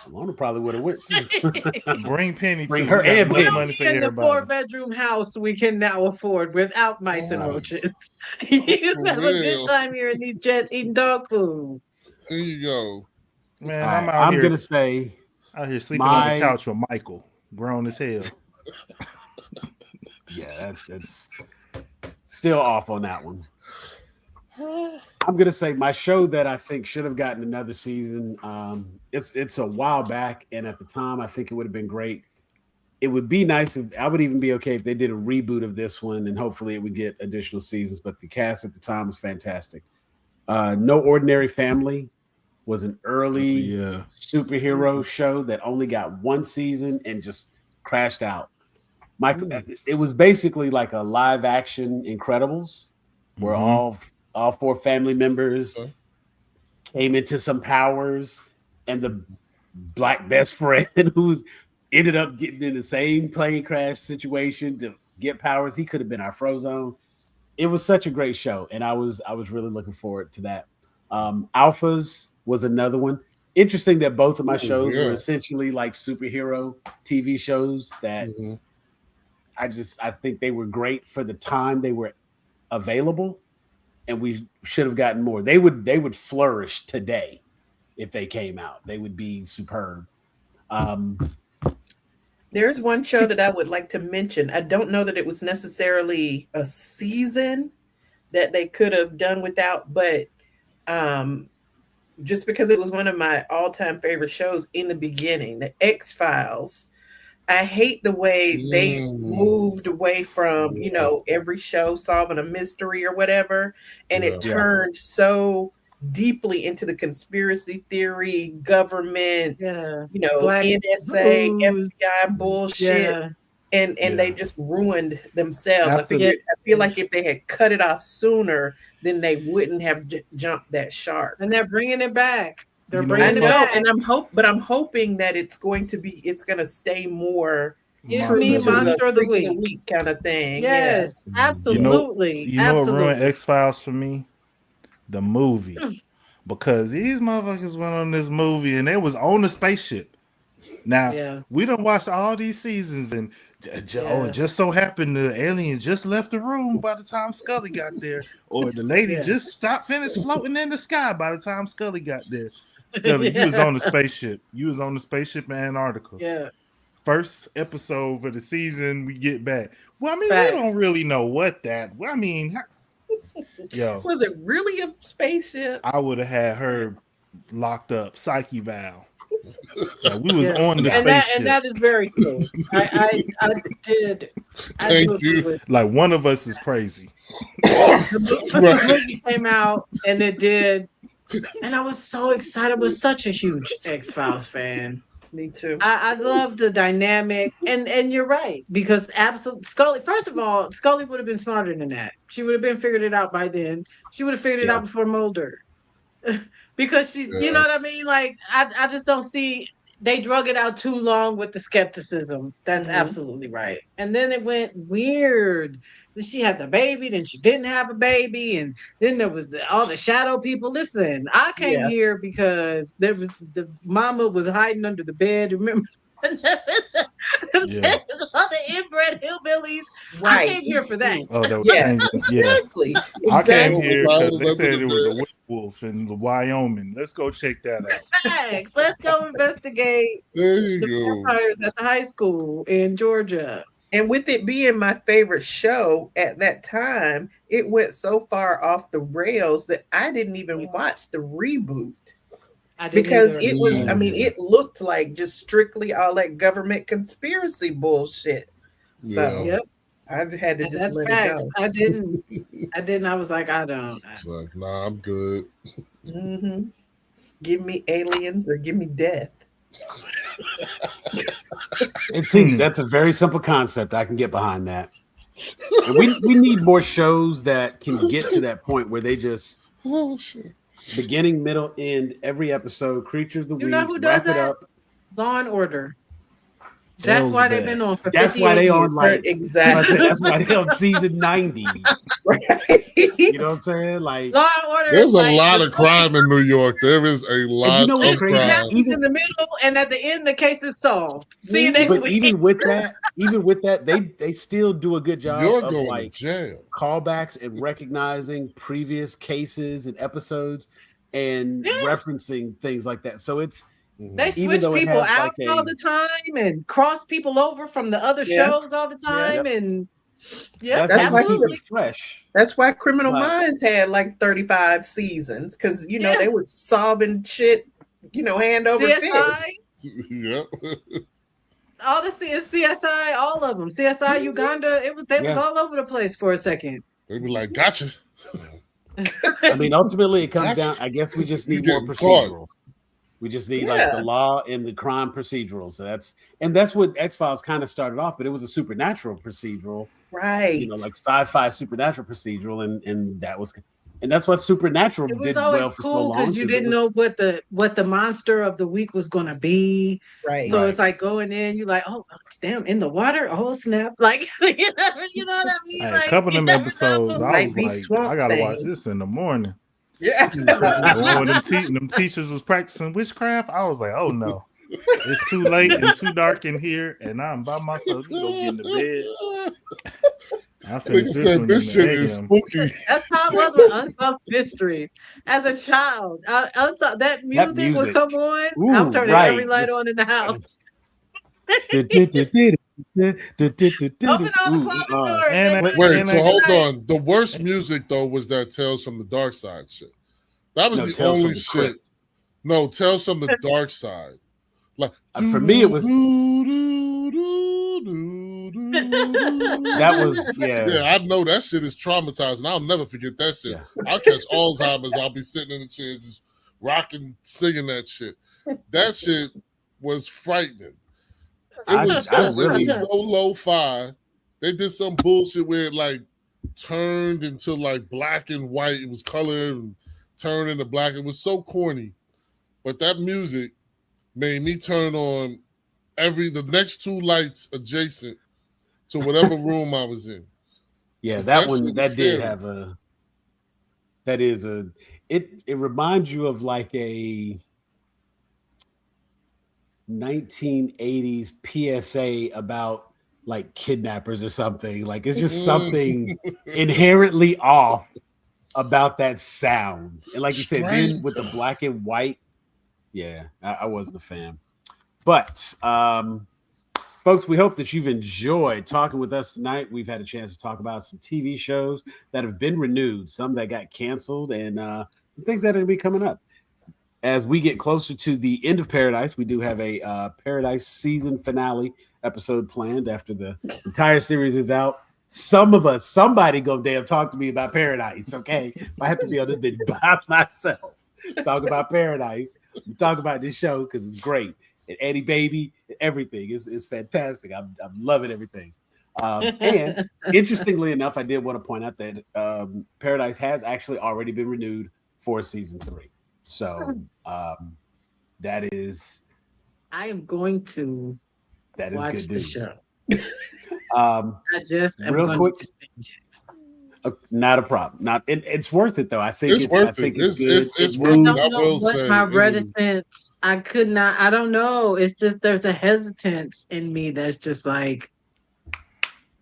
Lona probably would have went too. Bring Penny. Bring her and Penny. Money for in everybody. The 4-bedroom house we can now afford without mice and roaches. You can have a good time here in these jets eating dog food. There you go. Man, I'm gonna say out here sleeping on the couch with Michael, grown as hell. Yeah, that's still off on that one. I'm gonna say my show that I think should have gotten another season. It's a while back, and at the time I think it would have been great. It would be nice if I would even be okay if they did a reboot of this one, and hopefully it would get additional seasons. But the cast at the time was fantastic. No Ordinary Family was an early superhero show that only got one season and just crashed out. It was basically like a live action Incredibles, where all 4 family members came into some powers, and the black best friend who's ended up getting in the same plane crash situation to get powers. He could have been our Frozone. It was such a great show, and I was really looking forward to that. Alphas was another one. Interesting that both of my shows were essentially like superhero TV shows that I think they were great for the time they were available, and we should have gotten more. They would flourish today if they came out. They would be superb. There's one show that I would like to mention. I don't know that it was necessarily a season that they could have done without, but just because it was one of my all-time favorite shows in the beginning, the X-Files. I hate the way they moved away from, every show solving a mystery or whatever. And it turned so deeply into the conspiracy theory, government, NSA, FBI bullshit. And they just ruined themselves. I feel like if they had cut it off sooner, then they wouldn't have jumped that shark. And they're bringing it back. They're bringing it back. And I'm hoping that it's going to stay more Monster of the Week kind of thing. Yes, absolutely. You know what ruined X-Files for me? The movie. Because these motherfuckers went on this movie and they was on the spaceship. Now, we done watched all these seasons, and it just so happened the alien just left the room by the time Scully got there, or the lady just finished floating in the sky by the time Scully got there. Scully, you was on the spaceship. You was on the spaceship in Antarctica. Yeah. First episode for the season, we get back. Well, I mean, we don't really know what that. I mean, was it really a spaceship? I would have had her locked up, psyche valve. Yeah, we was on the and spaceship. that is very true. I did. Thank you. Like one of us is crazy. The movie came out and it did, and I was so excited. I was such a huge X-Files fan. Me too. I love the dynamic, and you're right, because absolutely Scully. First of all, Scully would have been smarter than that. She would have been figured it out by then. She would have figured it out before Mulder, because she, you know what I mean. Like I just don't see. They drug it out too long with the skepticism. That's absolutely right. And then it went weird. Then she had the baby, then she didn't have a baby, and then there was all the shadow people. Listen, I came here because there was the mama was hiding under the bed. Remember? All the inbred hillbillies. Right. I came here for that. Oh, that was exactly. I came here because they said it was a werewolf in Wyoming. Let's go check that out. Thanks. Let's go investigate the vampires at the high school in Georgia. And with it being my favorite show at that time, it went so far off the rails that I didn't even watch the reboot. Because it was, I mean, it looked like just strictly all that government conspiracy bullshit. So I had to just let it go. I didn't. I was like, I don't. Like, nah, I'm good. Give me aliens or give me death. And see, that's a very simple concept. I can get behind that. And we need more shows that can get to that point where they just beginning, middle, end, every episode, creatures of the week. You know who does that? Law and Order. That's why they've been on for 50 years. That's why they on like exactly. That's why they on season 90. Right. You know what I'm saying? Like Law and Order. There's a lot of crime in New York. There is a lot of crime. Happens in the middle, and at the end, the case is solved. See you next week. Even with that, they still do a good job of like callbacks and recognizing previous cases and episodes and referencing things like that. So it's they switch people out all the time and cross people over from the other shows all the time, and that's why keep it fresh. That's why Criminal Minds had like 35 seasons, because they were solving shit, hand over fist. Yep. All the CSI, all of them, CSI Uganda, they was all over the place for a second. They were like, gotcha. I mean, ultimately, it comes down. I guess we just need more procedural. We just need like the law and the crime procedural. So that's what X-Files kind of started off, but it was a supernatural procedural, right? Like sci-fi supernatural procedural, and that's what Supernatural did well for so long. Because you didn't know what the monster of the week was going to be, right? So it's like going in, you're like, oh damn, in the water, oh snap, like you know what I mean? Like, a couple of them episodes, I was like, I gotta watch this in the morning. Yeah. When them teachers was practicing witchcraft, I was like, oh no, it's too late and too dark in here, and I'm by myself. You go get in the bed. I said this shit is spooky. That's how it was with Unsolved Mysteries. As a child, that music would come on. Ooh, I'm turning every light on in the house. Open all the closet doors. Wait, so hold on. The worst music though was that Tales from the Dark Side shit. That was the only shit. No, Tales from the Dark Side. Like for me, it was that was yeah. I know that shit is traumatizing. I'll never forget that shit. I'll catch Alzheimer's. I'll be sitting in the chair just rocking, singing that shit. That shit was frightening. It was so lo-fi. They did some bullshit where it like turned into like black and white. It was colored and turned into black. It was so corny. But that music made me turn on the next two lights adjacent to whatever room I was in. Yeah, that it reminds you of like a 1980s PSA about like kidnappers or something. Like it's just something inherently off about that sound. And like you said, then with the black and white, I wasn't a fan. But folks, we hope that you've enjoyed talking with us tonight. We've had a chance to talk about some TV shows that have been renewed, some that got canceled, and some things that are going to be coming up. as we get closer to the end of Paradise, we do have a Paradise season finale episode planned after the entire series is out. Somebody go damn talk to me about Paradise, okay? I have to be on this bit by myself. Talk about Paradise. We talk about this show because it's great. And Eddie Baby, everything is fantastic. I'm loving everything. And interestingly enough, I did want to point out that Paradise has actually already been renewed for season 3. So that is. I am going to watch good the news. show. I just am real going quick. to binge it. Not a problem. It's worth it though. I think it's worth it. It's worth it. I don't know what my reticence. I could not. I don't know. It's just there's a hesitance in me that's just like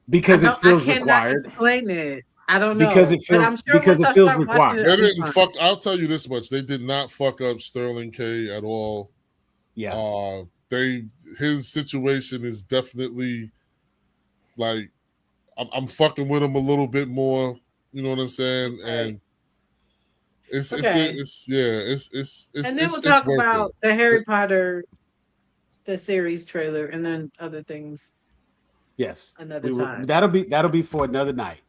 because it feels I cannot required. Explain it. I don't know because it feels but I'm sure because it feels required. They didn't fuck. I'll tell you this much: they did not fuck up Sterling K at all. Yeah. His situation is definitely like I'm fucking with him a little bit more. You know what I'm saying? Right. And it's and then we'll talk about the Harry Potter, the series trailer, and then other things. Yes, another time. That'll be for another night.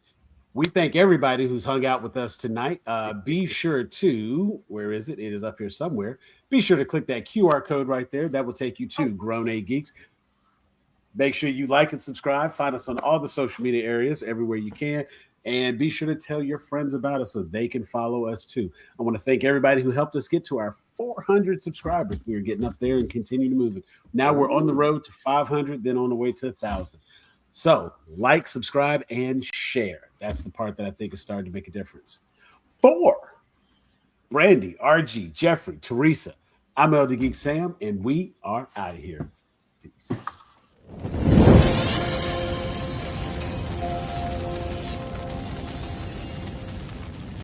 We thank everybody who's hung out with us tonight. Be sure to, where is it? It is up here somewhere. Be sure to click that QR code right there. That will take you to Grown A Geeks. Make sure you like and subscribe. Find us on all the social media areas, everywhere you can. And be sure to tell your friends about us so they can follow us too. I want to thank everybody who helped us get to our 400 subscribers. We are getting up there and continue to move it. Now we're on the road to 500, then on the way to 1,000. So like, subscribe, and share. That's the part that I think is starting to make a difference. For Brandy, RG, Jeffrey, Teresa, I'm Elder Geek Sam, and we are out of here. Peace.